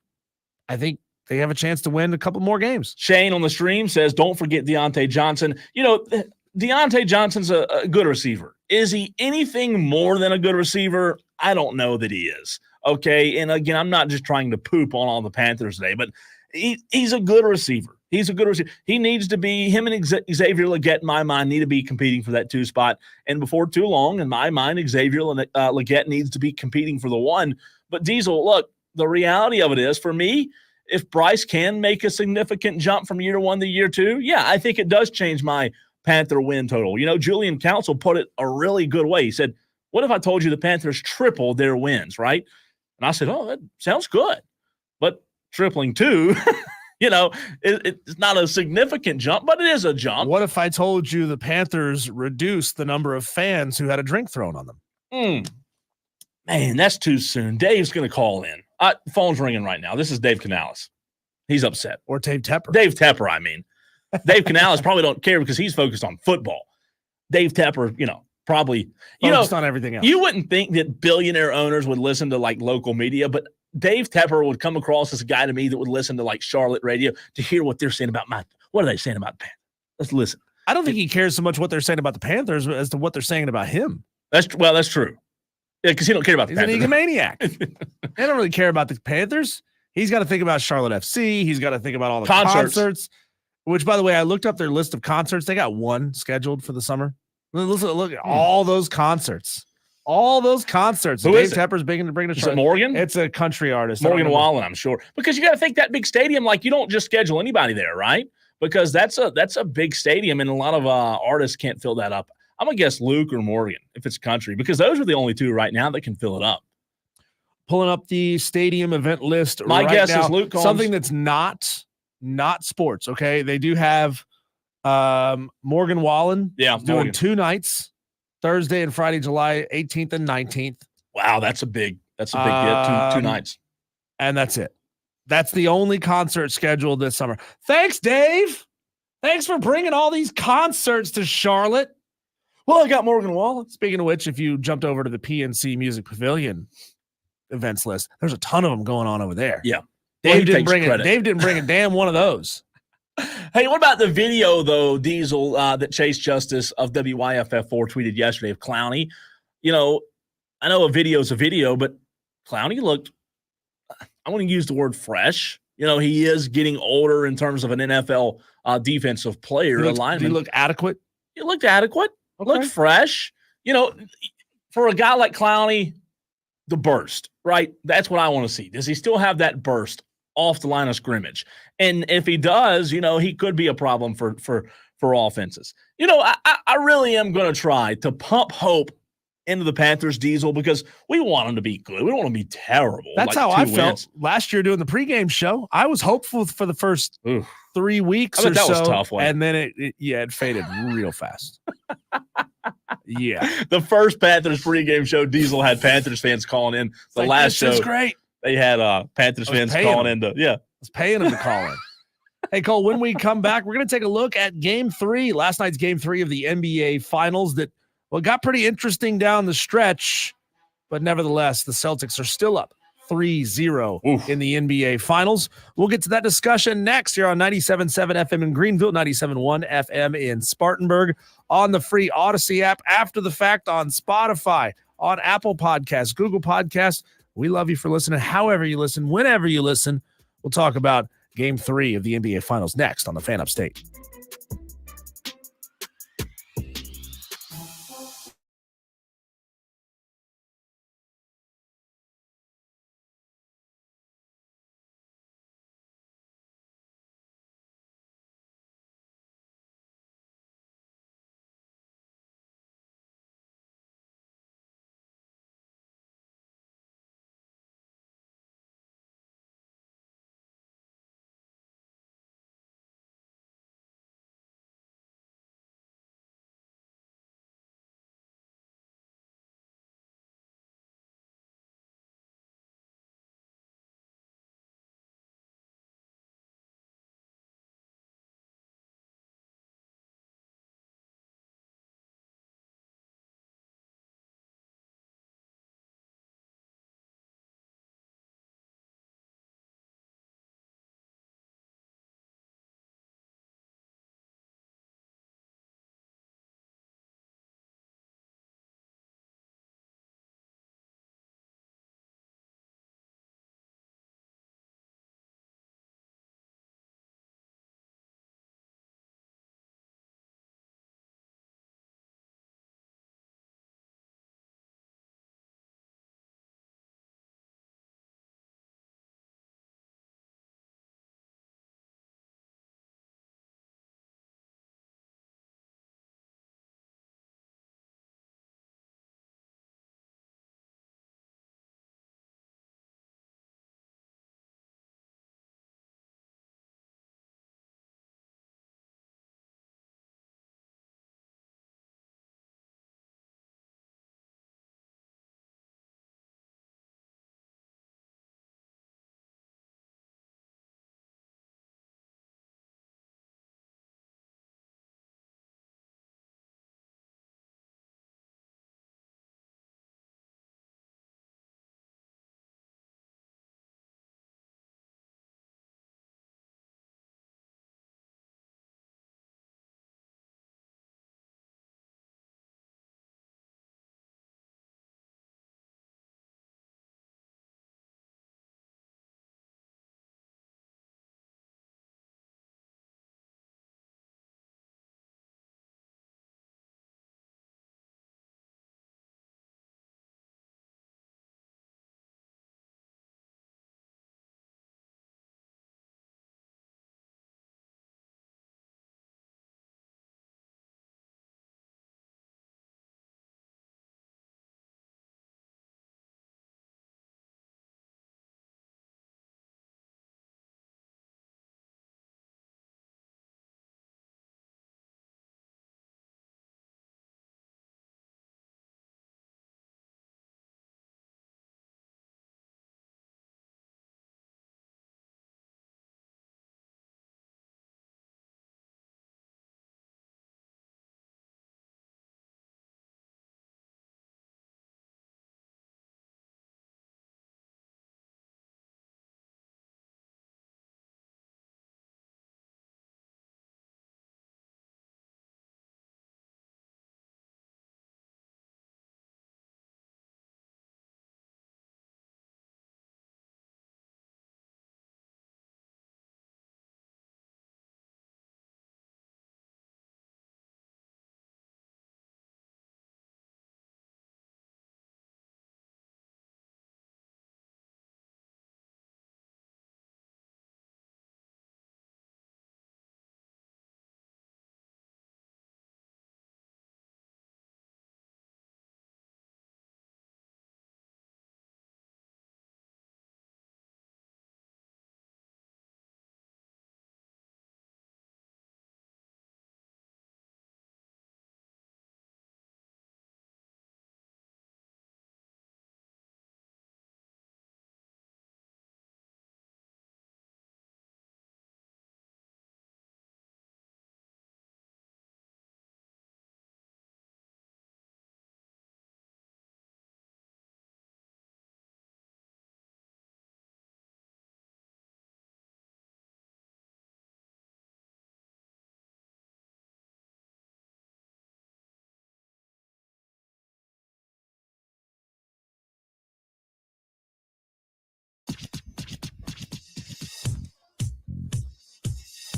I think they have a chance to win a couple more games. Shane on the stream says, don't forget Deontay Johnson. Deontay Johnson's a good receiver. Is he anything more than a good receiver? I don't know that he is. Okay, and again, I'm not just trying to poop on all the Panthers today, but he's a good receiver. He's a good receiver. He needs to be, him and Xavier Legette, in my mind, need to be competing for that 2 spot. And before too long, in my mind, Xavier Legette needs to be competing for the 1. But Diesel, look, the reality of it is, for me, if Bryce can make a significant jump from year 1 to year 2, yeah, I think it does change my Panther win total. Julian Council put it a really good way. He said, what if I told you the Panthers tripled their wins, right? And I said, that sounds good. But tripling 2, it's not a significant jump, but it is a jump. What if I told you the Panthers reduced the number of fans who had a drink thrown on them? Man, that's too soon. Dave's going to call in. Phone's ringing right now. This is Dave Canales. He's upset. Or Dave Tepper. Dave Tepper, I mean. Dave Canales probably don't care because he's focused on football. Dave Tepper, probably focused on everything else. You wouldn't think that billionaire owners would listen to like local media, but Dave Tepper would come across as a guy to me that would listen to like Charlotte radio to hear what they're saying about what are they saying about the Panthers? Let's listen. I don't think he cares so much what they're saying about the Panthers as to what they're saying about him. That's true. Yeah, because he don't care about the He's an Panthers. egomaniac. They don't really care about the Panthers. He's got to think about Charlotte FC. He's got to think about all the concerts. Which, by the way, I looked up their list of concerts. They got one scheduled for the summer. Look at all those concerts. All those concerts. Who Dave is it? Tepper's bringing to Is it Morgan? It's a country artist. Morgan Wallen, I'm sure. Because you got to think that big stadium, like you don't just schedule anybody there, right? Because that's a big stadium, and a lot of artists can't fill that up. I'm gonna guess Luke or Morgan if it's country, because those are the only two right now that can fill it up. Pulling up the stadium event list. My right guess now, is Luke Combs. Something that's not sports. Okay, they do have Morgan Wallen. Yeah, doing Morgan. 2 nights, Thursday and Friday, July 18th and 19th. Wow, that's a big get. Two nights, and that's it. That's the only concert scheduled this summer. Thanks, Dave. Thanks for bringing all these concerts to Charlotte. Well, I got Morgan Wallen. Speaking of which, if you jumped over to the PNC Music Pavilion events list, there's a ton of them going on over there. Yeah. Dave didn't bring a damn one of those. Hey, what about the video, though, Diesel, that Chase Justice of WYFF4 tweeted yesterday of Clowney? You know, I know a video is a video, but Clowney looked, I want to use the word fresh. You know, he is getting older in terms of an NFL defensive player alignment. Did he look adequate? He looked adequate. Okay. Looked fresh. You know, for a guy like Clowney, the burst, right? That's what I want to see. Does he still have that burst off the line of scrimmage? And if he does, you know, he could be a problem for offenses. You know, I really am going to try to pump hope into the Panthers, Diesel, because we want them to be good. We don't want them to be terrible. That's how I felt last year doing the pregame show. I was hopeful for the first 3 weeks or that so, was tough, and then it faded real fast. Yeah, the first Panthers pregame show, Diesel had Panthers fans calling in. The last show, is great. They had Panthers fans calling in. I was paying them to call in. Hey, Cole, when we come back, we're going to take a look at Game 3, last night's Game 3 of the NBA Finals that, well, got pretty interesting down the stretch, but nevertheless, the Celtics are still up 3-0 in the NBA Finals. We'll get to that discussion next here on 97.7 FM in Greenville, 97.1 FM in Spartanburg, on the free Odyssey app, after the fact on Spotify, on Apple Podcasts, Google Podcasts. We love you for listening, however you listen, whenever you listen. We'll talk about Game 3 of the NBA Finals next on the Fan Upstate.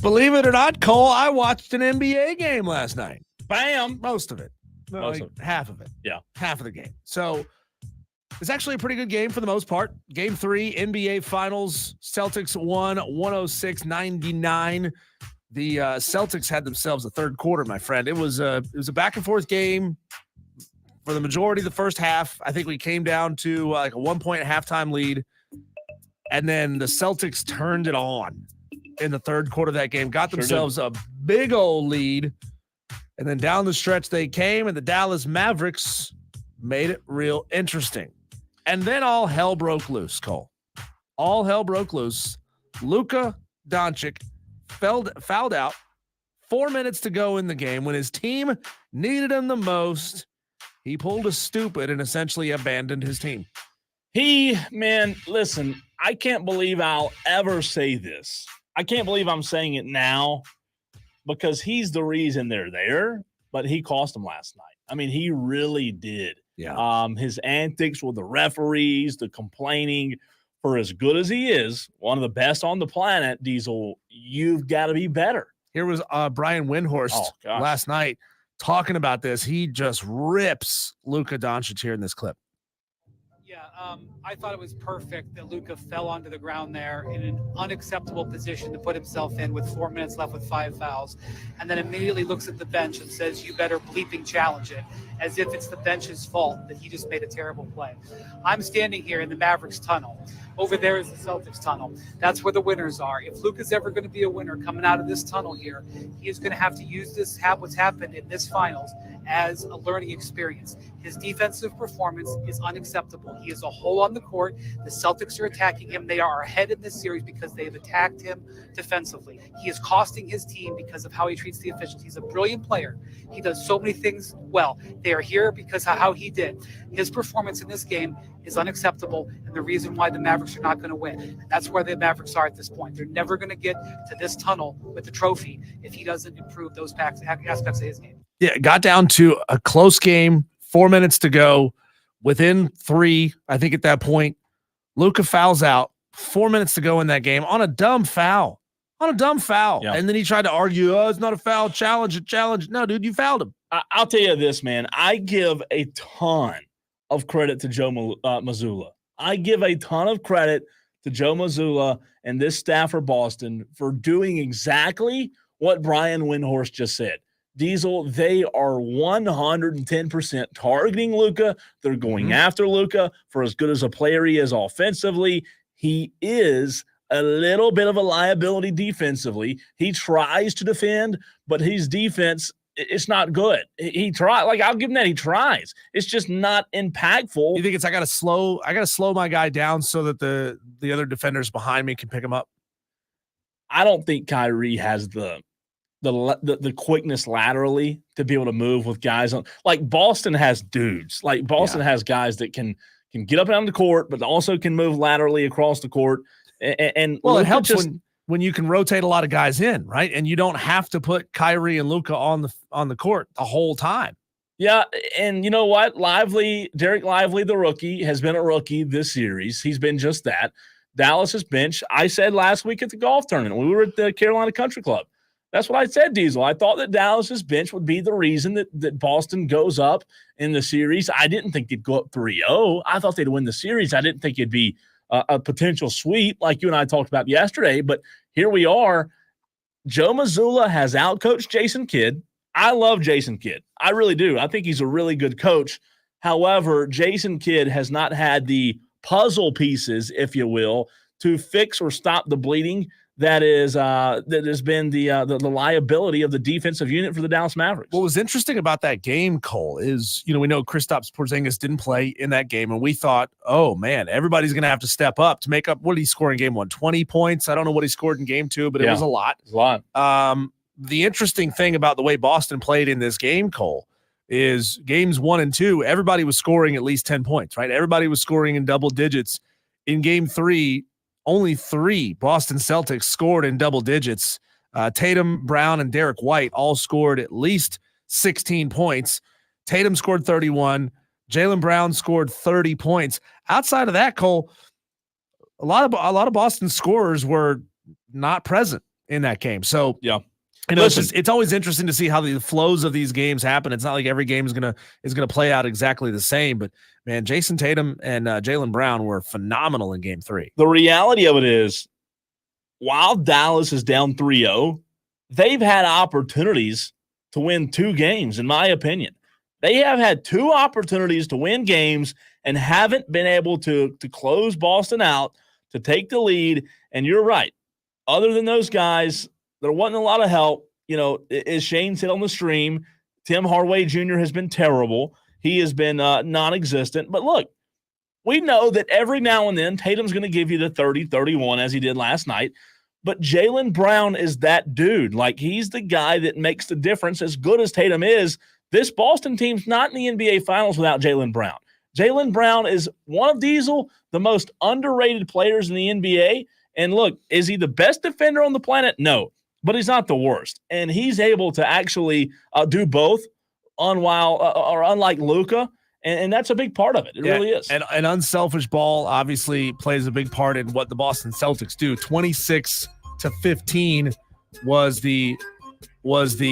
Believe it or not, Cole, I watched an NBA game last night. Bam. Most of it. Most of it. Half of it. Yeah. Half of the game. So it's actually a pretty good game for the most part. Game 3, NBA Finals. Celtics won 106-99. The Celtics had themselves a third quarter, my friend. It was a back and forth game for the majority of the first half. I think we came down to like a 1-point halftime lead. And then the Celtics turned it on in the third quarter of that game, got themselves a big old lead. And then down the stretch they came, and the Dallas Mavericks made it real interesting. And then all hell broke loose, Cole. All hell broke loose. Luka Doncic fouled out. 4 minutes to go in the game when his team needed him the most. He pulled a stupid and essentially abandoned his team. Listen, I can't believe I'll ever say this. I can't believe I'm saying it now because he's the reason they're there, but he cost them last night. I mean, he really did. Yeah. His antics with the referees, the complaining, for as good as he is, one of the best on the planet, Diesel, you've got to be better. Here was Brian Windhorst last night talking about this. He just rips Luka Doncic here in this clip. Yeah, I thought it was perfect that Luka fell onto the ground there in an unacceptable position to put himself in with 4 minutes left with 5 fouls, and then immediately looks at the bench and says, "You better bleeping challenge it," as if it's the bench's fault that he just made a terrible play. I'm standing here in the Mavericks tunnel. Over there is the Celtics tunnel. That's where the winners are. If Luka's ever going to be a winner coming out of this tunnel here, he is going to have to use what's happened in this finals as a learning experience. His defensive performance is unacceptable. He is a hole on the court. The Celtics are attacking him. They are ahead in this series because they have attacked him defensively. He is costing his team because of how he treats the officials. He's a brilliant player. He does so many things well. They are here because of how he did. His performance in this game is unacceptable, and the reason why the Mavericks are not going to win. And that's where the Mavericks are at this point. They're never going to get to this tunnel with the trophy if he doesn't improve those aspects of his game. Yeah, it got down to a close game, 4 minutes to go. Within 3, I think at that point, Luka fouls out. 4 minutes to go in that game on a dumb foul. Yeah. And then he tried to argue, it's not a foul, challenge it. No, dude, you fouled him. I'll tell you this, man. I give a ton of credit to Joe Mazzulla. I give a ton of credit to Joe Mazzulla and this staff for Boston for doing exactly what Brian Windhorst just said. Diesel, they are 110% targeting Luka. They're going after Luka for as good as a player he is offensively. He is a little bit of a liability defensively. He tries to defend, but his defense, it's not good. He tries. Like, I'll give him that. He tries. It's just not impactful. You think it's I gotta slow my guy down so that the other defenders behind me can pick him up? I don't think Kyrie has the quickness laterally to be able to move with guys on. Like, Boston has dudes. Like, Boston has guys that can get up and down the court, but also can move laterally across the court. And well, it helps when you can rotate a lot of guys in, right? And you don't have to put Kyrie and Luka on the court the whole time. Yeah, and you know what? Derek Lively, the rookie, has been a rookie this series. He's been just that. Dallas's bench, I said last week at the golf tournament, we were at the Carolina Country Club. That's what I said, Diesel. I thought that Dallas's bench would be the reason that Boston goes up in the series. I didn't think they'd go up 3-0. I thought they'd win the series. I didn't think it'd be a potential sweep like you and I talked about yesterday. But here we are. Joe Mazzulla has outcoached Jason Kidd. I love Jason Kidd. I really do. I think he's a really good coach. However, Jason Kidd has not had the puzzle pieces, if you will, to fix or stop the bleeding that has been the liability of the defensive unit for the Dallas Mavericks. What was interesting about that game, Cole, is, we know Kristaps Porzingis didn't play in that game, and we thought, oh man, everybody's going to have to step up to make up. What did he score in game 1? 20 points. I don't know what he scored in game 2, but it was a lot. It was a lot. The interesting thing about the way Boston played in this game, Cole, is games 1 and 2, everybody was scoring at least 10 points, right? Everybody was scoring in double digits. In game 3, only 3 Boston Celtics scored in double digits. Tatum, Brown, and Derek White all scored at least 16 points. Tatum scored 31. Jaylen Brown scored 30 points. Outside of that, Cole, a lot of Boston scorers were not present in that game. So yeah. It's always interesting to see how the flows of these games happen. It's not like every game is gonna play out exactly the same. But man, Jason Tatum and Jaylen Brown were phenomenal in Game 3. The reality of it is, while Dallas is down 3-0, they've had opportunities to win 2 games, in my opinion. They have had 2 opportunities to win games and haven't been able to close Boston out, to take the lead. And you're right. Other than those guys that are wanting a lot of help, as Shane said on the stream, Tim Hardaway Jr. has been terrible. He has been non-existent. But look, we know that every now and then Tatum's going to give you the 30-31 as he did last night. But Jaylen Brown is that dude. Like, he's the guy that makes the difference. As good as Tatum is, this Boston team's not in the NBA Finals without Jaylen Brown. Jaylen Brown is one of the most underrated players in the NBA. And look, is he the best defender on the planet? No, but he's not the worst. And he's able to actually do both unlike Luka. And that's a big part of it. It really is. And an unselfish ball obviously plays a big part in what the Boston Celtics do. 26-15 was the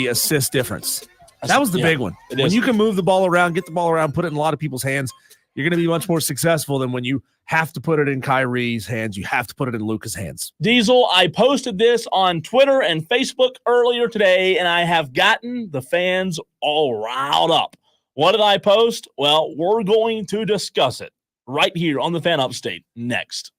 assist difference. That was the big one. When you can move the ball around, get the ball around, put it in a lot of people's hands, you're going to be much more successful than when you have to put it in Kyrie's hands. You have to put it in Luka's hands. Diesel, I posted this on Twitter and Facebook earlier today, and I have gotten the fans all riled up. What did I post? Well, we're going to discuss it right here on the Fan Upstate next.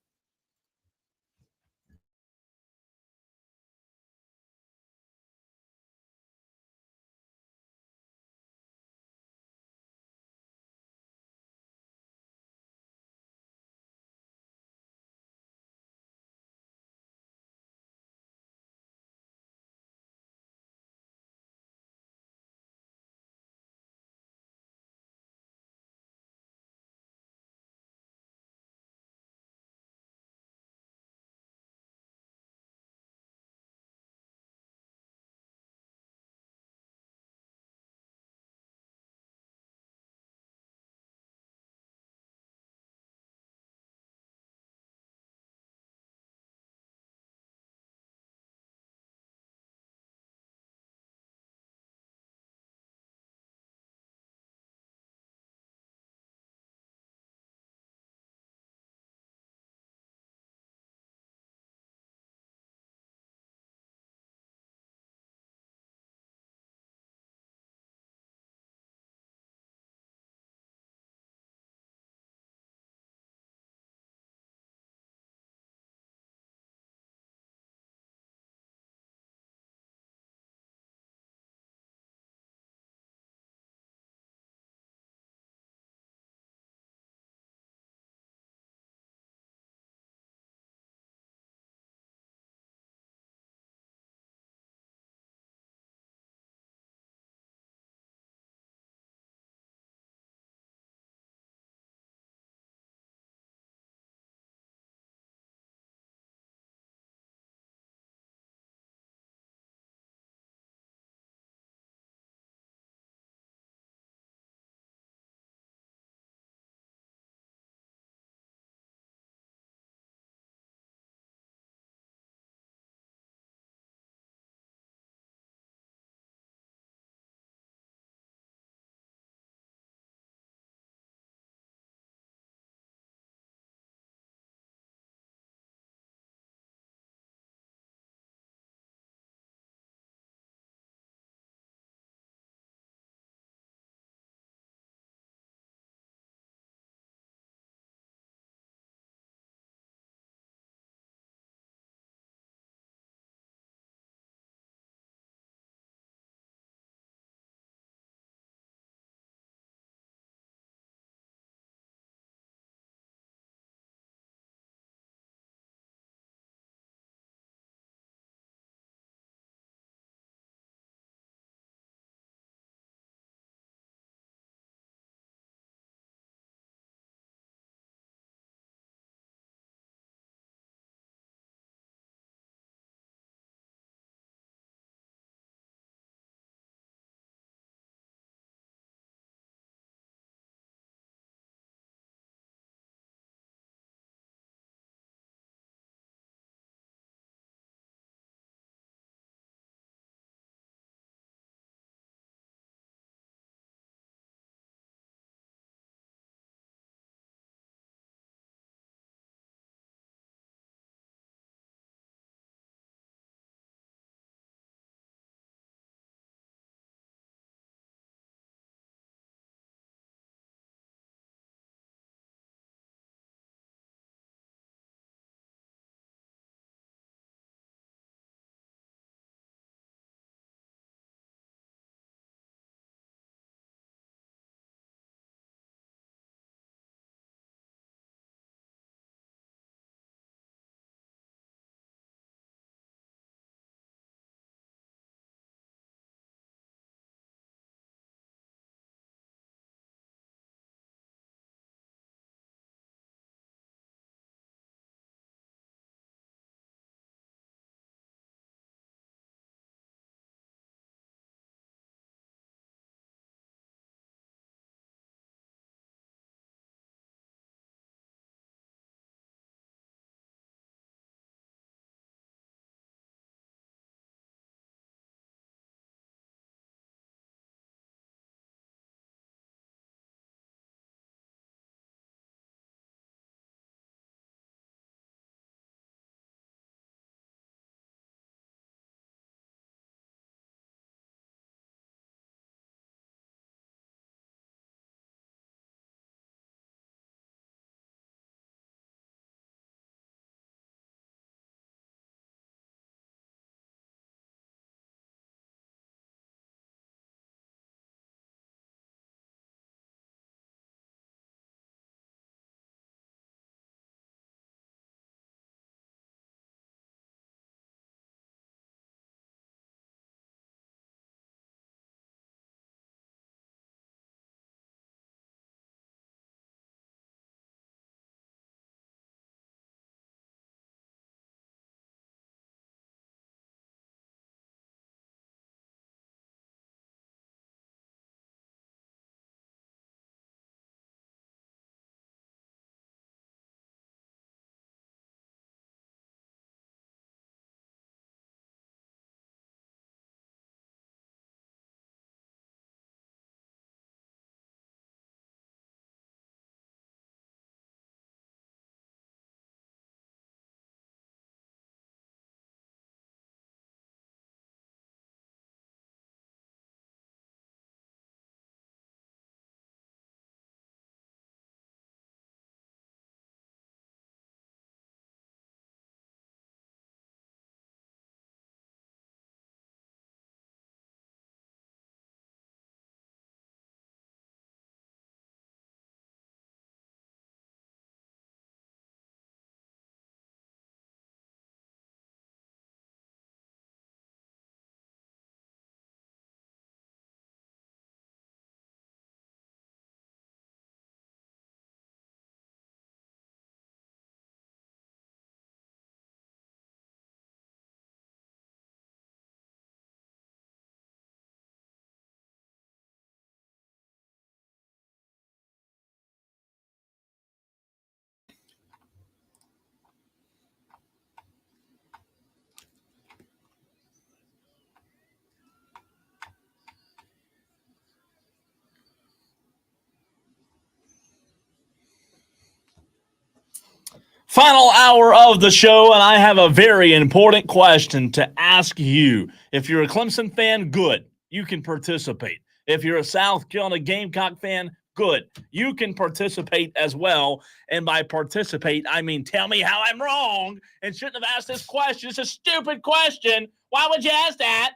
Final hour of the show, and I have a very important question to ask you. If you're a Clemson fan, good. You can participate. If you're a South Carolina Gamecock fan, good. You can participate as well. And by participate, I mean tell me how I'm wrong and shouldn't have asked this question. It's a stupid question. Why would you ask that?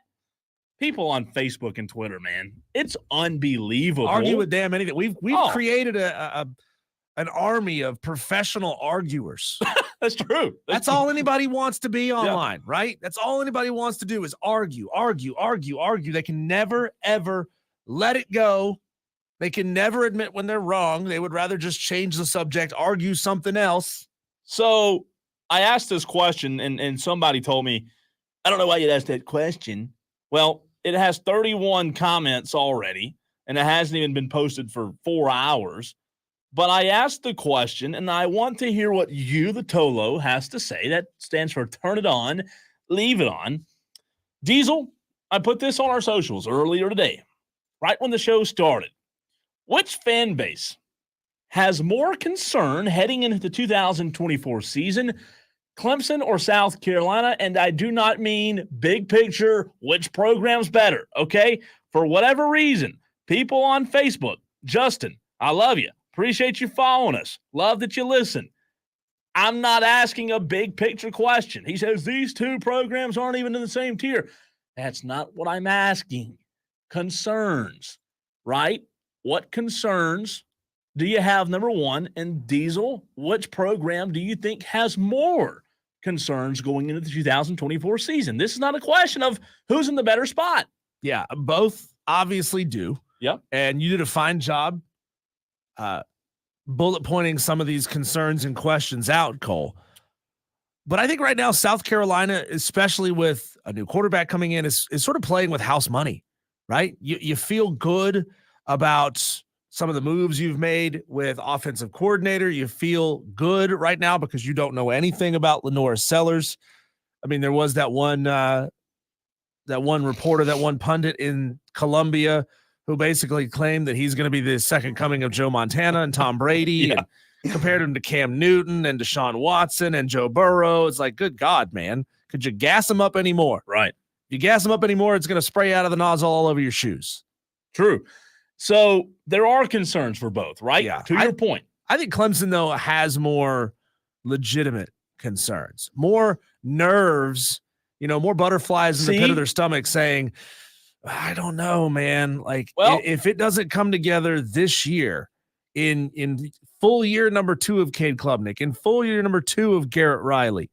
People on Facebook and Twitter, man, it's unbelievable. Argue with damn anything. We've created an army of professional arguers. That's true. That's all anybody wants to be online, right? That's all anybody wants to do is argue. They can never, ever let it go. They can never admit when they're wrong. They would rather just change the subject, argue something else. So I asked this question, and somebody told me, I don't know why you'd ask that question. Well, it has 31 comments already, and it hasn't even been posted for 4 hours. But I asked the question, and I want to hear what you, the Tolo, has to say. That stands for turn it on, leave it on. Diesel, I put this on our socials earlier today, right when the show started. Which fan base has more concern heading into the 2024 season, Clemson or South Carolina? And I do not mean big picture, which program's better, okay? For whatever reason, people on Facebook, Justin, I love you. Appreciate you following us. Love that you listen. I'm not asking a big picture question. He says these two programs aren't even in the same tier. That's not what I'm asking. Concerns, right? What concerns do you have, number one? And Diesel, which program do you think has more concerns going into the 2024 season? This is not a question of who's in the better spot. Yeah, both obviously do. Yep. And you did a fine job bullet pointing some of these concerns and questions out, Cole. But I think right now, South Carolina, especially with a new quarterback coming in, is sort of playing with house money, right? You feel good about some of the moves you've made with offensive coordinator. You feel good right now because you don't know anything about Lenora Sellers. I mean, there was that one reporter, that one pundit in Columbia who basically claimed that he's going to be the second coming of Joe Montana and Tom Brady, and compared him to Cam Newton and Deshaun Watson and Joe Burrow. It's like, good God, man. Could you gas him up anymore? Right. If you gas him up anymore, it's going to spray out of the nozzle all over your shoes. True. So there are concerns for both, right? Yeah. To your point. I think Clemson, though, has more legitimate concerns, more nerves, more butterflies in the pit of their stomach saying, I don't know, man. Like, if it doesn't come together this year in full year number 2 of Cade Klubnik, in full year number 2 of Garrett Riley,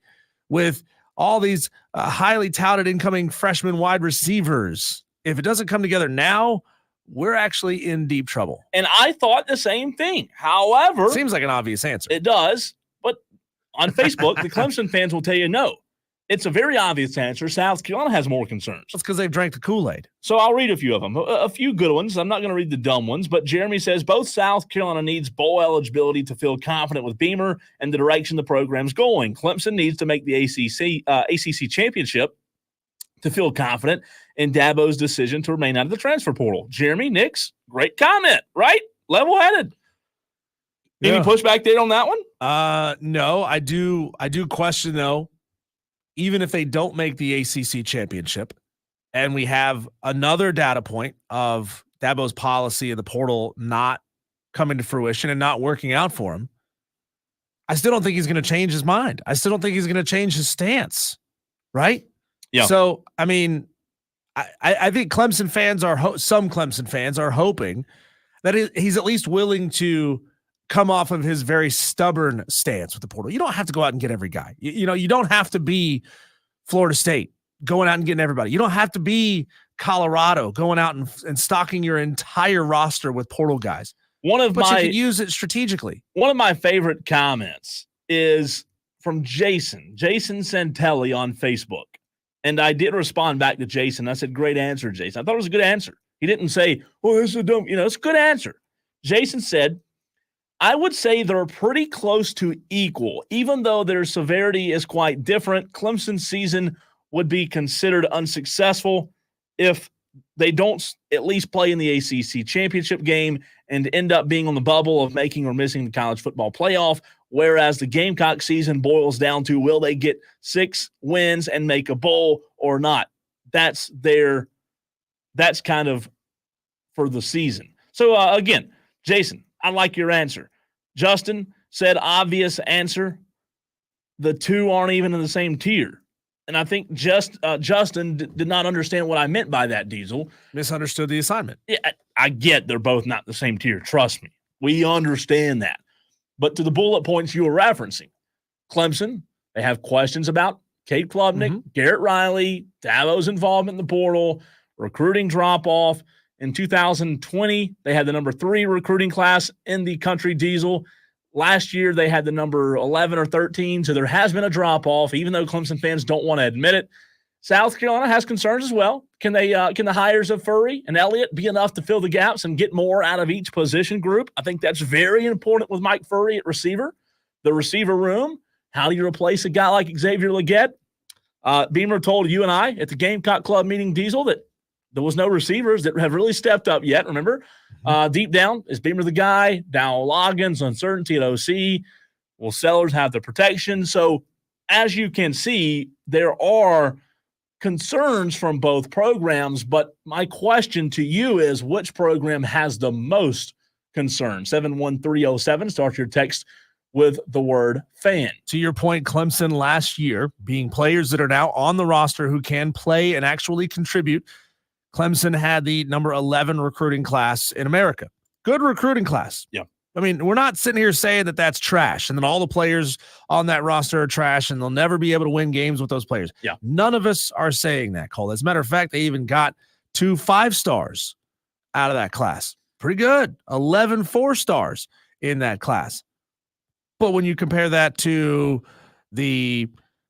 with all these highly touted incoming freshman wide receivers, if it doesn't come together now, we're actually in deep trouble. And I thought the same thing. However, seems like an obvious answer. It does. But on Facebook, the Clemson fans will tell you no. It's a very obvious answer. South Carolina has more concerns. That's because they've drank the Kool-Aid. So I'll read a few of them. A few good ones. I'm not going to read the dumb ones, but Jeremy says both South Carolina needs bowl eligibility to feel confident with Beamer and the direction the program's going. Clemson needs to make the ACC championship to feel confident in Dabo's decision to remain out of the transfer portal. Jeremy, Nix, great comment, right? Level-headed. Any pushback there on that one? No, I do question, though, even if they don't make the ACC championship, and we have another data point of Dabo's policy in the portal not coming to fruition and not working out for him, I still don't think he's going to change his mind. I still don't think he's going to change his stance, right? Yeah. So, I mean, I think Clemson fans some Clemson fans are hoping that he's at least willing to come off of his very stubborn stance with the portal. You don't have to go out and get every guy. You don't have to be Florida State going out and getting everybody. You don't have to be Colorado going out and stocking your entire roster with portal guys. But you can use it strategically. One of my favorite comments is from Jason Santelli on Facebook. And I did respond back to Jason. I said, great answer, Jason. I thought it was a good answer. He didn't say, oh, this is a dumb, it's a good answer. Jason said, I would say they're pretty close to equal, even though their severity is quite different. Clemson's season would be considered unsuccessful if they don't at least play in the ACC championship game and end up being on the bubble of making or missing the college football playoff, whereas the Gamecock season boils down to will they get 6 wins and make a bowl or not. That's kind of for the season. So, again, Jason, I like your answer. Justin said obvious answer. The two aren't even in the same tier. And I think Justin did not understand what I meant by that, Diesel. Misunderstood the assignment. Yeah, I get they're both not the same tier. Trust me. We understand that. But to the bullet points you were referencing, Clemson, they have questions about Cade Klubnik, Garrett Riley, Dabo's involvement in the portal, recruiting drop-off. In 2020, they had the number 3 recruiting class in the country, Diesel. Last year, they had the number 11 or 13, so there has been a drop-off, even though Clemson fans don't want to admit it. South Carolina has concerns as well. Can the hires of Furry and Elliott be enough to fill the gaps and get more out of each position group? I think that's very important with Mike Furry at receiver. The receiver room, how do you replace a guy like Xavier Legette? Beamer told you and I at the Gamecock Club meeting, Diesel, that there was no receivers that have really stepped up yet. Remember, deep down, is Beamer the guy? Dowell Loggins, uncertainty at OC. Will Sellers have the protection? So as you can see, there are concerns from both programs, but my question to you is which program has the most concern? 71307, start your text with the word fan. To your point, Clemson last year, being players that are now on the roster who can play and actually contribute, Clemson had the number 11 recruiting class in America. Good recruiting class. Yeah. I mean, we're not sitting here saying that that's trash and then all the players on that roster are trash and they'll never be able to win games with those players. Yeah. None of us are saying that, Cole. As a matter of fact, they even got 2 5-stars out of that class. Pretty good. 11 4-stars in that class. But when you compare that to the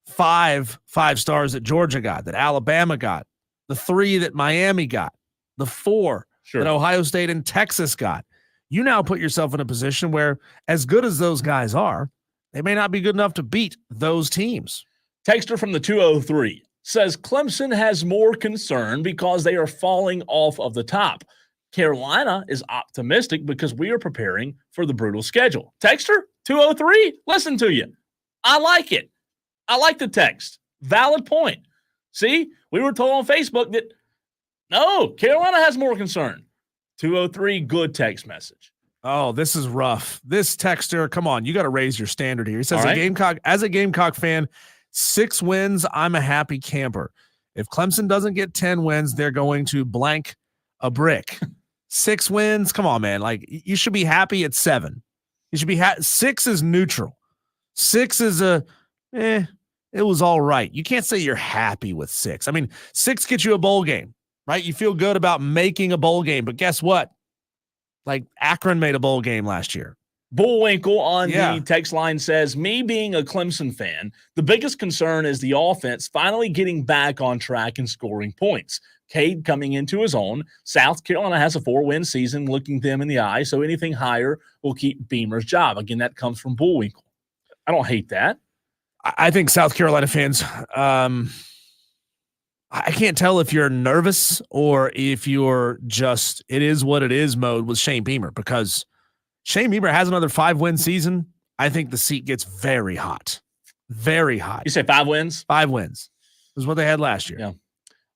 5 5-stars that Georgia got, that Alabama got, the 3 that Miami got, the 4 that Ohio State and Texas got, you now put yourself in a position where, as good as those guys are, they may not be good enough to beat those teams. Texter from the 203 says Clemson has more concern because they are falling off of the top. Carolina is optimistic because we are preparing for the brutal schedule. Texter 203, listen to you. I like it. I like the text. Valid point. See, we were told on Facebook that no, Carolina has more concern. 203, good text message. Oh, this is rough. This texter, come on, you got to raise your standard here. He says, All right. as a Gamecock fan, 6 wins, I'm a happy camper. If Clemson doesn't get 10 wins, they're going to blank a brick. 6 wins, come on, man. Like, you should be happy at 7. You should be 6 is neutral. 6 is it was all right. You can't say you're happy with 6. I mean, 6 gets you a bowl game. Right? You feel good about making a bowl game, but guess what? Like Akron made a bowl game last year. Bullwinkle on the text line says, me being a Clemson fan, the biggest concern is the offense finally getting back on track and scoring points. Cade coming into his own. South Carolina has a 4-win season looking them in the eye, so anything higher will keep Beamer's job. Again, that comes from Bullwinkle. I don't hate that. I think South Carolina fans, I can't tell if you're nervous or if you're just it is what it is mode with Shane Beamer, because Shane Beamer has another 5-win season. I think the seat gets very hot. Very hot. You say 5 wins? 5 wins. This is what they had last year. Yeah.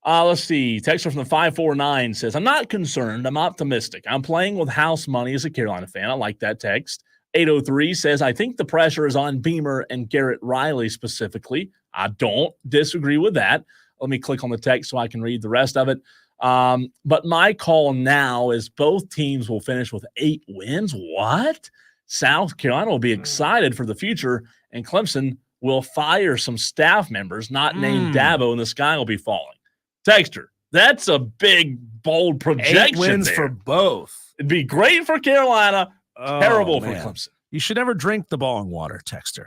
Let's see. Texter from the 549 says, I'm not concerned. I'm optimistic. I'm playing with house money as a Carolina fan. I like that text. 803 says, I think the pressure is on Beamer and Garrett Riley specifically. I don't disagree with that. Let me click on the text so I can read the rest of it. But my call now is both teams will finish with 8 wins. What? South Carolina will be excited for the future, and Clemson will fire some staff members not named Dabo, and the sky will be falling. Texter, that's a big, bold projection. 8 wins there for both. It'd be great for Carolina, terrible for Clemson. You should never drink the bong water, Texter.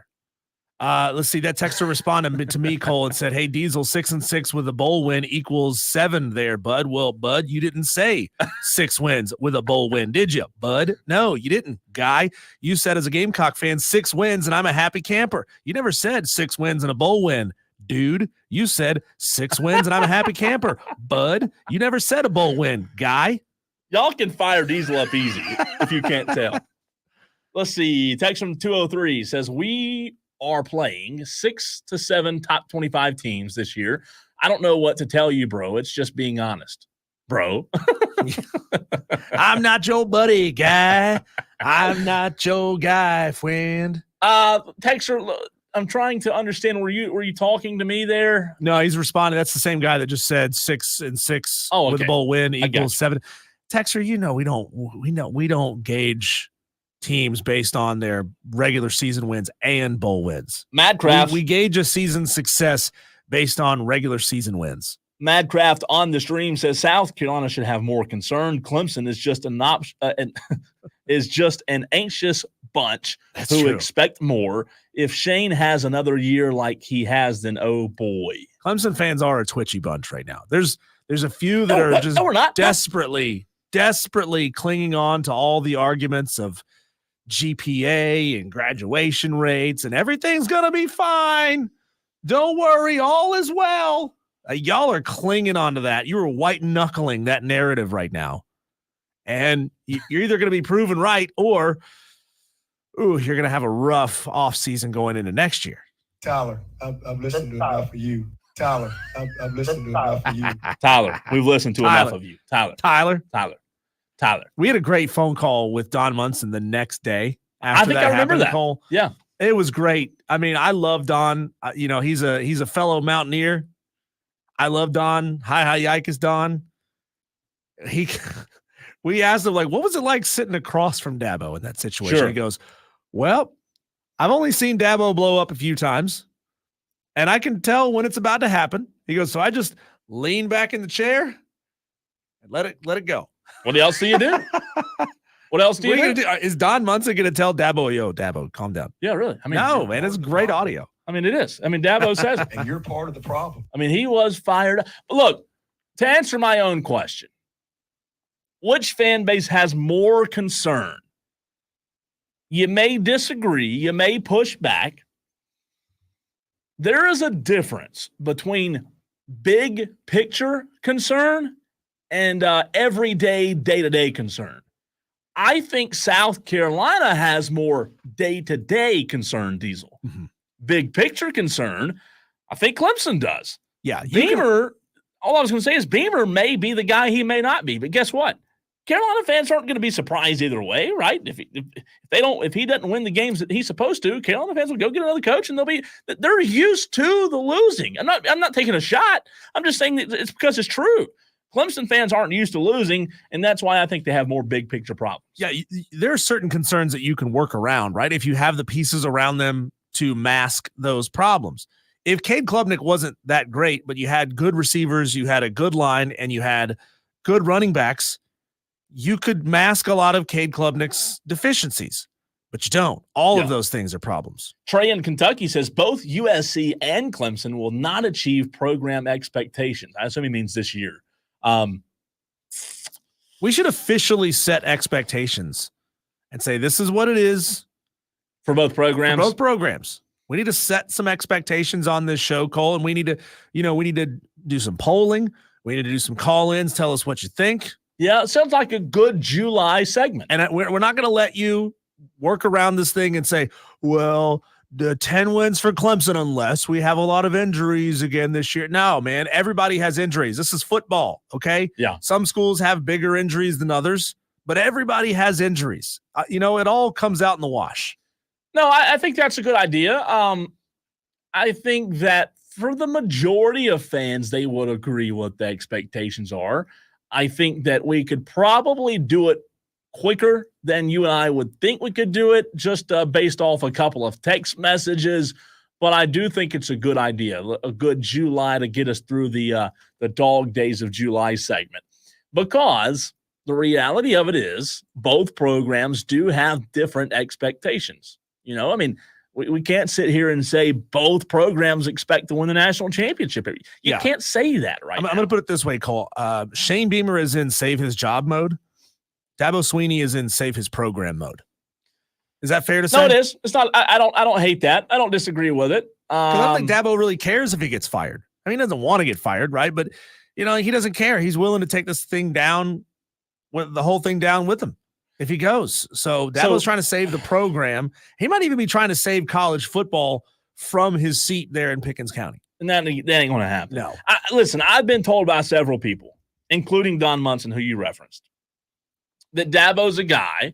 Let's see. That texter responded to me, Cole, and said, hey, Diesel, 6-6 with a bowl win equals 7 there, bud. Well, bud, you didn't say 6 wins with a bowl win, did you, bud? No, you didn't, guy. You said as a Gamecock fan, 6 wins and I'm a happy camper. You never said 6 wins and a bowl win, dude. You said 6 wins and I'm a happy camper. Bud, you never said a bowl win, guy. Y'all can fire Diesel up easy if you can't tell. Let's see. Text from 203 says, we are playing 6 to 7 top 25 teams this year. I don't know what to tell you, bro. It's just being honest, bro. I'm not your buddy, guy. I'm not your guy, friend. Texter, I'm trying to understand. Were you talking to me there? No, he's responding. That's the same guy that just said 6 and 6 Oh, with a okay. bowl win I got equals you. 7. Texter, we don't gauge teams based on their regular season wins and bowl wins. Madcraft. We gauge a season success based on regular season wins. Madcraft on the stream says South Carolina should have more concern. Clemson is just an anxious bunch That's who true. expect more. If Shane has another year like he has, then oh boy. Clemson fans are a twitchy bunch right now. There's a few that are just no, we're not. desperately clinging on to all the arguments of GPA and graduation rates and everything's going to be fine. Don't worry, all is well. Y'all are clinging on to that. You are white knuckling that narrative right now. And you're either going to be proven right or you're going to have a rough offseason going into next year. Tyler, I've listened to enough of you. Tyler, I've listened to enough of you. Tyler, we've listened to enough of you. Tyler. We had a great phone call with Don Munson the next day. I think I remember that. Cole. Yeah. It was great. I mean, I love Don. He's a fellow Mountaineer. I love Don. Hi, yikes, Don. We asked him, like, what was it like sitting across from Dabo in that situation? Sure. He goes, well, I've only seen Dabo blow up a few times, and I can tell when it's about to happen. He goes, so I just lean back in the chair and let it go. What else do you do? What else do you do? Is Don Munson going to tell Dabo, yo, Dabo, calm down? Yeah, really. I mean, no, man, it's great audio. I mean, it is. I mean, Dabo says it. And you're part of the problem. I mean, he was fired up. But look, to answer my own question, which fan base has more concern? You may disagree. You may push back. There is a difference between big picture concern and everyday, day-to-day concern. I think South Carolina has more day-to-day concern, Diesel. Mm-hmm. Big picture concern, I think Clemson does. Yeah. Beamer, all I was going to say is Beamer may be the guy he may not be, but guess what? Carolina fans aren't going to be surprised either way, right? If he doesn't win the games that he's supposed to, Carolina fans will go get another coach and they're used to the losing. I'm not taking a shot. I'm just saying that it's because it's true. Clemson fans aren't used to losing, and that's why I think they have more big picture problems. Yeah, there are certain concerns that you can work around, right? If you have the pieces around them to mask those problems. If Cade Klubnik wasn't that great, but you had good receivers, you had a good line, and you had good running backs, you could mask a lot of Cade Klubnik's deficiencies, but you don't. All of those things are problems. Trey in Kentucky says both USC and Clemson will not achieve program expectations. I assume he means this year. We should officially set expectations and say this is what it is for both programs. We need to set some expectations on this show, Cole, and we need to do some polling. We need to do some call-ins. Tell us what you think. Yeah, it sounds like a good July segment. And we're not going to let you work around this thing and say, well, the 10 wins for Clemson unless we have a lot of injuries again this year. No, man, everybody has injuries. This is football, okay? Yeah. Some schools have bigger injuries than others, but everybody has injuries. It all comes out in the wash. No, I think that's a good idea. I think that for the majority of fans, they would agree what the expectations are. I think that we could probably do it quicker than you and I would think we could do it, just based off a couple of text messages. But I do think it's a good idea, a good July to get us through the dog days of July segment. Because the reality of it is both programs do have different expectations. We can't sit here and say both programs expect to win the national championship. You can't say that right now. I'm going to put it this way, Cole. Shane Beamer is in save his job mode. Dabo Sweeney is in save his program mode. Is that fair to say? No, it is. It's not. I don't hate that. I don't disagree with it. Because I don't think Dabo really cares if he gets fired. I mean, he doesn't want to get fired, right? But, he doesn't care. He's willing to take this thing down, the whole thing down with him if he goes. So Dabo's trying to save the program. He might even be trying to save college football from his seat there in Pickens County. And that ain't going to happen. No. Listen, I've been told by several people, including Don Munson, who you referenced, that Dabo's a guy,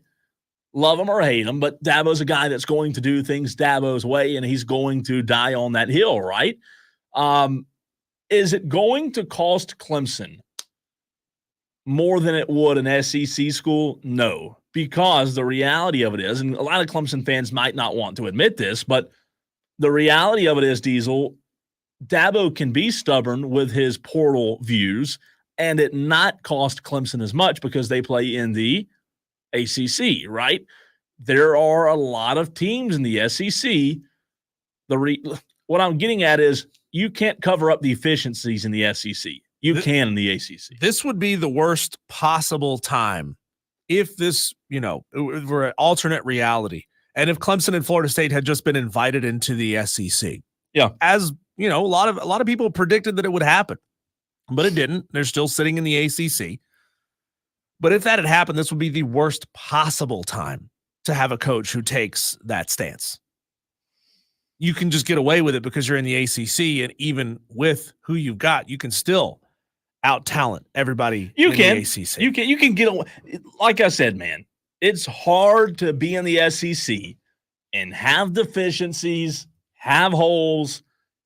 love him or hate him, but Dabo's a guy that's going to do things Dabo's way, and he's going to die on that hill, right? Is it going to cost Clemson more than it would an SEC school? No, because the reality of it is, and a lot of Clemson fans might not want to admit this, but the reality of it is, Diesel, Dabo can be stubborn with his portal views and it not cost Clemson as much because they play in the ACC, right? There are a lot of teams in the SEC. What I'm getting at is you can't cover up the efficiencies in the SEC. You can in the ACC. This would be the worst possible time if this, were an alternate reality. And if Clemson and Florida State had just been invited into the SEC. Yeah. As, a lot of people predicted that it would happen, but it didn't. They're still sitting in the ACC. But if that had happened, this would be the worst possible time to have a coach who takes that stance. You can just get away with it because you're in the ACC, and even with who you've got, you can still out-talent everybody in the ACC. You can get away. Like I said, man, it's hard to be in the SEC and have deficiencies, have holes.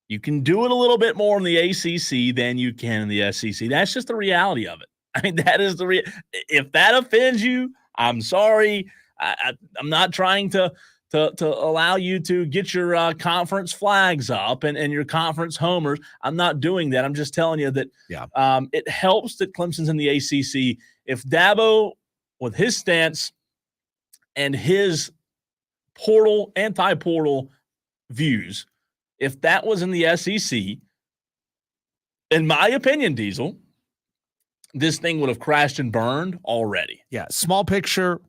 You can do it a little bit more in the ACC than you can in the SEC. That's just the reality of it. I mean, that is if that offends you, I'm sorry. I'm not trying to allow you to get your conference flags up and your conference homers. I'm not doing that. I'm just telling you that it helps that Clemson's in the ACC. If Dabo, with his stance and his anti-portal views, if that was in the SEC, in my opinion, Diesel, this thing would have crashed and burned already. Yeah, small picture,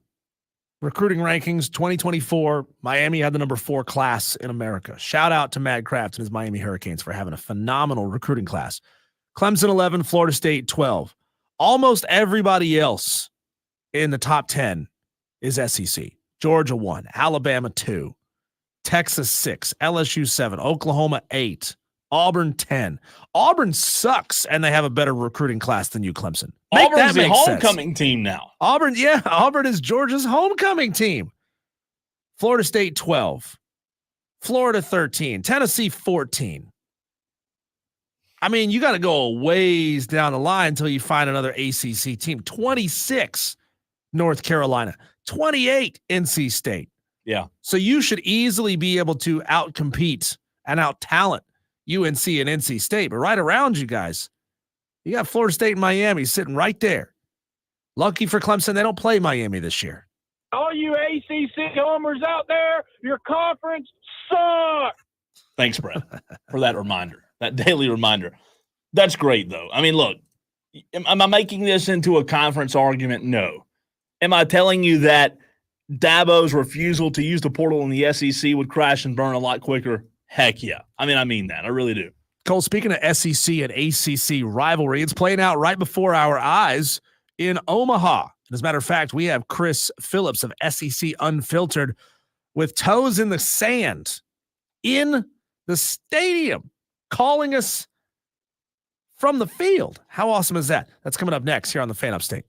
recruiting rankings, 2024, Miami had the number 4 class in America. Shout out to Mad Kraft and his Miami Hurricanes for having a phenomenal recruiting class. Clemson 11, Florida State 12. Almost everybody else in the top 10 is SEC. Georgia 1, Alabama 2, Texas 6, LSU 7, Oklahoma 8, Auburn 10. Auburn sucks, and they have a better recruiting class than you, Clemson. Auburn's the homecoming team now. Auburn is Georgia's homecoming team. Florida State 12, Florida 13, Tennessee 14. I mean, you got to go a ways down the line until you find another ACC team. 26, North Carolina, 28, NC State. Yeah. So you should easily be able to outcompete and out-talent UNC and NC State. But right around you guys, you got Florida State and Miami sitting right there. Lucky for Clemson, they don't play Miami this year. All you ACC homers out there, your conference sucks. Thanks, Brett, for that reminder, that daily reminder. That's great, though. I mean, look, am I making this into a conference argument? No. Am I telling you that Dabo's refusal to use the portal in the SEC would crash and burn a lot quicker? Heck yeah. I mean that. I really do. Cole, speaking of SEC and ACC rivalry, it's playing out right before our eyes in Omaha. As a matter of fact, we have Chris Phillips of SEC Unfiltered with toes in the sand in the stadium, calling us from the field. How awesome is that? That's coming up next here on the Fan Upstate.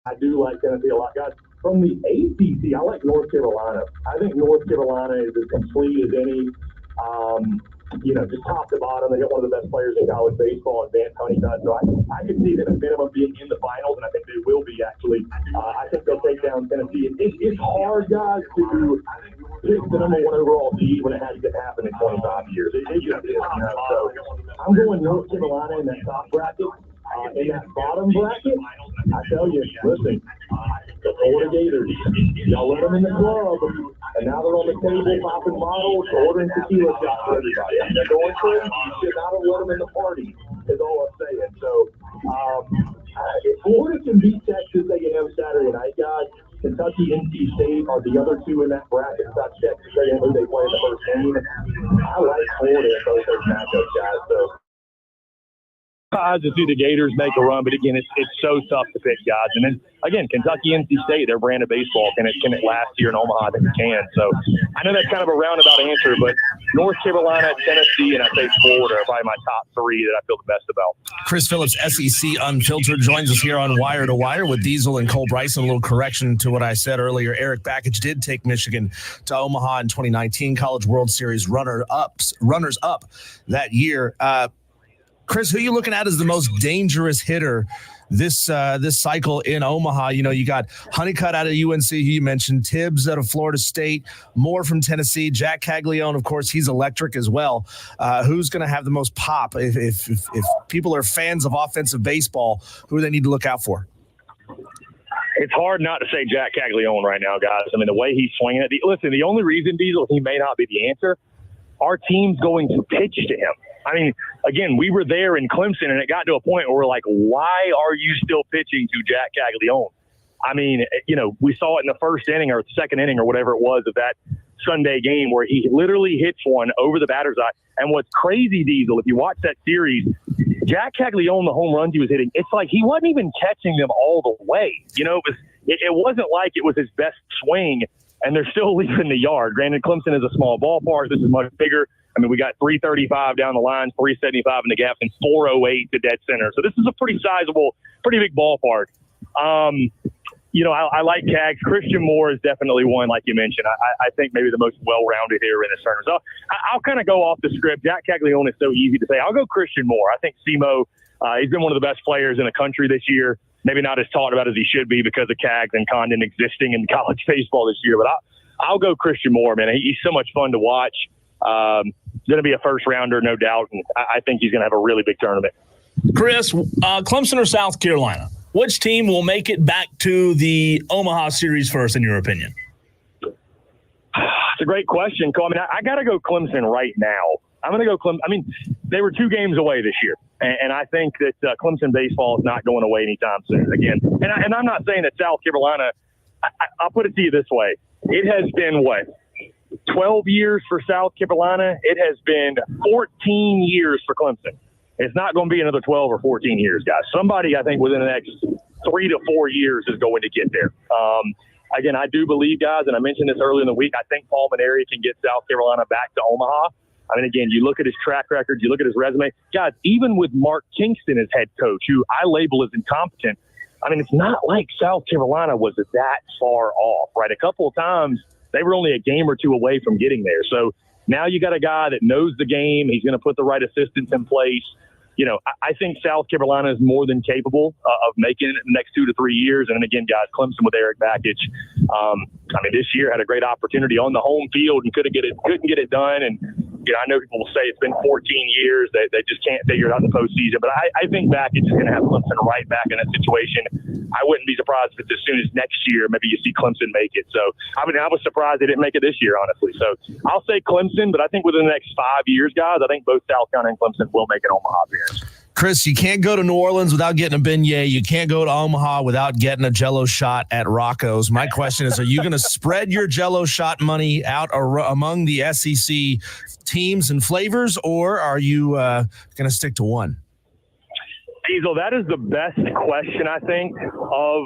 I do like Tennessee a lot, guys. From the ACC, I like North Carolina. I think North Carolina is as complete as any. Just top to bottom, they got one of the best players in college baseball, Vance Honeycutt. So I could see them at minimum being in the finals, and I think they will be, actually. I think they'll take down Tennessee. It's hard, guys, to pick the number one overall seed when it hasn't happened in 25 years. It just is. So I'm going North Carolina in that top bracket. In that bottom bracket, I tell you, listen, the Florida Gators, y'all let them in the club, and now they're on the table popping bottles, ordering tequila shots for everybody. I mean, they're going crazy. You should not have let them in the party, is all I'm saying. So, if Florida can beat Texas A&M Saturday night, guys, Kentucky, NC State are the other two in that bracket. Such Texas A&M, who they play in the first game. I like Florida in both those matchups, guys. So, to see the Gators make a run, but again, it's so tough to pick, guys. And then again, Kentucky, NC State, their brand of baseball, can it last here in Omaha? I think it can. So I know that's kind of a roundabout answer, but North Carolina, Tennessee, and I say Florida are probably my top three that I feel the best about. Chris Phillips, SEC Unfiltered, joins us here on Wire to Wire with Diesel and Cole Bryson. A little correction to what I said earlier. Eric Bakich did take Michigan to Omaha in 2019, College World Series runners up that year. Chris, who are you looking at as the most dangerous hitter this cycle in Omaha? You got Honeycutt out of UNC, who you mentioned, Tibbs out of Florida State, Moore from Tennessee, Jack Caglione, of course, he's electric as well. Who's going to have the most pop? If people are fans of offensive baseball, who do they need to look out for? It's hard not to say Jack Caglione right now, guys. I mean, the way he's swinging it. Listen, the only reason, Diesel, he may not be the answer, our team's going to pitch to him. I mean, again, we were there in Clemson, and it got to a point where we're like, why are you still pitching to Jack Caglione? I mean, we saw it in the first inning or second inning or whatever it was of that Sunday game where he literally hits one over the batter's eye. And what's crazy, Diesel, if you watch that series, Jack Caglione, the home runs he was hitting, it's like he wasn't even catching them all the way. It wasn't like it was his best swing, and they're still leaving the yard. Granted, Clemson is a small ballpark. This is much bigger. I mean, we got 335 down the line, 375 in the gap, and 408 to dead center. So this is a pretty sizable, pretty big ballpark. I like Cags. Christian Moore is definitely one, like you mentioned. I think maybe the most well-rounded hitter in this tournament. So I'll kind of go off the script. Jack Caglione is so easy to say. I'll go Christian Moore. I think SEMO, he's been one of the best players in the country this year. Maybe not as talked about as he should be because of Cags and Condon existing in college baseball this year. But I'll go Christian Moore, man. He's so much fun to watch. Going to be a first rounder, no doubt, and I think he's going to have a really big tournament. Chris, Clemson or South Carolina? Which team will make it back to the Omaha series first, in your opinion? It's a great question, Cole. I mean, I got to go Clemson right now. I'm going to go Clemson. I mean, they were 2 games away this year, and I think that Clemson baseball is not going away anytime soon again. And I'm not saying that South Carolina – I'll put it to you this way. It has been, 12 years for South Carolina. It has been 14 years for Clemson. It's not going to be another 12 or 14 years, guys. Somebody, I think, within the next 3 to 4 years is going to get there. Again, I do believe, guys, and I mentioned this earlier in the week, I think Paul Maneri can get South Carolina back to Omaha. I mean, again, you look at his track record, you look at his resume. Guys, even with Mark Kingston as head coach, who I label as incompetent, I mean, it's not like South Carolina was that far off, right? A couple of times, they were only a game or 2 away from getting there. So now you got a guy that knows the game. He's going to put the right assistants in place. I think South Carolina is more than capable of making it in the next 2 to 3 years. And then again, guys, Clemson with Eric Bakich. I mean, this year had a great opportunity on the home field and couldn't get it done. And I know people will say it's been 14 years. They just can't figure it out in the postseason. But I think Bakich is going to have Clemson right back in that situation. I wouldn't be surprised if it's as soon as next year, maybe you see Clemson make it. So, I mean, I was surprised they didn't make it this year, honestly. So I'll say Clemson, but I think within the next 5 years, guys, I think both South Carolina and Clemson will make an Omaha appearance. Chris, you can't go to New Orleans without getting a beignet. You can't go to Omaha without getting a Jell-O shot at Rocco's. My question is, are you going to spread your Jell-O shot money out among the SEC teams and flavors, or are you going to stick to one? Diesel, that is the best question, I think, of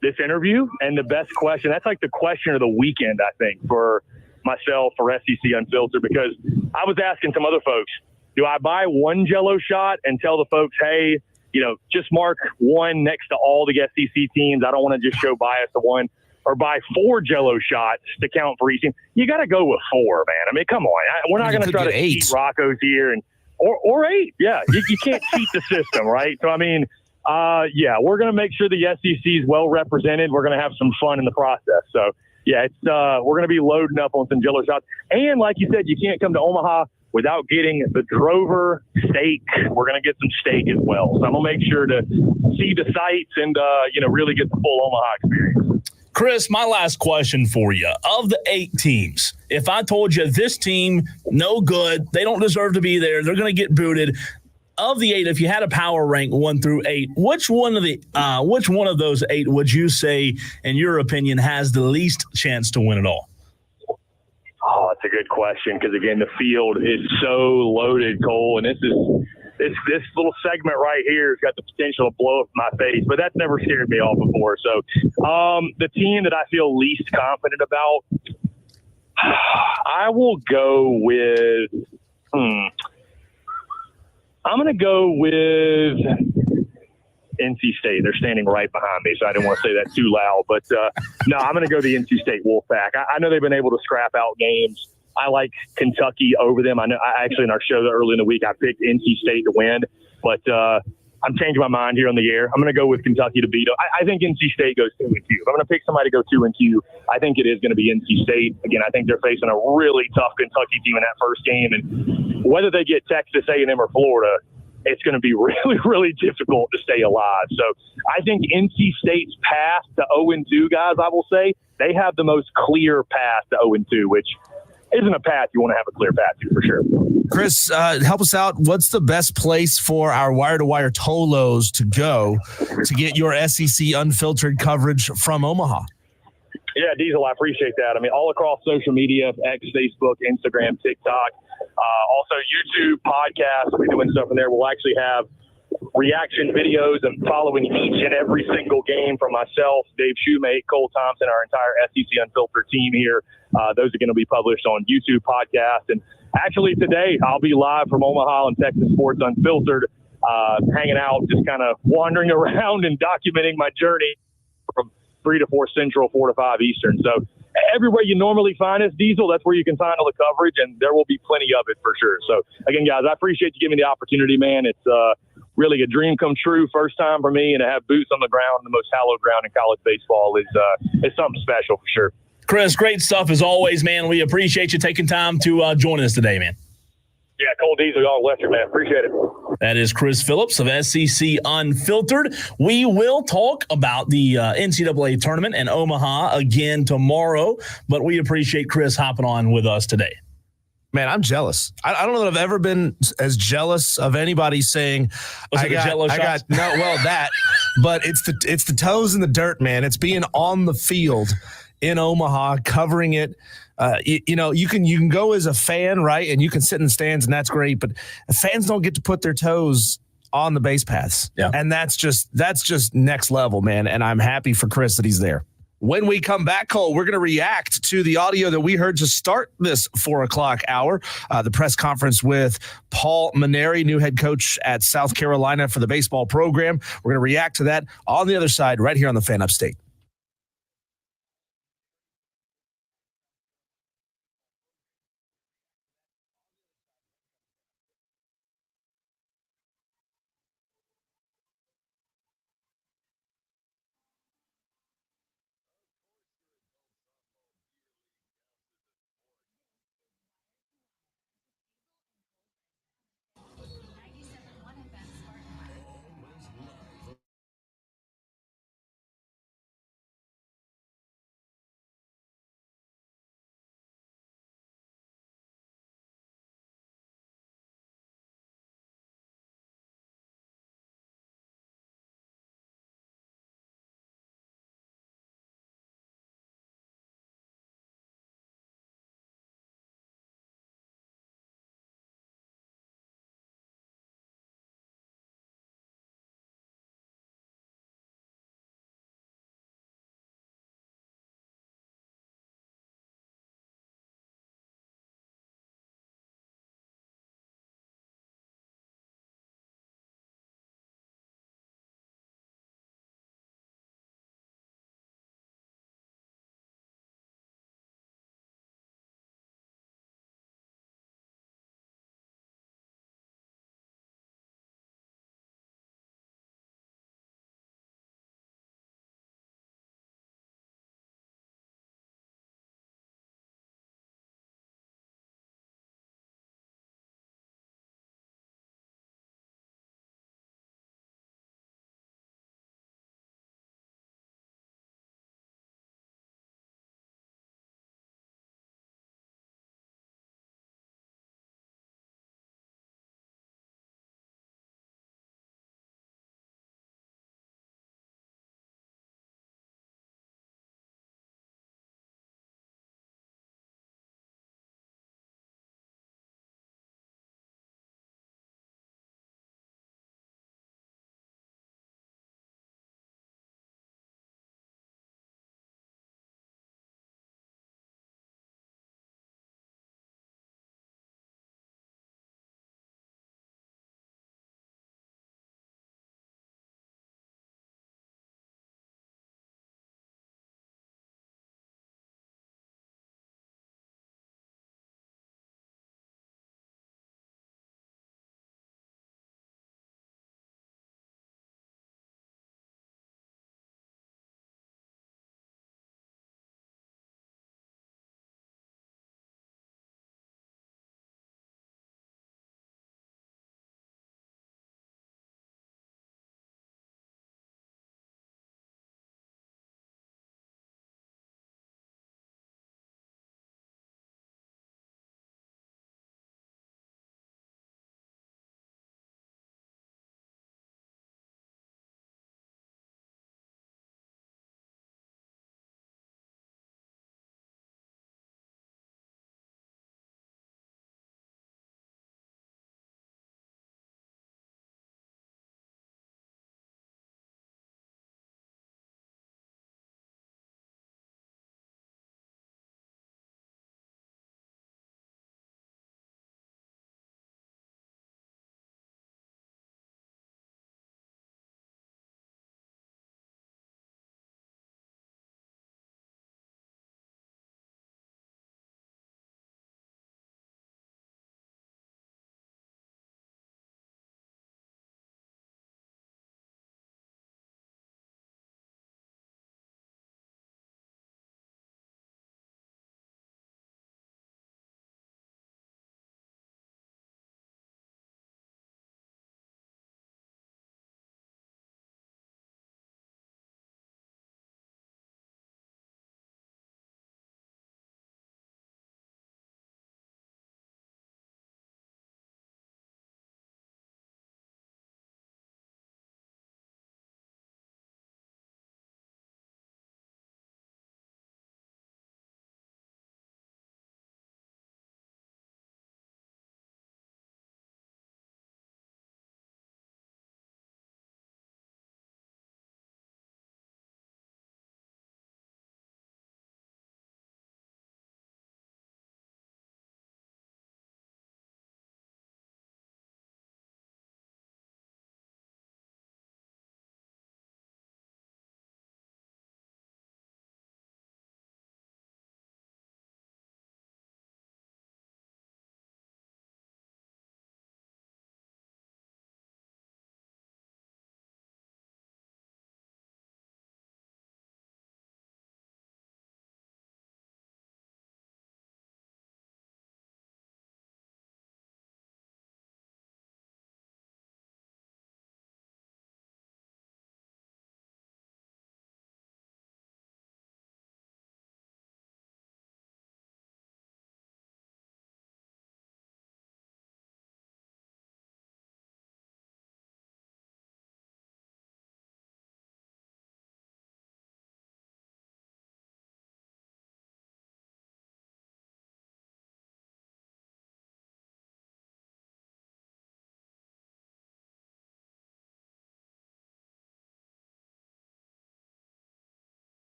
this interview, and the best question. That's like the question of the weekend, I think, for myself, for SEC Unfiltered, because I was asking some other folks, do I buy one Jell-O shot and tell the folks, hey, just mark one next to all the SEC teams. I don't want to just show bias to one or buy 4 Jell-O shots to count for each team. You got to go with 4, man. I mean, come on. We're not going to try to cheat Rocco's here or 8. Yeah, you can't cheat the system, right? So, I mean, we're going to make sure the SEC is well represented. We're going to have some fun in the process. So, yeah, we're going to be loading up on some Jell-O shots. And like you said, you can't come to Omaha without getting the Drover steak. We're going to get some steak as well. So I'm going to make sure to see the sights and, really get the full Omaha experience. Chris, my last question for you. Of the 8 teams, if I told you this team, no good, they don't deserve to be there, they're going to get booted. Of the 8, if you had a power rank 1 through 8, which one of those 8 would you say, in your opinion, has the least chance to win it all? Oh, that's a good question because, again, the field is so loaded, Cole, and this little segment right here has got the potential to blow up my face, but that's never scared me off before. So the team that I feel least confident about, I will go with I'm going to go with NC State. They're standing right behind me, so I didn't want to say that too loud. But, no, I'm going to go the NC State Wolfpack. I know they've been able to scrap out games. I like Kentucky over them. I know actually in our show early in the week I picked NC State to win, but I'm changing my mind here on the air. I'm going to go with Kentucky to beat them. I think NC State goes 2-2. If I'm going to pick somebody to go 2-2, I think it is going to be NC State. Again, I think they're facing a really tough Kentucky team in that first game, and whether they get Texas A&M or Florida, it's going to be really, really difficult to stay alive. So I think NC State's path to 0-2, guys, I will say, they have the most clear path to 0-2, which isn't a path you want to have a clear path to for sure. Chris, help us out. What's the best place for our wire-to-wire Tolos to go to get your SEC Unfiltered coverage from Omaha? Yeah, Diesel, I appreciate that. I mean, all across social media, X, Facebook, Instagram, TikTok, also YouTube, podcasts. We're doing stuff in there. We'll actually have reaction videos and following each and every single game from myself, Dave Shoemate, Cole Thompson, our entire SEC Unfiltered team here. Those are going to be published on YouTube, podcast. And actually today I'll be live from Omaha and Texas Sports Unfiltered, hanging out, just kind of wandering around and documenting my journey from 3 to 4 Central, 4 to 5 Eastern. So everywhere you normally find us, Diesel, that's where you can find all the coverage, and there will be plenty of it for sure. So again, guys, I appreciate you giving me the opportunity, man. It's really a dream come true, first time for me, and to have boots on the ground, the most hallowed ground in college baseball is something special for sure. Chris, great stuff as always, man. We appreciate you taking time to join us today, man. Yeah, Cole Diesel, y'all left you, man. Appreciate it. That is Chris Phillips of SEC Unfiltered. We will talk about the NCAA tournament in Omaha again tomorrow, but we appreciate Chris hopping on with us today. Man, I'm jealous. I don't know that I've ever been as jealous of anybody saying but it's the toes in the dirt, man. It's being on the field in Omaha, covering it. You can go as a fan, right? And you can sit in the stands, and that's great. But fans don't get to put their toes on the base paths. Yeah. And that's just next level, man. And I'm happy for Chris that he's there. When we come back, Cole, we're going to react to the audio that we heard to start this 4 o'clock hour, the press conference with Paul Mainieri, new head coach at South Carolina for the baseball program. We're going to react to that on the other side right here on the Fan Upstate.